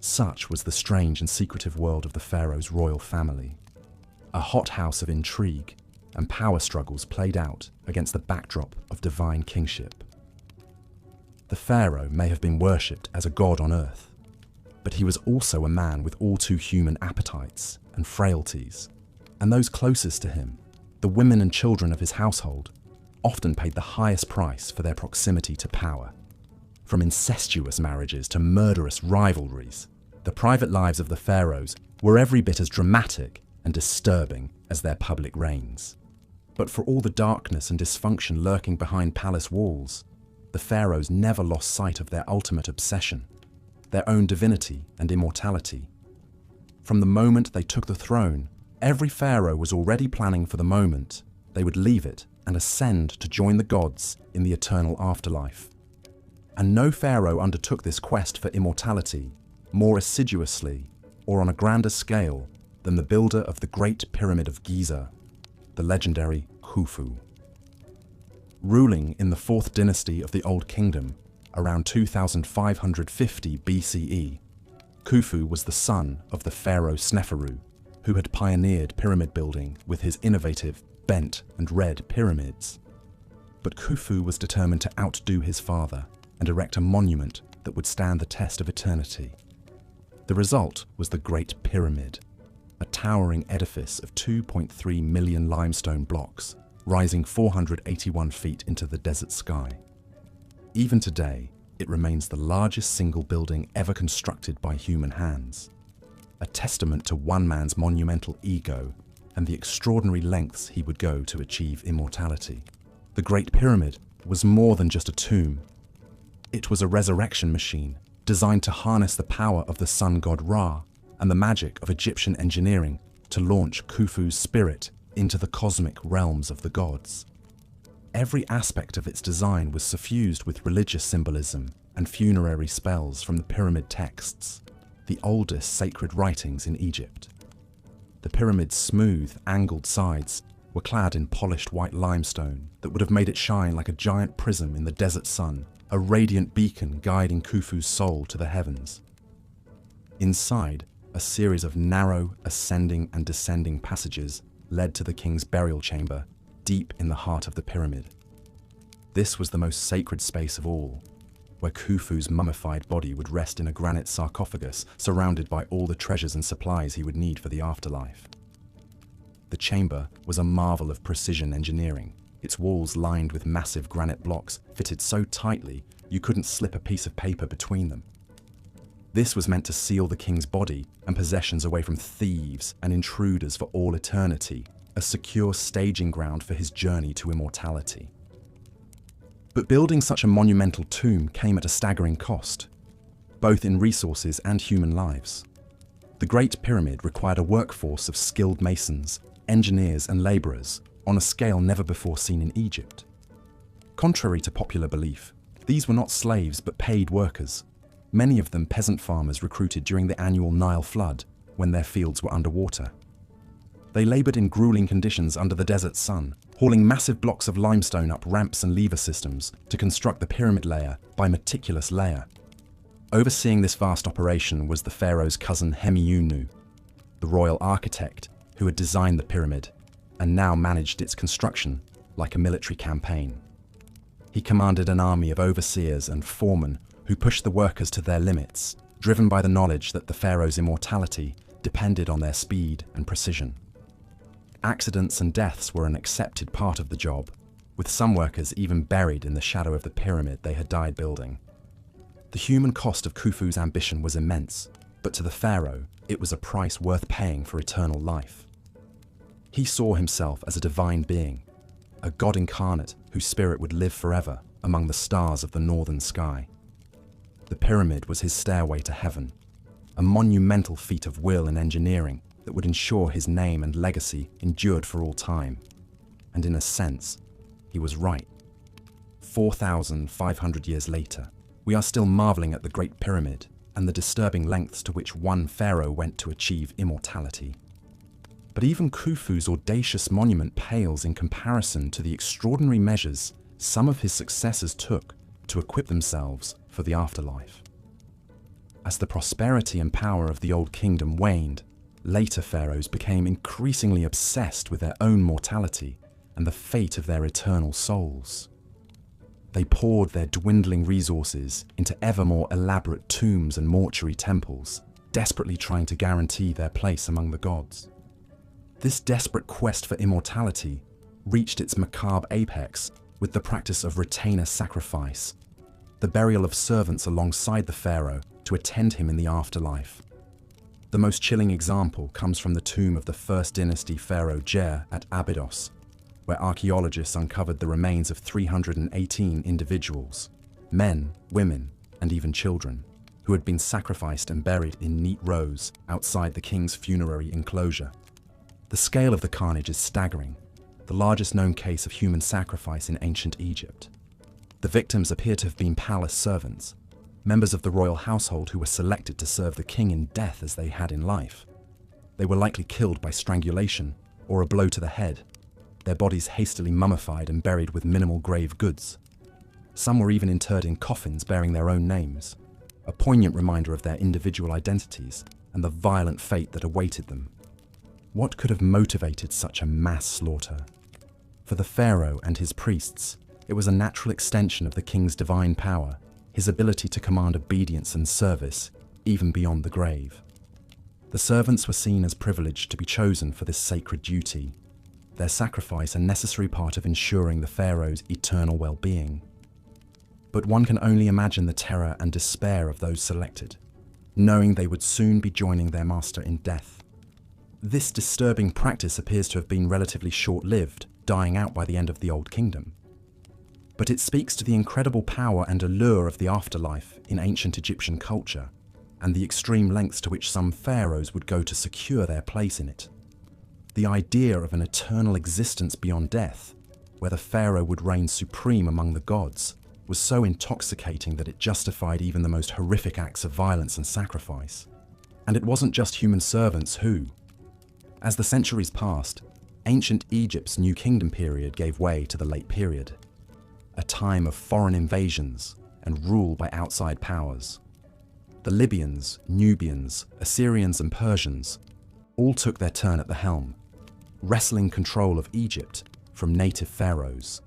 Such was the strange and secretive world of the pharaoh's royal family, a hothouse of intrigue and power struggles played out against the backdrop of divine kingship. The pharaoh may have been worshipped as a god on earth, but he was also a man with all too human appetites and frailties, and those closest to him, the women and children of his household, often paid the highest price for their proximity to power. From incestuous marriages to murderous rivalries, the private lives of the pharaohs were every bit as dramatic and disturbing as their public reigns. But for all the darkness and dysfunction lurking behind palace walls, the pharaohs never lost sight of their ultimate obsession, their own divinity and immortality. From the moment they took the throne, every pharaoh was already planning for the moment they would leave it and ascend to join the gods in the eternal afterlife. And no pharaoh undertook this quest for immortality more assiduously or on a grander scale than the builder of the Great Pyramid of Giza, the legendary Khufu. Ruling in the 4th dynasty of the Old Kingdom around 2550 BCE, Khufu was the son of the pharaoh Sneferu, who had pioneered pyramid building with his innovative bent and red pyramids. But Khufu was determined to outdo his father and erect a monument that would stand the test of eternity. The result was the Great Pyramid, a towering edifice of 2.3 million limestone blocks, rising 481 feet into the desert sky. Even today, it remains the largest single building ever constructed by human hands, a testament to one man's monumental ego and the extraordinary lengths he would go to achieve immortality. The Great Pyramid was more than just a tomb. It was a resurrection machine designed to harness the power of the sun god Ra and the magic of Egyptian engineering to launch Khufu's spirit into the cosmic realms of the gods. Every aspect of its design was suffused with religious symbolism and funerary spells from the pyramid texts, the oldest sacred writings in Egypt. The pyramid's smooth, angled sides were clad in polished white limestone that would have made it shine like a giant prism in the desert sun, a radiant beacon guiding Khufu's soul to the heavens. Inside, a series of narrow, ascending and descending passages led to the king's burial chamber, deep in the heart of the pyramid. This was the most sacred space of all, where Khufu's mummified body would rest in a granite sarcophagus surrounded by all the treasures and supplies he would need for the afterlife. The chamber was a marvel of precision engineering, its walls lined with massive granite blocks fitted so tightly you couldn't slip a piece of paper between them. This was meant to seal the king's body and possessions away from thieves and intruders for all eternity, a secure staging ground for his journey to immortality. But building such a monumental tomb came at a staggering cost, both in resources and human lives. The Great Pyramid required a workforce of skilled masons, engineers and laborers on a scale never before seen in Egypt. Contrary to popular belief, these were not slaves but paid workers, many of them peasant farmers recruited during the annual Nile flood when their fields were underwater. They labored in grueling conditions under the desert sun, hauling massive blocks of limestone up ramps and lever systems to construct the pyramid layer by meticulous layer. Overseeing this vast operation was the pharaoh's cousin Hemiunu, the royal architect who had designed the pyramid and now managed its construction like a military campaign. He commanded an army of overseers and foremen who pushed the workers to their limits, driven by the knowledge that the pharaoh's immortality depended on their speed and precision. Accidents and deaths were an accepted part of the job, with some workers even buried in the shadow of the pyramid they had died building. The human cost of Khufu's ambition was immense, but to the pharaoh, it was a price worth paying for eternal life. He saw himself as a divine being, a god incarnate whose spirit would live forever among the stars of the northern sky. The pyramid was his stairway to heaven, a monumental feat of will and engineering that would ensure his name and legacy endured for all time. And in a sense, he was right. 4,500 years later, we are still marveling at the Great Pyramid and the disturbing lengths to which one pharaoh went to achieve immortality. But even Khufu's audacious monument pales in comparison to the extraordinary measures some of his successors took to equip themselves for the afterlife. As the prosperity and power of the Old Kingdom waned, later pharaohs became increasingly obsessed with their own mortality and the fate of their eternal souls. They poured their dwindling resources into ever more elaborate tombs and mortuary temples, desperately trying to guarantee their place among the gods. This desperate quest for immortality reached its macabre apex with the practice of retainer sacrifice, the burial of servants alongside the pharaoh to attend him in the afterlife. The most chilling example comes from the tomb of the First Dynasty pharaoh Jer at Abydos, where archaeologists uncovered the remains of 318 individuals, men, women, and even children, who had been sacrificed and buried in neat rows outside the king's funerary enclosure. The scale of the carnage is staggering, the largest known case of human sacrifice in ancient Egypt. The victims appear to have been palace servants, members of the royal household who were selected to serve the king in death as they had in life. They were likely killed by strangulation or a blow to the head, their bodies hastily mummified and buried with minimal grave goods. Some were even interred in coffins bearing their own names, a poignant reminder of their individual identities and the violent fate that awaited them. What could have motivated such a mass slaughter? For the pharaoh and his priests, it was a natural extension of the king's divine power, his ability to command obedience and service, even beyond the grave. The servants were seen as privileged to be chosen for this sacred duty, their sacrifice a necessary part of ensuring the pharaoh's eternal well-being. But one can only imagine the terror and despair of those selected, knowing they would soon be joining their master in death. This disturbing practice appears to have been relatively short-lived, dying out by the end of the Old Kingdom. But it speaks to the incredible power and allure of the afterlife in ancient Egyptian culture, and the extreme lengths to which some pharaohs would go to secure their place in it. The idea of an eternal existence beyond death, where the pharaoh would reign supreme among the gods, was so intoxicating that it justified even the most horrific acts of violence and sacrifice. And it wasn't just human servants who. As the centuries passed, ancient Egypt's New Kingdom period gave way to the Late Period, a time of foreign invasions and rule by outside powers. The Libyans, Nubians, Assyrians and Persians all took their turn at the helm, wresting control of Egypt from native pharaohs.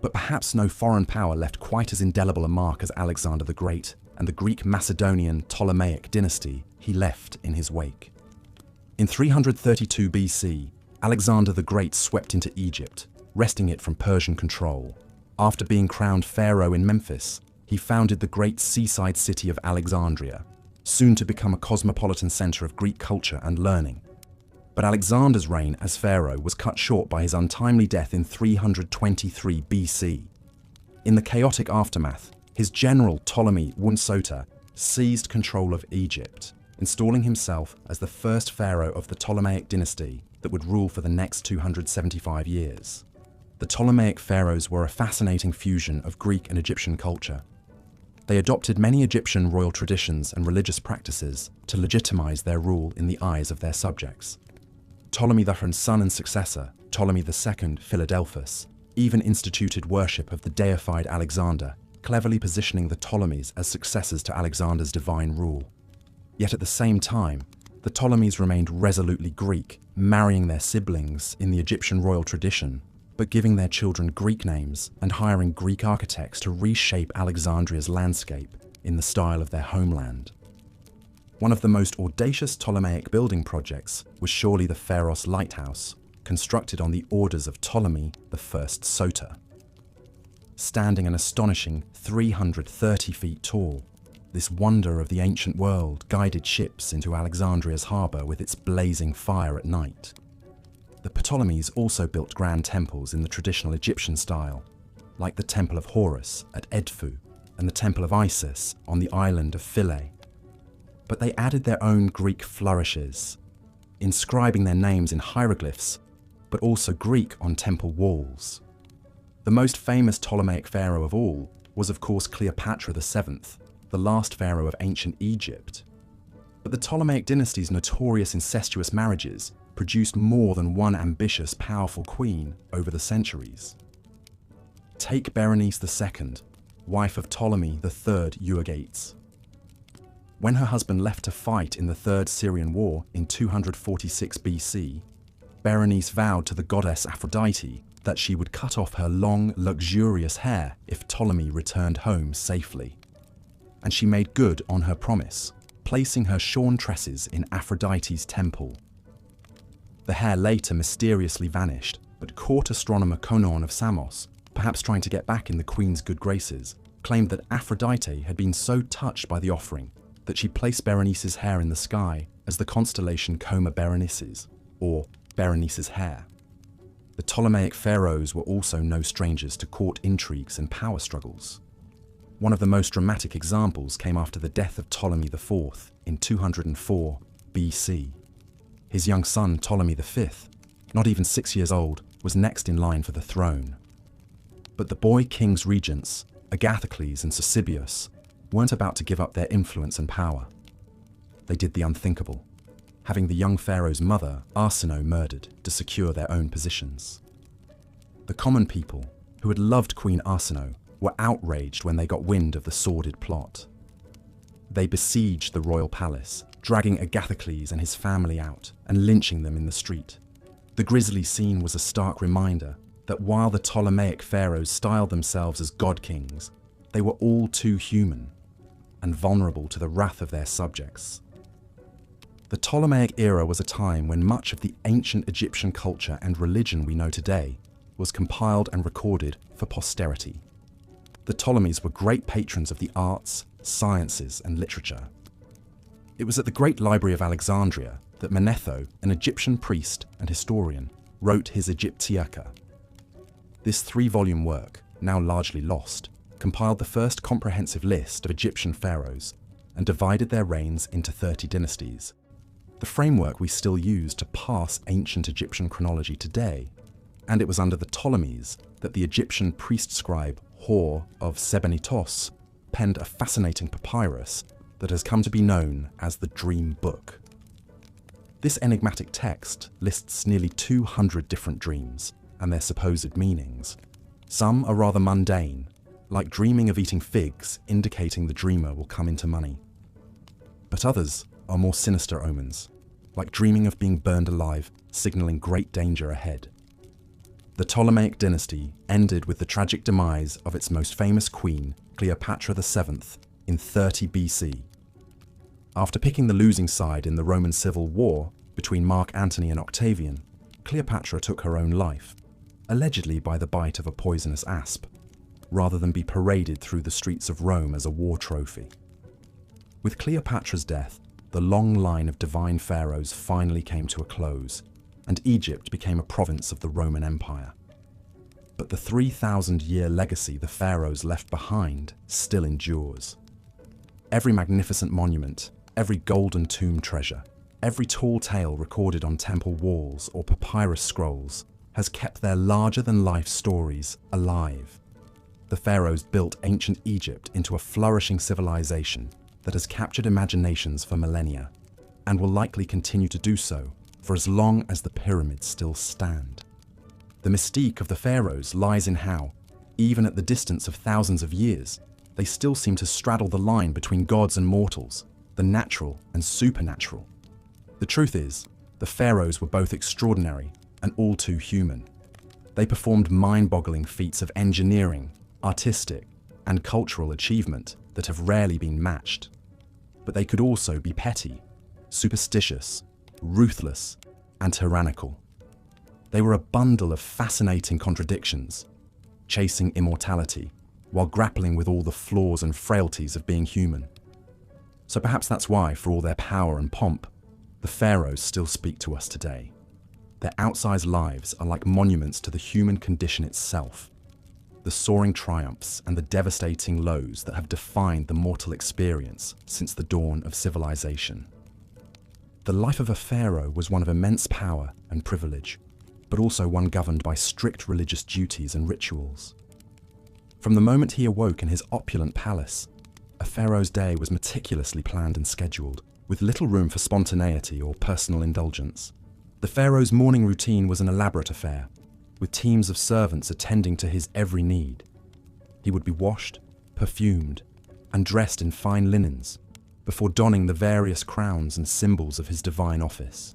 But perhaps no foreign power left quite as indelible a mark as Alexander the Great and the Greek Macedonian Ptolemaic dynasty he left in his wake. In 332 BC, Alexander the Great swept into Egypt, wresting it from Persian control. After being crowned pharaoh in Memphis, he founded the great seaside city of Alexandria, soon to become a cosmopolitan center of Greek culture and learning. But Alexander's reign as pharaoh was cut short by his untimely death in 323 BC. In the chaotic aftermath, his general Ptolemy Wunsota seized control of Egypt, installing himself as the first pharaoh of the Ptolemaic dynasty that would rule for the next 275 years. The Ptolemaic pharaohs were a fascinating fusion of Greek and Egyptian culture. They adopted many Egyptian royal traditions and religious practices to legitimize their rule in the eyes of their subjects. Ptolemy III's son and successor, Ptolemy II Philadelphus, even instituted worship of the deified Alexander, cleverly positioning the Ptolemies as successors to Alexander's divine rule. Yet at the same time, the Ptolemies remained resolutely Greek, marrying their siblings in the Egyptian royal tradition, but giving their children Greek names and hiring Greek architects to reshape Alexandria's landscape in the style of their homeland. One of the most audacious Ptolemaic building projects was surely the Pharos Lighthouse, constructed on the orders of Ptolemy I Sota. Standing an astonishing 330 feet tall, this wonder of the ancient world guided ships into Alexandria's harbour with its blazing fire at night. The Ptolemies also built grand temples in the traditional Egyptian style, like the Temple of Horus at Edfu and the Temple of Isis on the island of Philae. But they added their own Greek flourishes, inscribing their names in hieroglyphs, but also Greek on temple walls. The most famous Ptolemaic pharaoh of all was of course Cleopatra VII, the last pharaoh of ancient Egypt. But the Ptolemaic dynasty's notorious incestuous marriages produced more than one ambitious, powerful queen over the centuries. Take Berenice II, wife of Ptolemy III Euergetes. When her husband left to fight in the Third Syrian War in 246 BC, Berenice vowed to the goddess Aphrodite that she would cut off her long, luxurious hair if Ptolemy returned home safely. And she made good on her promise, placing her shorn tresses in Aphrodite's temple. The hair later mysteriously vanished, but court astronomer Conon of Samos, perhaps trying to get back in the queen's good graces, claimed that Aphrodite had been so touched by the offering that she placed Berenice's hair in the sky as the constellation Coma Berenices, or Berenice's hair. The Ptolemaic pharaohs were also no strangers to court intrigues and power struggles. One of the most dramatic examples came after the death of Ptolemy IV in 204 BC. His young son Ptolemy V, not even 6 years old, was next in line for the throne. But the boy king's regents, Agathocles and Sosibius, weren't about to give up their influence and power. They did the unthinkable, having the young pharaoh's mother, Arsinoe, murdered to secure their own positions. The common people, who had loved Queen Arsinoe, were outraged when they got wind of the sordid plot. They besieged the royal palace, dragging Agathocles and his family out and lynching them in the street. The grisly scene was a stark reminder that while the Ptolemaic pharaohs styled themselves as god kings, they were all too human and vulnerable to the wrath of their subjects. The Ptolemaic era was a time when much of the ancient Egyptian culture and religion we know today was compiled and recorded for posterity. The Ptolemies were great patrons of the arts, sciences, and literature. It was at the Great Library of Alexandria that Manetho, an Egyptian priest and historian, wrote his Egyptiaca. This 3-volume work, now largely lost, compiled the first comprehensive list of Egyptian pharaohs and divided their reigns into 30 dynasties. The framework we still use to parse ancient Egyptian chronology today, and it was under the Ptolemies that the Egyptian priest scribe Hor of Sebennytos penned a fascinating papyrus that has come to be known as the Dream Book. This enigmatic text lists nearly 200 different dreams and their supposed meanings. Some are rather mundane, like dreaming of eating figs, indicating the dreamer will come into money. But others are more sinister omens, like dreaming of being burned alive, signaling great danger ahead. The Ptolemaic dynasty ended with the tragic demise of its most famous queen, Cleopatra VII, in 30 BC. After picking the losing side in the Roman Civil War between Mark Antony and Octavian, Cleopatra took her own life, allegedly by the bite of a poisonous asp, rather than be paraded through the streets of Rome as a war trophy. With Cleopatra's death, the long line of divine pharaohs finally came to a close, and Egypt became a province of the Roman Empire. But the 3,000-year legacy the pharaohs left behind still endures. Every magnificent monument, every golden tomb treasure, every tall tale recorded on temple walls or papyrus scrolls has kept their larger-than-life stories alive. The pharaohs built ancient Egypt into a flourishing civilization that has captured imaginations for millennia, and will likely continue to do so for as long as the pyramids still stand. The mystique of the pharaohs lies in how, even at the distance of thousands of years, they still seem to straddle the line between gods and mortals, the natural and supernatural. The truth is, the pharaohs were both extraordinary and all too human. They performed mind-boggling feats of engineering, artistic, and cultural achievement that have rarely been matched. But they could also be petty, superstitious, ruthless, and tyrannical. They were a bundle of fascinating contradictions, chasing immortality while grappling with all the flaws and frailties of being human. So perhaps that's why, for all their power and pomp, the pharaohs still speak to us today. Their outsized lives are like monuments to the human condition itself, the soaring triumphs and the devastating lows that have defined the mortal experience since the dawn of civilization. The life of a pharaoh was one of immense power and privilege, but also one governed by strict religious duties and rituals. From the moment he awoke in his opulent palace, a pharaoh's day was meticulously planned and scheduled, with little room for spontaneity or personal indulgence. The pharaoh's morning routine was an elaborate affair, with teams of servants attending to his every need. He would be washed, perfumed, and dressed in fine linens, before donning the various crowns and symbols of his divine office.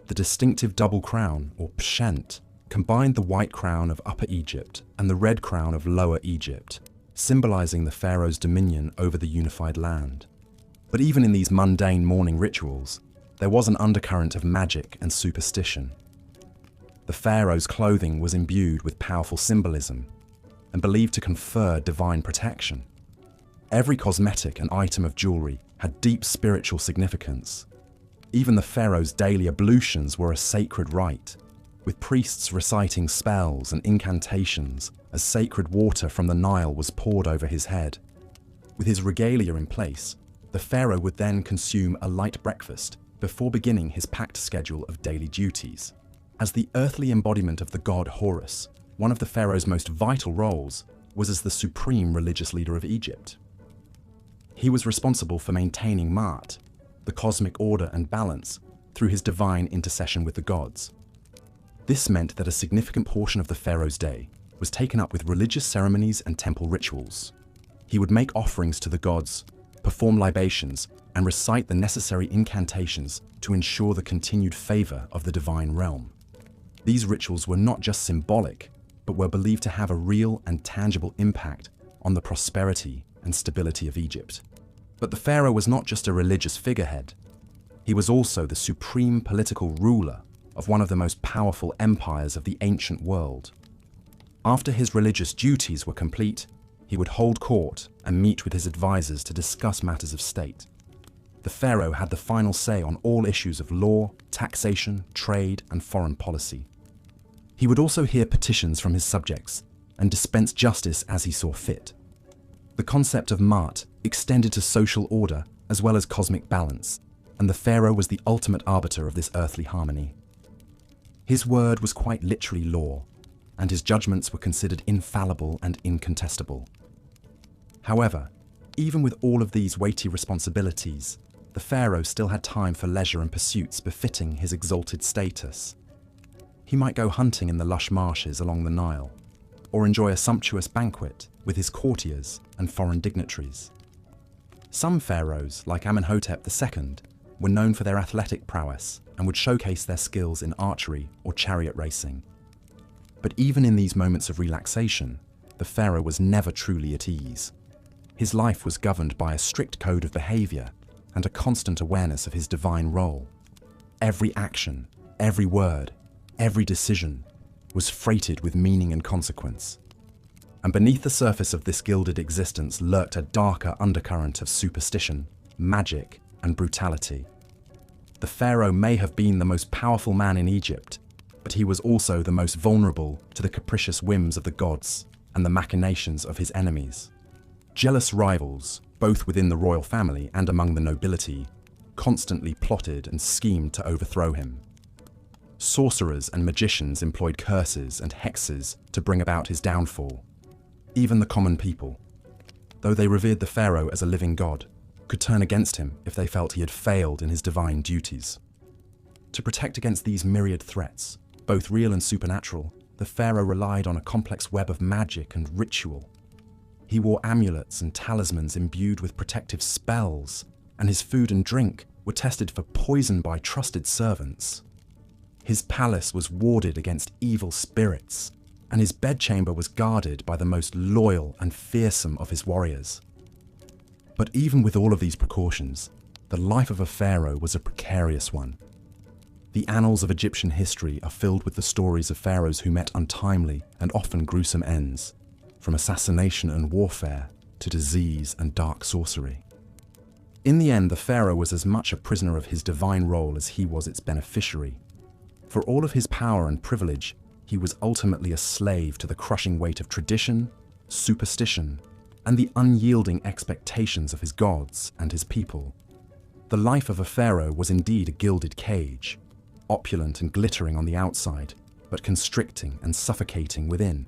The distinctive double crown, or pshent, combined the white crown of Upper Egypt and the red crown of Lower Egypt, symbolizing the pharaoh's dominion over the unified land. But even in these mundane morning rituals, there was an undercurrent of magic and superstition. The pharaoh's clothing was imbued with powerful symbolism and believed to confer divine protection. Every cosmetic and item of jewelry had deep spiritual significance. Even the pharaoh's daily ablutions were a sacred rite, with priests reciting spells and incantations as sacred water from the Nile was poured over his head. With his regalia in place, the pharaoh would then consume a light breakfast before beginning his packed schedule of daily duties. As the earthly embodiment of the god Horus, one of the pharaoh's most vital roles was as the supreme religious leader of Egypt. He was responsible for maintaining Ma'at, the cosmic order and balance, through his divine intercession with the gods. This meant that a significant portion of the pharaoh's day was taken up with religious ceremonies and temple rituals. He would make offerings to the gods, perform libations, and recite the necessary incantations to ensure the continued favor of the divine realm. These rituals were not just symbolic, but were believed to have a real and tangible impact on the prosperity and stability of Egypt. But the pharaoh was not just a religious figurehead. He was also the supreme political ruler of one of the most powerful empires of the ancient world. After his religious duties were complete, he would hold court and meet with his advisors to discuss matters of state. The pharaoh had the final say on all issues of law, taxation, trade, and foreign policy. He would also hear petitions from his subjects and dispense justice as he saw fit. The concept of Ma'at extended to social order as well as cosmic balance, and the pharaoh was the ultimate arbiter of this earthly harmony. His word was quite literally law, and his judgments were considered infallible and incontestable. However, even with all of these weighty responsibilities, the pharaoh still had time for leisure and pursuits befitting his exalted status. He might go hunting in the lush marshes along the Nile, or enjoy a sumptuous banquet with his courtiers and foreign dignitaries. Some pharaohs, like Amenhotep II, were known for their athletic prowess and would showcase their skills in archery or chariot racing. But even in these moments of relaxation, the pharaoh was never truly at ease. His life was governed by a strict code of behavior and a constant awareness of his divine role. Every action, every word, every decision was freighted with meaning and consequence. And beneath the surface of this gilded existence lurked a darker undercurrent of superstition, magic, and brutality. The pharaoh may have been the most powerful man in Egypt, but he was also the most vulnerable to the capricious whims of the gods and the machinations of his enemies. Jealous rivals, both within the royal family and among the nobility, constantly plotted and schemed to overthrow him. Sorcerers and magicians employed curses and hexes to bring about his downfall. Even the common people, though they revered the pharaoh as a living god, could turn against him if they felt he had failed in his divine duties. To protect against these myriad threats, both real and supernatural, the pharaoh relied on a complex web of magic and ritual. He wore amulets and talismans imbued with protective spells, and his food and drink were tested for poison by trusted servants. His palace was warded against evil spirits, and his bedchamber was guarded by the most loyal and fearsome of his warriors. But even with all of these precautions, the life of a pharaoh was a precarious one. The annals of Egyptian history are filled with the stories of pharaohs who met untimely and often gruesome ends, from assassination and warfare to disease and dark sorcery. In the end, the pharaoh was as much a prisoner of his divine role as he was its beneficiary. For all of his power and privilege, he was ultimately a slave to the crushing weight of tradition, superstition, and the unyielding expectations of his gods and his people. The life of a pharaoh was indeed a gilded cage, opulent and glittering on the outside, but constricting and suffocating within.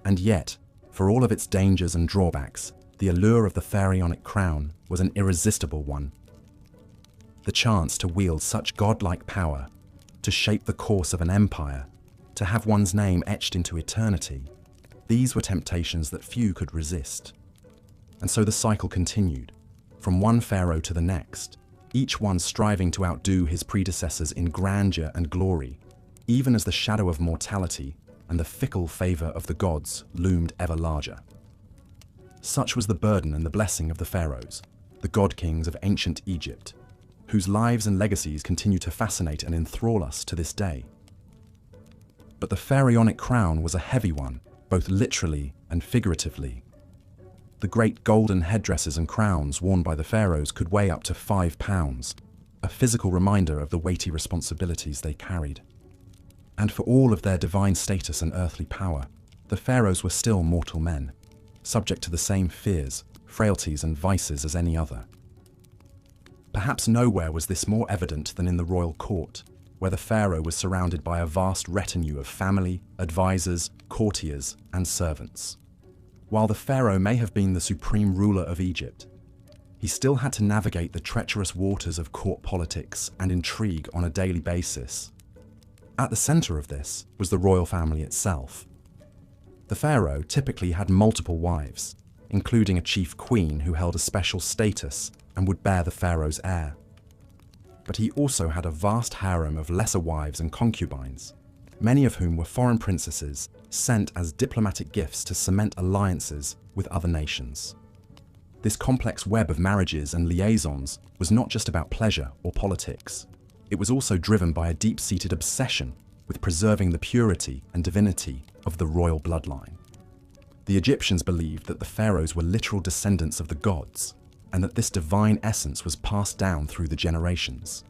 And yet, for all of its dangers and drawbacks, the allure of the pharaonic crown was an irresistible one. The chance to wield such godlike power, to shape the course of an empire, to have one's name etched into eternity, these were temptations that few could resist. And so the cycle continued, from one pharaoh to the next, each one striving to outdo his predecessors in grandeur and glory, even as the shadow of mortality and the fickle favor of the gods loomed ever larger. Such was the burden and the blessing of the pharaohs, the god-kings of ancient Egypt, whose lives and legacies continue to fascinate and enthrall us to this day. But the pharaonic crown was a heavy one, both literally and figuratively. The great golden headdresses and crowns worn by the pharaohs could weigh up to 5 pounds, a physical reminder of the weighty responsibilities they carried. And for all of their divine status and earthly power, the pharaohs were still mortal men, subject to the same fears, frailties, and vices as any other. Perhaps nowhere was this more evident than in the royal court, where the pharaoh was surrounded by a vast retinue of family, advisors, courtiers, and servants. While the pharaoh may have been the supreme ruler of Egypt, he still had to navigate the treacherous waters of court politics and intrigue on a daily basis. At the center of this was the royal family itself. The pharaoh typically had multiple wives, including a chief queen who held a special status and would bear the pharaoh's heir. But he also had a vast harem of lesser wives and concubines, many of whom were foreign princesses sent as diplomatic gifts to cement alliances with other nations. This complex web of marriages and liaisons was not just about pleasure or politics. It was also driven by a deep-seated obsession with preserving the purity and divinity of the royal bloodline. The Egyptians believed that the pharaohs were literal descendants of the gods, and that this divine essence was passed down through the generations.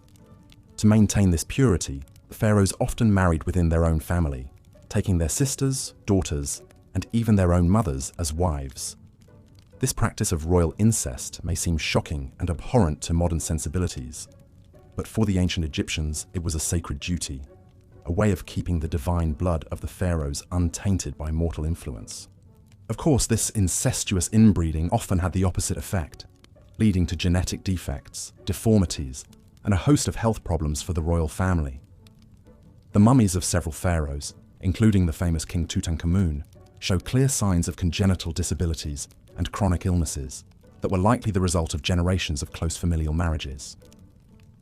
To maintain this purity, pharaohs often married within their own family, taking their sisters, daughters, and even their own mothers as wives. This practice of royal incest may seem shocking and abhorrent to modern sensibilities, but for the ancient Egyptians it was a sacred duty, a way of keeping the divine blood of the pharaohs untainted by mortal influence. Of course, this incestuous inbreeding often had the opposite effect, leading to genetic defects, deformities, and a host of health problems for the royal family. The mummies of several pharaohs, including the famous King Tutankhamun, show clear signs of congenital disabilities and chronic illnesses that were likely the result of generations of close familial marriages.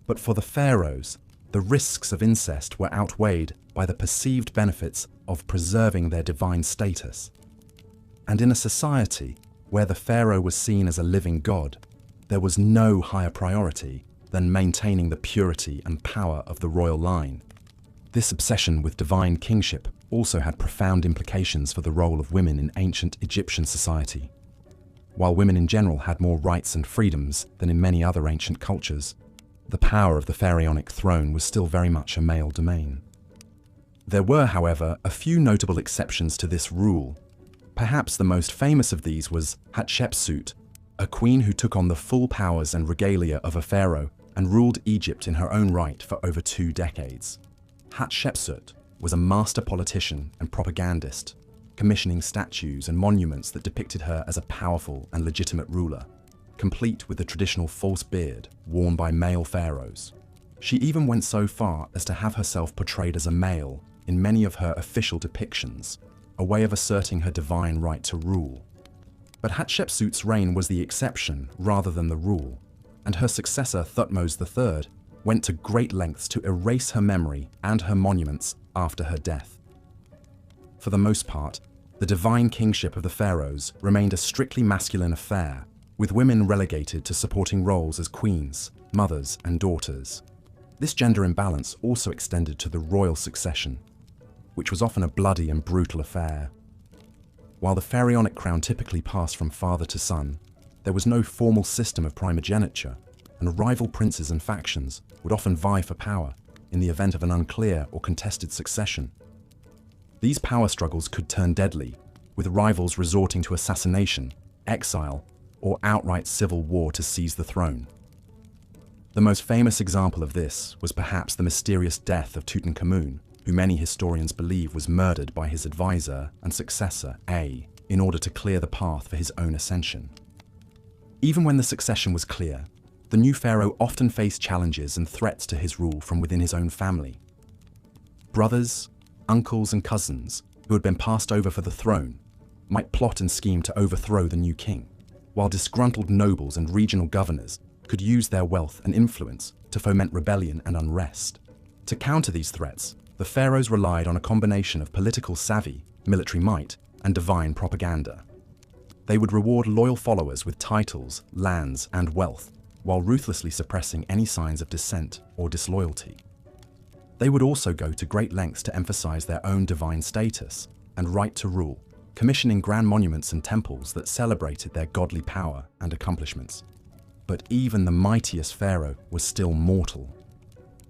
But for the pharaohs, the risks of incest were outweighed by the perceived benefits of preserving their divine status. And in a society where the pharaoh was seen as a living god, there was no higher priority than maintaining the purity and power of the royal line. This obsession with divine kingship also had profound implications for the role of women in ancient Egyptian society. While women in general had more rights and freedoms than in many other ancient cultures, the power of the pharaonic throne was still very much a male domain. There were, however, a few notable exceptions to this rule. Perhaps the most famous of these was Hatshepsut, a queen who took on the full powers and regalia of a pharaoh and ruled Egypt in her own right for over 2 decades. Hatshepsut was a master politician and propagandist, commissioning statues and monuments that depicted her as a powerful and legitimate ruler, complete with the traditional false beard worn by male pharaohs. She even went so far as to have herself portrayed as a male in many of her official depictions, a way of asserting her divine right to rule. But Hatshepsut's reign was the exception rather than the rule, and her successor Thutmose III went to great lengths to erase her memory and her monuments after her death. For the most part, the divine kingship of the pharaohs remained a strictly masculine affair, with women relegated to supporting roles as queens, mothers, and daughters. This gender imbalance also extended to the royal succession, which was often a bloody and brutal affair. While the pharaonic crown typically passed from father to son, there was no formal system of primogeniture, and rival princes and factions would often vie for power in the event of an unclear or contested succession. These power struggles could turn deadly, with rivals resorting to assassination, exile, or outright civil war to seize the throne. The most famous example of this was perhaps the mysterious death of Tutankhamun, who many historians believe was murdered by his advisor and successor, A, in order to clear the path for his own ascension. Even when the succession was clear, the new pharaoh often faced challenges and threats to his rule from within his own family. Brothers, uncles, and cousins, who had been passed over for the throne, might plot and scheme to overthrow the new king, while disgruntled nobles and regional governors could use their wealth and influence to foment rebellion and unrest. To counter these threats, the pharaohs relied on a combination of political savvy, military might, and divine propaganda. They would reward loyal followers with titles, lands, and wealth, while ruthlessly suppressing any signs of dissent or disloyalty. They would also go to great lengths to emphasize their own divine status and right to rule, commissioning grand monuments and temples that celebrated their godly power and accomplishments. But even the mightiest pharaoh was still mortal,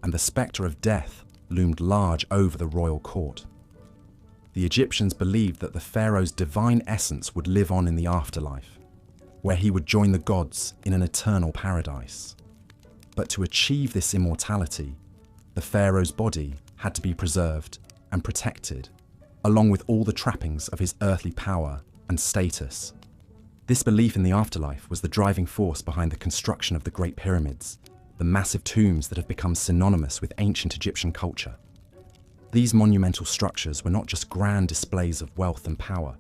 and the specter of death loomed large over the royal court. The Egyptians believed that the pharaoh's divine essence would live on in the afterlife, where he would join the gods in an eternal paradise. But to achieve this immortality, the pharaoh's body had to be preserved and protected, along with all the trappings of his earthly power and status. This belief in the afterlife was the driving force behind the construction of the Great Pyramids, the massive tombs that have become synonymous with ancient Egyptian culture. These monumental structures were not just grand displays of wealth and power.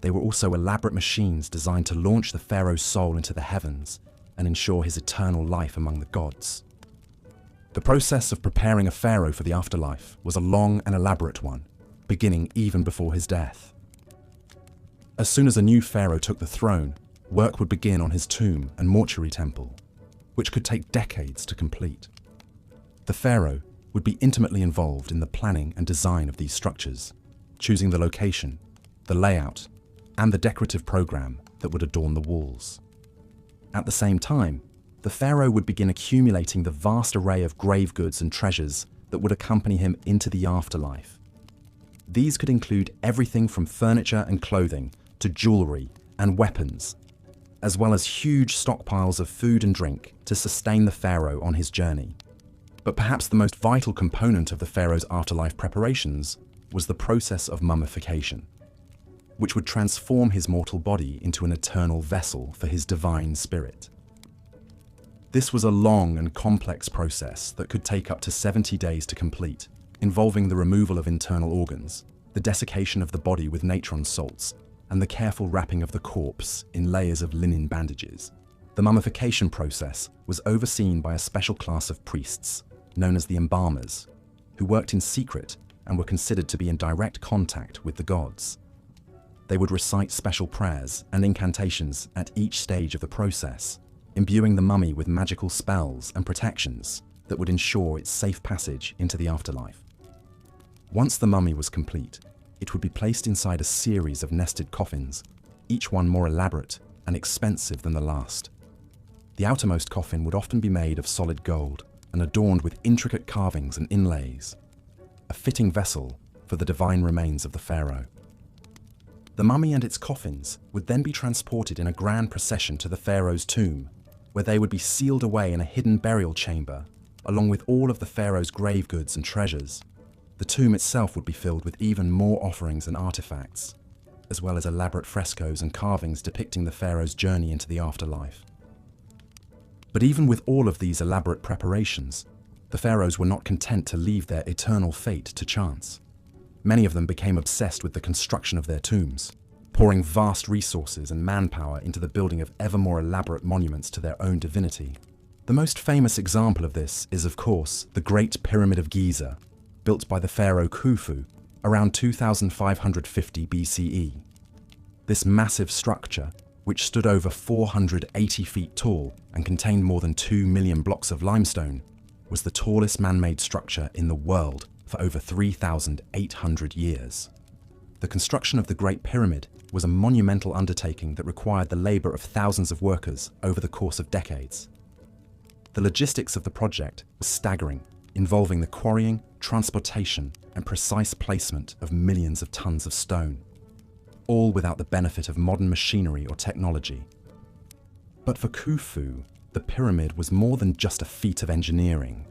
They were also elaborate machines designed to launch the pharaoh's soul into the heavens and ensure his eternal life among the gods. The process of preparing a pharaoh for the afterlife was a long and elaborate one, beginning even before his death. As soon as a new pharaoh took the throne, work would begin on his tomb and mortuary temple, which could take decades to complete. The pharaoh would be intimately involved in the planning and design of these structures, choosing the location, the layout, and the decorative program that would adorn the walls. At the same time, the pharaoh would begin accumulating the vast array of grave goods and treasures that would accompany him into the afterlife. These could include everything from furniture and clothing to jewelry and weapons, as well as huge stockpiles of food and drink to sustain the pharaoh on his journey. But perhaps the most vital component of the pharaoh's afterlife preparations was the process of mummification, which would transform his mortal body into an eternal vessel for his divine spirit. This was a long and complex process that could take up to 70 days to complete, involving the removal of internal organs, the desiccation of the body with natron salts, and the careful wrapping of the corpse in layers of linen bandages. The mummification process was overseen by a special class of priests, known as the embalmers, who worked in secret and were considered to be in direct contact with the gods. They would recite special prayers and incantations at each stage of the process, imbuing the mummy with magical spells and protections that would ensure its safe passage into the afterlife. Once the mummy was complete, it would be placed inside a series of nested coffins, each one more elaborate and expensive than the last. The outermost coffin would often be made of solid gold and adorned with intricate carvings and inlays, a fitting vessel for the divine remains of the pharaoh. The mummy and its coffins would then be transported in a grand procession to the pharaoh's tomb, where they would be sealed away in a hidden burial chamber, along with all of the pharaoh's grave goods and treasures. The tomb itself would be filled with even more offerings and artifacts, as well as elaborate frescoes and carvings depicting the pharaoh's journey into the afterlife. But even with all of these elaborate preparations, the pharaohs were not content to leave their eternal fate to chance. Many of them became obsessed with the construction of their tombs, pouring vast resources and manpower into the building of ever more elaborate monuments to their own divinity. The most famous example of this is, of course, the Great Pyramid of Giza, built by the pharaoh Khufu around 2550 BCE. This massive structure, which stood over 480 feet tall and contained more than 2 million blocks of limestone, was the tallest man-made structure in the world for over 3,800 years. The construction of the Great Pyramid was a monumental undertaking that required the labor of thousands of workers over the course of decades. The logistics of the project was staggering, involving the quarrying, transportation, and precise placement of millions of tons of stone, all without the benefit of modern machinery or technology. But for Khufu, the pyramid was more than just a feat of engineering.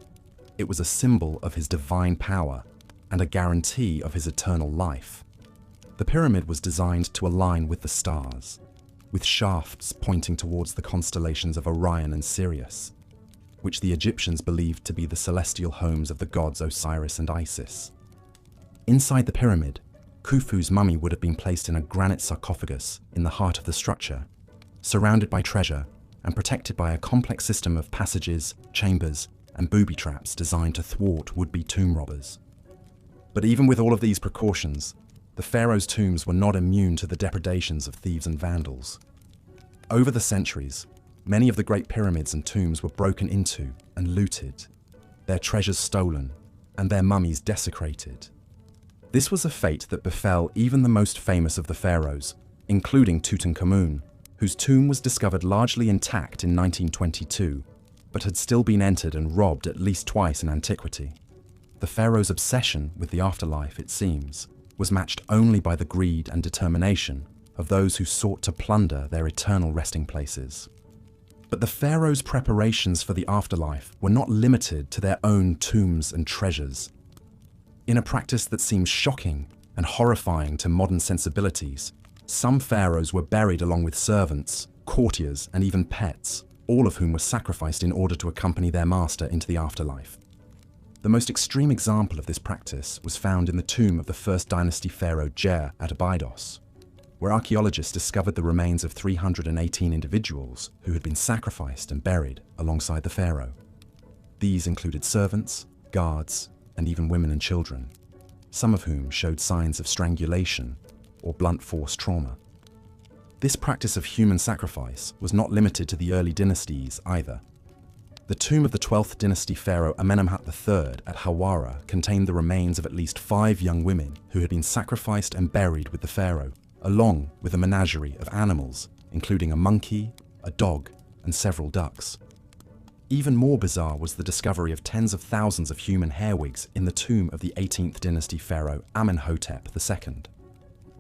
It was a symbol of his divine power and a guarantee of his eternal life. The pyramid was designed to align with the stars, with shafts pointing towards the constellations of Orion and Sirius, which the Egyptians believed to be the celestial homes of the gods Osiris and Isis. Inside the pyramid, Khufu's mummy would have been placed in a granite sarcophagus in the heart of the structure, surrounded by treasure and protected by a complex system of passages, chambers, and booby traps designed to thwart would-be tomb robbers. But even with all of these precautions, the pharaoh's tombs were not immune to the depredations of thieves and vandals. Over the centuries, many of the great pyramids and tombs were broken into and looted, their treasures stolen, and their mummies desecrated. This was a fate that befell even the most famous of the pharaohs, including Tutankhamun, whose tomb was discovered largely intact in 1922, but had still been entered and robbed at least twice in antiquity. The pharaoh's obsession with the afterlife, it seems, was matched only by the greed and determination of those who sought to plunder their eternal resting places. But the pharaoh's preparations for the afterlife were not limited to their own tombs and treasures. In a practice that seems shocking and horrifying to modern sensibilities, some pharaohs were buried along with servants, courtiers, and even pets, all of whom were sacrificed in order to accompany their master into the afterlife. The most extreme example of this practice was found in the tomb of the first dynasty pharaoh Jer at Abydos, where archaeologists discovered the remains of 318 individuals who had been sacrificed and buried alongside the pharaoh. These included servants, guards, and even women and children, some of whom showed signs of strangulation or blunt force trauma. This practice of human sacrifice was not limited to the early dynasties either. The tomb of the 12th dynasty pharaoh Amenemhat III at Hawara contained the remains of at least 5 young women who had been sacrificed and buried with the pharaoh, along with a menagerie of animals, including a monkey, a dog, and several ducks. Even more bizarre was the discovery of tens of thousands of human hair wigs in the tomb of the 18th dynasty pharaoh Amenhotep II.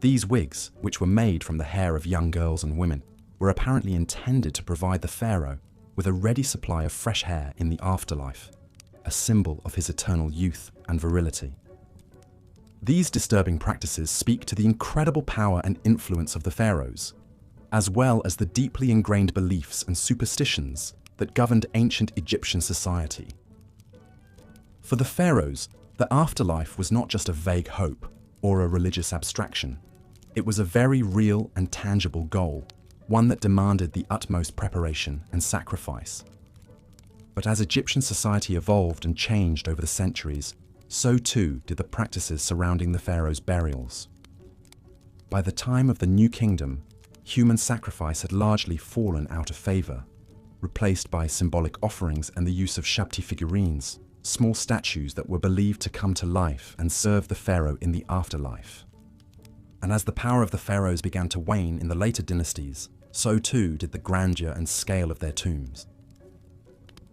These wigs, which were made from the hair of young girls and women, were apparently intended to provide the pharaoh with a ready supply of fresh hair in the afterlife, a symbol of his eternal youth and virility. These disturbing practices speak to the incredible power and influence of the pharaohs, as well as the deeply ingrained beliefs and superstitions that governed ancient Egyptian society. For the pharaohs, the afterlife was not just a vague hope or a religious abstraction. It was a very real and tangible goal, one that demanded the utmost preparation and sacrifice. But as Egyptian society evolved and changed over the centuries, so too did the practices surrounding the pharaohs' burials. By the time of the New Kingdom, human sacrifice had largely fallen out of favor, replaced by symbolic offerings and the use of shabti figurines, small statues that were believed to come to life and serve the pharaoh in the afterlife. And as the power of the pharaohs began to wane in the later dynasties, so too did the grandeur and scale of their tombs.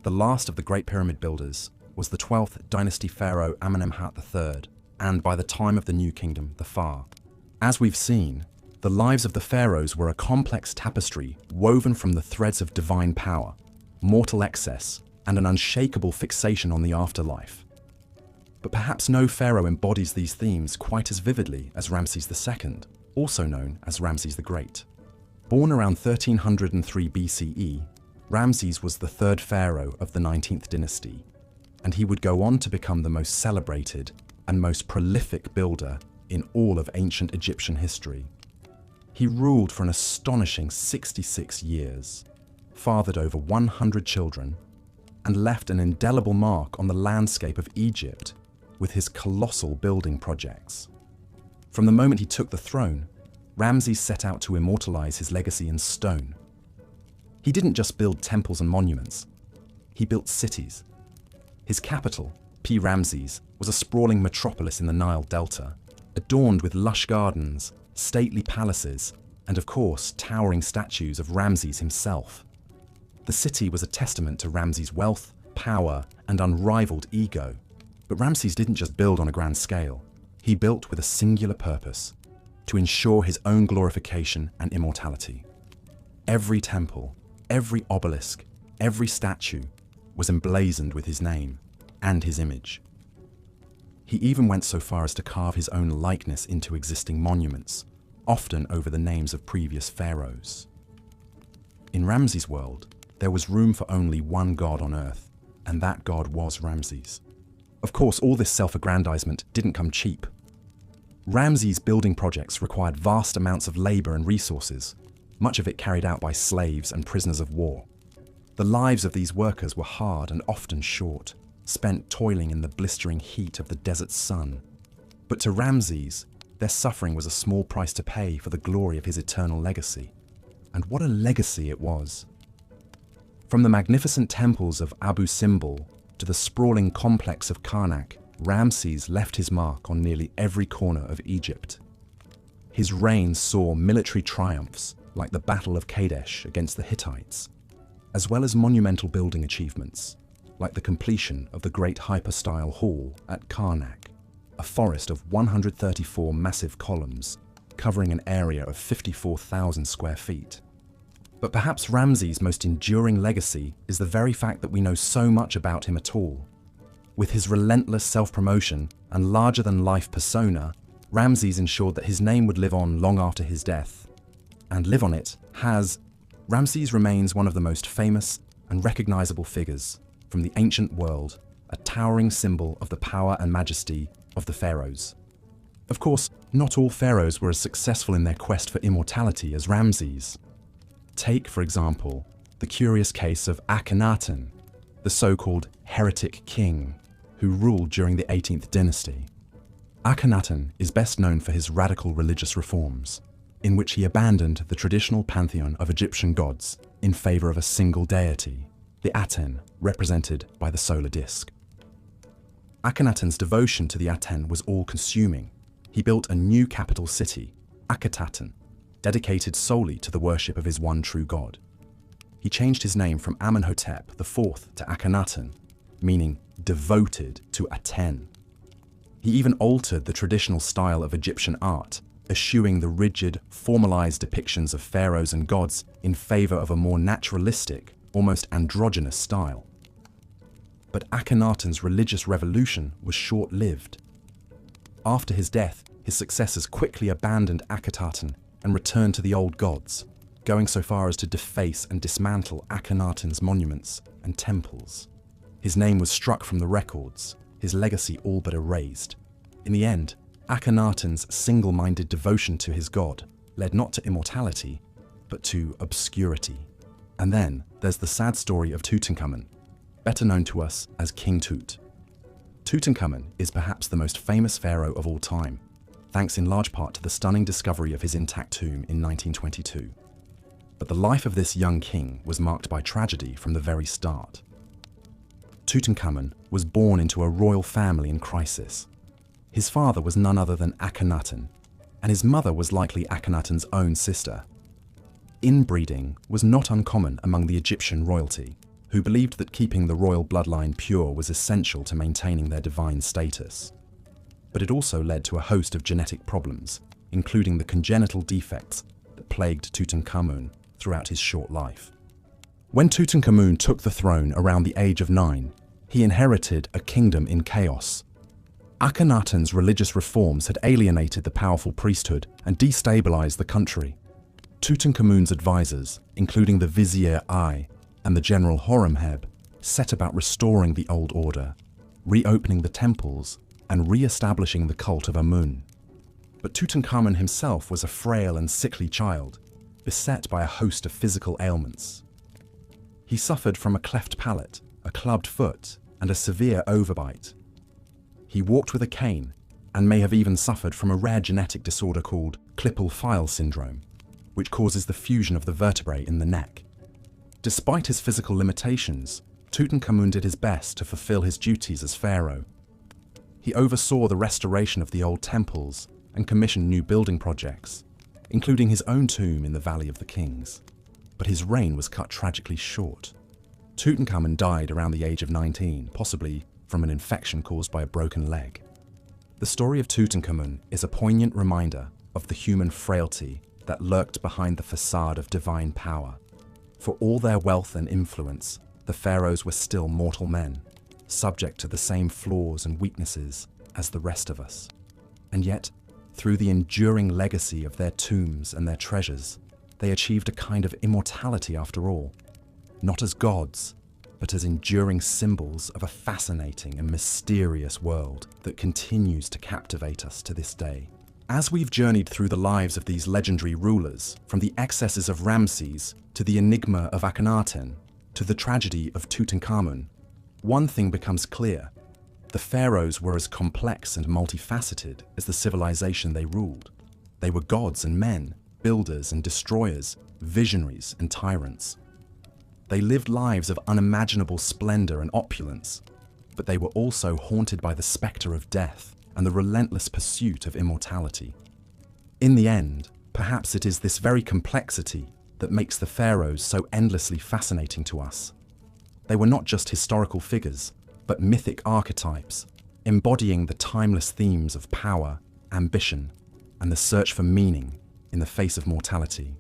The last of the Great Pyramid builders was the 12th dynasty pharaoh Amenemhat III, and by the time of the New Kingdom, the Pharaoh. As we've seen, the lives of the pharaohs were a complex tapestry woven from the threads of divine power, mortal excess, and an unshakable fixation on the afterlife. But perhaps no pharaoh embodies these themes quite as vividly as Ramses II, also known as Ramses the Great. Born around 1303 BCE, Ramses was the third pharaoh of the 19th dynasty, and he would go on to become the most celebrated and most prolific builder in all of ancient Egyptian history. He ruled for an astonishing 66 years, fathered over 100 children, and left an indelible mark on the landscape of Egypt with his colossal building projects. From the moment he took the throne, Ramses set out to immortalize his legacy in stone. He didn't just build temples and monuments, he built cities. His capital, Ramses, was a sprawling metropolis in the Nile Delta, adorned with lush gardens, stately palaces, and of course, towering statues of Ramses himself. The city was a testament to Ramses' wealth, power, and unrivaled ego. But Ramses didn't just build on a grand scale. He built with a singular purpose: to ensure his own glorification and immortality. Every temple, every obelisk, every statue was emblazoned with his name and his image. He even went so far as to carve his own likeness into existing monuments, often over the names of previous pharaohs. In Ramses' world, there was room for only one god on earth, and that god was Ramses. Of course, all this self-aggrandizement didn't come cheap. Ramses' building projects required vast amounts of labor and resources, much of it carried out by slaves and prisoners of war. The lives of these workers were hard and often short, spent toiling in the blistering heat of the desert sun. But to Ramses, their suffering was a small price to pay for the glory of his eternal legacy. And what a legacy it was! From the magnificent temples of Abu Simbel to the sprawling complex of Karnak, Ramses left his mark on nearly every corner of Egypt. His reign saw military triumphs like the Battle of Kadesh against the Hittites, as well as monumental building achievements, like the completion of the Great Hypostyle Hall at Karnak, a forest of 134 massive columns covering an area of 54,000 square feet. But perhaps Ramses' most enduring legacy is the very fact that we know so much about him at all. With his relentless self-promotion and larger-than-life persona, Ramses ensured that his name would live on long after his death. And live on it has. Ramses remains one of the most famous and recognizable figures from the ancient world, a towering symbol of the power and majesty of the pharaohs. Of course, not all pharaohs were as successful in their quest for immortality as Ramses. Take, for example, the curious case of Akhenaten, the so-called heretic king who ruled during the 18th dynasty. Akhenaten is best known for his radical religious reforms, in which he abandoned the traditional pantheon of Egyptian gods in favor of a single deity, the Aten, represented by the solar disk. Akhenaten's devotion to the Aten was all-consuming. He built a new capital city, Akhetaten, dedicated solely to the worship of his one true god. he changed his name from Amenhotep IV to Akhenaten, meaning devoted to Aten. He even altered the traditional style of Egyptian art, eschewing the rigid, formalized depictions of pharaohs and gods in favor of a more naturalistic, almost androgynous style. But Akhenaten's religious revolution was short-lived. After his death, his successors quickly abandoned Akhenaten and returned to the old gods, going so far as to deface and dismantle Akhenaten's monuments and temples. His name was struck from the records, his legacy all but erased. In the end, Akhenaten's single-minded devotion to his god led not to immortality, but to obscurity. And then there's the sad story of Tutankhamun, better known to us as King Tut. Tutankhamun is perhaps the most famous pharaoh of all time, thanks in large part to the stunning discovery of his intact tomb in 1922. But the life of this young king was marked by tragedy from the very start. Tutankhamun was born into a royal family in crisis. His father was none other than Akhenaten, and his mother was likely Akhenaten's own sister. Inbreeding was not uncommon among the Egyptian royalty, who believed that keeping the royal bloodline pure was essential to maintaining their divine status. But it also led to a host of genetic problems, including the congenital defects that plagued Tutankhamun throughout his short life. When Tutankhamun took the throne around the age of 9, he inherited a kingdom in chaos. Akhenaten's religious reforms had alienated the powerful priesthood and destabilized the country. Tutankhamun's advisors, including the Vizier Ai and the general Horemheb, set about restoring the old order, reopening the temples, and re-establishing the cult of Amun. But Tutankhamun himself was a frail and sickly child, beset by a host of physical ailments. He suffered from a cleft palate, a clubbed foot, and a severe overbite. He walked with a cane and may have even suffered from a rare genetic disorder called Klippel-Feil syndrome, which causes the fusion of the vertebrae in the neck. Despite his physical limitations, Tutankhamun did his best to fulfill his duties as pharaoh. He oversaw the restoration of the old temples and commissioned new building projects, including his own tomb in the Valley of the Kings. But his reign was cut tragically short. Tutankhamun died around the age of 19, possibly from an infection caused by a broken leg. The story of Tutankhamun is a poignant reminder of the human frailty that lurked behind the facade of divine power. For all their wealth and influence, the pharaohs were still mortal men, subject to the same flaws and weaknesses as the rest of us. And yet, through the enduring legacy of their tombs and their treasures, they achieved a kind of immortality after all, not as gods, but as enduring symbols of a fascinating and mysterious world that continues to captivate us to this day. As we've journeyed through the lives of these legendary rulers, from the excesses of Ramses to the enigma of Akhenaten to the tragedy of Tutankhamun, one thing becomes clear. The pharaohs were as complex and multifaceted as the civilization they ruled. They were gods and men, builders and destroyers, visionaries and tyrants. They lived lives of unimaginable splendor and opulence, but they were also haunted by the specter of death and the relentless pursuit of immortality. In the end, perhaps it is this very complexity that makes the pharaohs so endlessly fascinating to us. They were not just historical figures, but mythic archetypes, embodying the timeless themes of power, ambition, and the search for meaning in the face of mortality.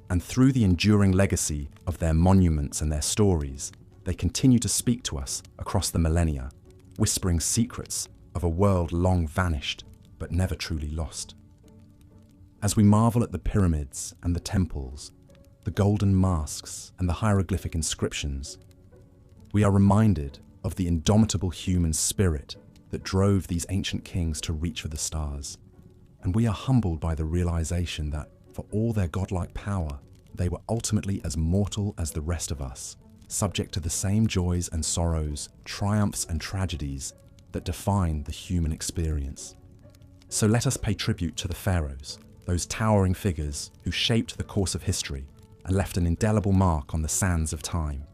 And through the enduring legacy of their monuments and their stories, they continue to speak to us across the millennia, whispering secrets of a world long vanished but never truly lost. As we marvel at the pyramids and the temples, the golden masks and the hieroglyphic inscriptions, we are reminded of the indomitable human spirit that drove these ancient kings to reach for the stars. And we are humbled by the realization that, for all their godlike power, they were ultimately as mortal as the rest of us, subject to the same joys and sorrows, triumphs and tragedies that define the human experience. So let us pay tribute to the pharaohs, those towering figures who shaped the course of history and left an indelible mark on the sands of time.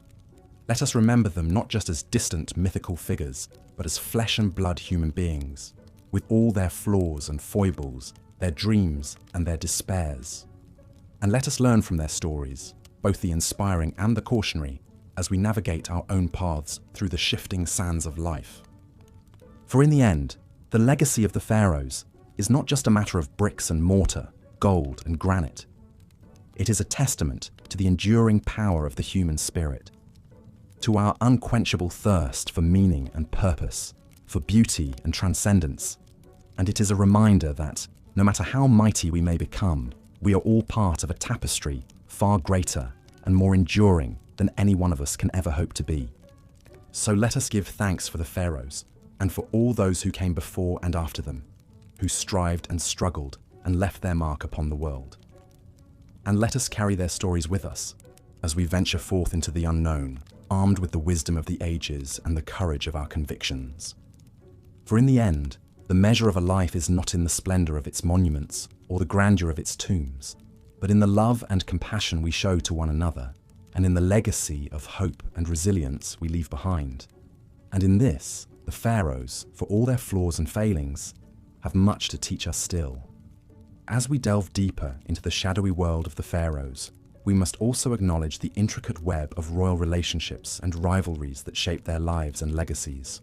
Let us remember them not just as distant mythical figures, but as flesh and blood human beings, with all their flaws and foibles, their dreams and their despairs. And let us learn from their stories, both the inspiring and the cautionary, as we navigate our own paths through the shifting sands of life. For in the end, the legacy of the pharaohs is not just a matter of bricks and mortar, gold and granite. It is a testament to the enduring power of the human spirit, to our unquenchable thirst for meaning and purpose, for beauty and transcendence. And it is a reminder that, no matter how mighty we may become, we are all part of a tapestry far greater and more enduring than any one of us can ever hope to be. So let us give thanks for the pharaohs and for all those who came before and after them, who strived and struggled and left their mark upon the world. And let us carry their stories with us as we venture forth into the unknown, armed with the wisdom of the ages and the courage of our convictions. For in the end, the measure of a life is not in the splendor of its monuments or the grandeur of its tombs, but in the love and compassion we show to one another, and in the legacy of hope and resilience we leave behind. And in this, the pharaohs, for all their flaws and failings, have much to teach us still. As we delve deeper into the shadowy world of the pharaohs, we must also acknowledge the intricate web of royal relationships and rivalries that shape their lives and legacies.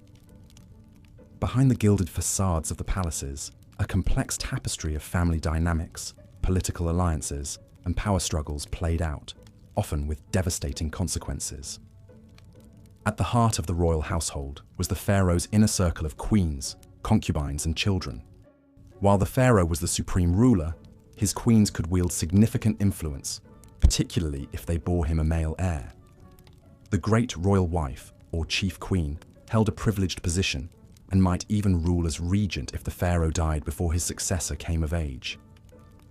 Behind the gilded facades of the palaces, a complex tapestry of family dynamics, political alliances, and power struggles played out, often with devastating consequences. At the heart of the royal household was the pharaoh's inner circle of queens, concubines, and children. While the pharaoh was the supreme ruler, his queens could wield significant influence, particularly if they bore him a male heir. The great royal wife, or chief queen, held a privileged position and might even rule as regent if the pharaoh died before his successor came of age.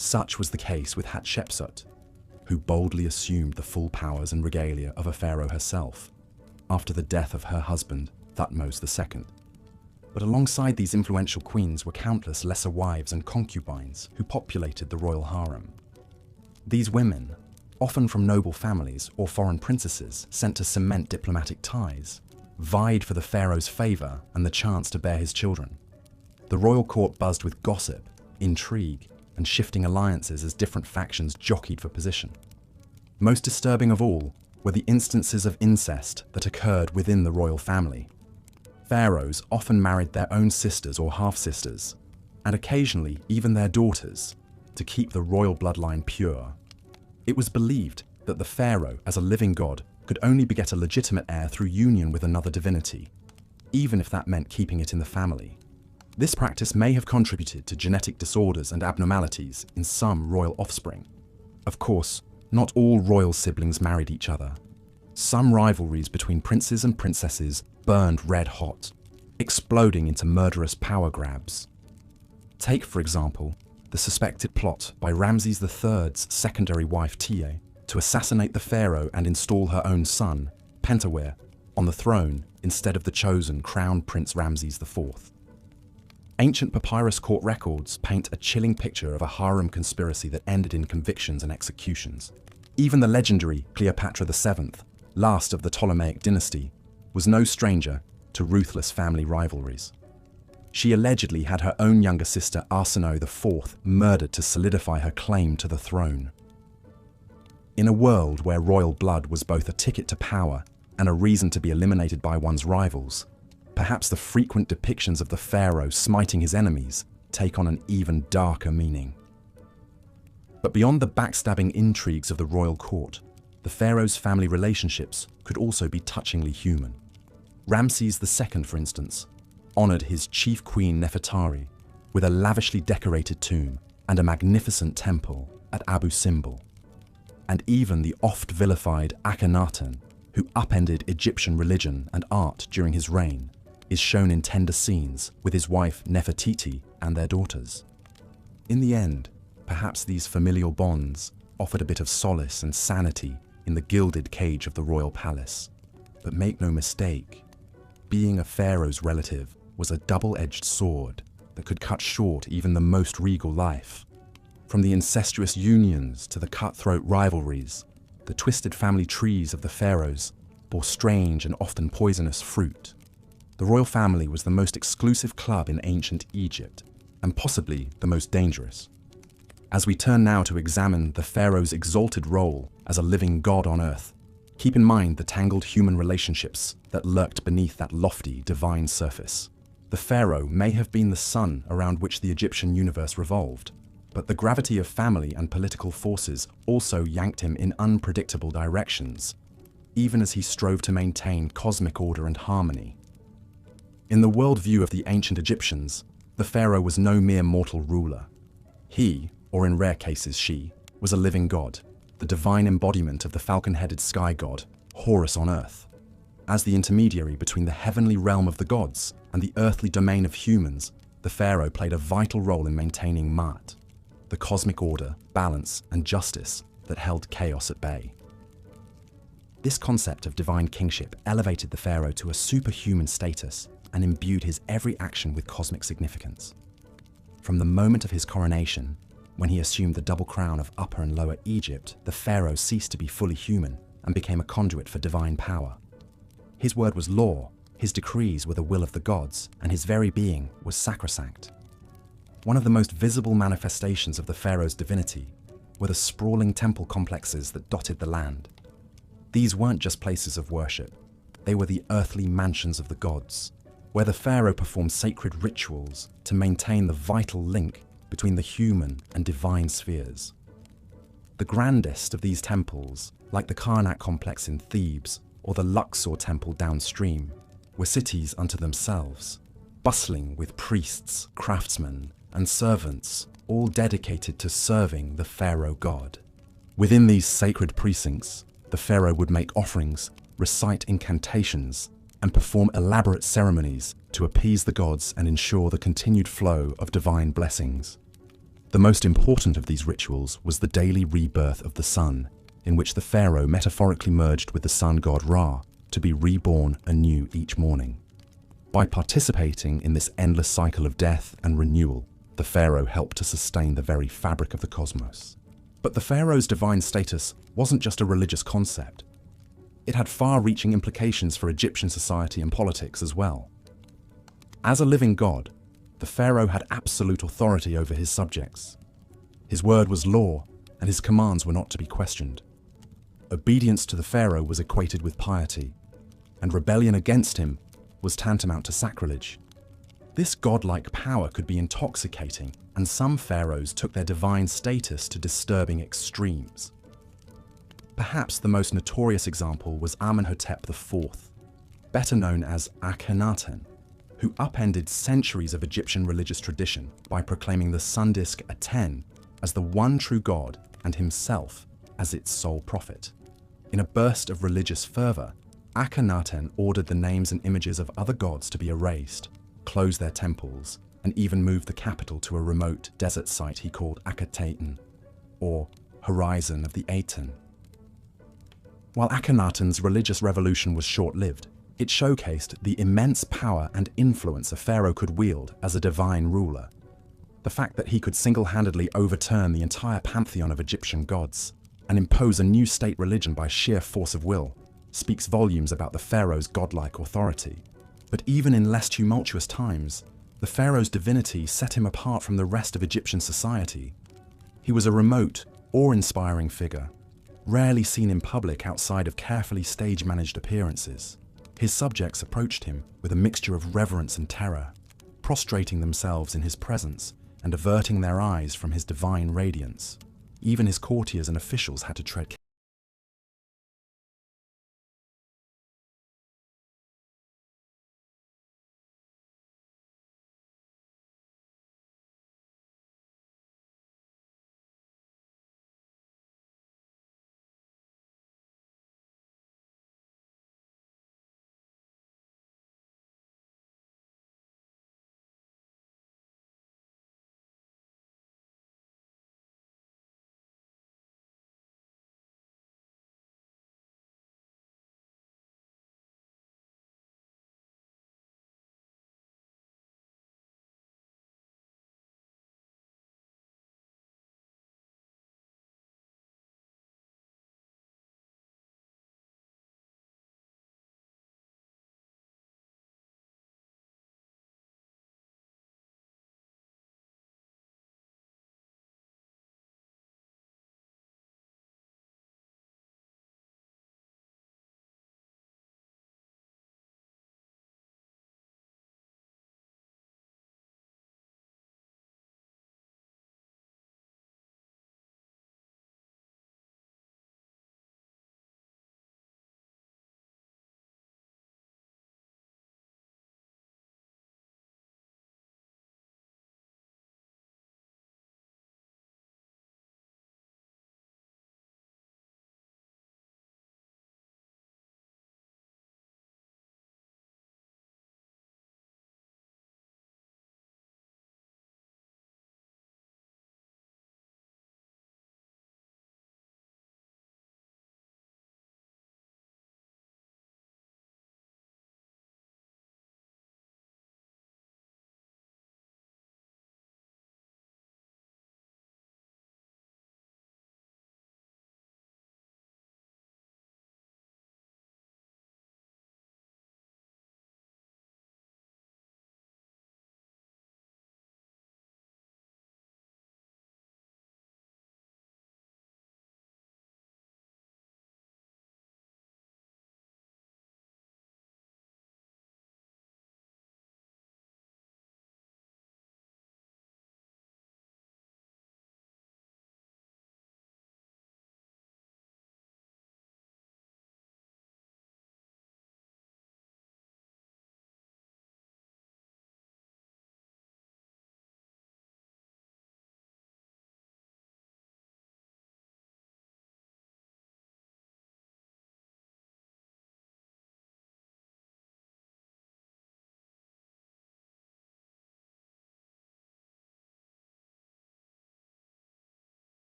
Such was the case with Hatshepsut, who boldly assumed the full powers and regalia of a pharaoh herself, after the death of her husband, Thutmose II. But alongside these influential queens were countless lesser wives and concubines who populated the royal harem. These women, often from noble families or foreign princesses sent to cement diplomatic ties, vied for the pharaoh's favor and the chance to bear his children. The royal court buzzed with gossip, intrigue, and shifting alliances as different factions jockeyed for position. Most disturbing of all were the instances of incest that occurred within the royal family. Pharaohs often married their own sisters or half-sisters, and occasionally even their daughters, to keep the royal bloodline pure. It was believed that the pharaoh, as a living god, could only beget a legitimate heir through union with another divinity, even if that meant keeping it in the family. This practice may have contributed to genetic disorders and abnormalities in some royal offspring. Of course, not all royal siblings married each other. Some rivalries between princes and princesses burned red hot, exploding into murderous power grabs. Take, for example, the suspected plot by Ramses III's secondary wife Tiye to assassinate the pharaoh and install her own son, Pentawere, on the throne instead of the chosen crown Prince Ramses IV. Ancient papyrus court records paint a chilling picture of a harem conspiracy that ended in convictions and executions. Even the legendary Cleopatra VII, last of the Ptolemaic dynasty, was no stranger to ruthless family rivalries. She allegedly had her own younger sister Arsinoe IV murdered to solidify her claim to the throne. In a world where royal blood was both a ticket to power and a reason to be eliminated by one's rivals, perhaps the frequent depictions of the pharaoh smiting his enemies take on an even darker meaning. But beyond the backstabbing intrigues of the royal court, the pharaoh's family relationships could also be touchingly human. Ramses II, for instance, honored his chief queen Nefertari with a lavishly decorated tomb and a magnificent temple at Abu Simbel. And even the oft-vilified Akhenaten, who upended Egyptian religion and art during his reign, is shown in tender scenes with his wife Nefertiti and their daughters. In the end, perhaps these familial bonds offered a bit of solace and sanity in the gilded cage of the royal palace. But make no mistake, being a pharaoh's relative was a double-edged sword that could cut short even the most regal life. From the incestuous unions to the cutthroat rivalries, the twisted family trees of the pharaohs bore strange and often poisonous fruit. The royal family was the most exclusive club in ancient Egypt, and possibly the most dangerous. As we turn now to examine the pharaoh's exalted role as a living god on earth, keep in mind the tangled human relationships that lurked beneath that lofty divine surface. The pharaoh may have been the sun around which the Egyptian universe revolved, but the gravity of family and political forces also yanked him in unpredictable directions, even as he strove to maintain cosmic order and harmony. In the worldview of the ancient Egyptians, the pharaoh was no mere mortal ruler. He, or in rare cases she, was a living god, the divine embodiment of the falcon-headed sky god, Horus on earth. As the intermediary between the heavenly realm of the gods and the earthly domain of humans, the pharaoh played a vital role in maintaining Ma'at, the cosmic order, balance, and justice that held chaos at bay. This concept of divine kingship elevated the pharaoh to a superhuman status and imbued his every action with cosmic significance. From the moment of his coronation, when he assumed the double crown of Upper and Lower Egypt, the pharaoh ceased to be fully human and became a conduit for divine power. His word was law, his decrees were the will of the gods, and his very being was sacrosanct. One of the most visible manifestations of the pharaoh's divinity were the sprawling temple complexes that dotted the land. These weren't just places of worship, they were the earthly mansions of the gods, where the pharaoh performed sacred rituals to maintain the vital link between the human and divine spheres. The grandest of these temples, like the Karnak complex in Thebes or the Luxor temple downstream, were cities unto themselves, bustling with priests, craftsmen, and servants, all dedicated to serving the pharaoh god. Within these sacred precincts, the pharaoh would make offerings, recite incantations, and perform elaborate ceremonies to appease the gods and ensure the continued flow of divine blessings. The most important of these rituals was the daily rebirth of the sun, in which the pharaoh metaphorically merged with the sun god Ra to be reborn anew each morning. By participating in this endless cycle of death and renewal, the pharaoh helped to sustain the very fabric of the cosmos. But the pharaoh's divine status wasn't just a religious concept. It had far-reaching implications for Egyptian society and politics as well. As a living god, the pharaoh had absolute authority over his subjects. His word was law, and his commands were not to be questioned. Obedience to the pharaoh was equated with piety, and rebellion against him was tantamount to sacrilege. This godlike power could be intoxicating, and some pharaohs took their divine status to disturbing extremes. Perhaps the most notorious example was Amenhotep IV, better known as Akhenaten, who upended centuries of Egyptian religious tradition by proclaiming the sun disk Aten as the one true god and himself as its sole prophet. In a burst of religious fervor, Akhenaten ordered the names and images of other gods to be erased, closed their temples, and even moved the capital to a remote desert site he called Akhenaten, or Horizon of the Aten. While Akhenaten's religious revolution was short-lived, it showcased the immense power and influence a pharaoh could wield as a divine ruler. The fact that he could single-handedly overturn the entire pantheon of Egyptian gods and impose a new state religion by sheer force of will speaks volumes about the pharaoh's godlike authority. But even in less tumultuous times, the pharaoh's divinity set him apart from the rest of Egyptian society. He was a remote, awe-inspiring figure, rarely seen in public outside of carefully stage-managed appearances. His subjects approached him with a mixture of reverence and terror, prostrating themselves in his presence and averting their eyes from his divine radiance. Even his courtiers and officials had to tread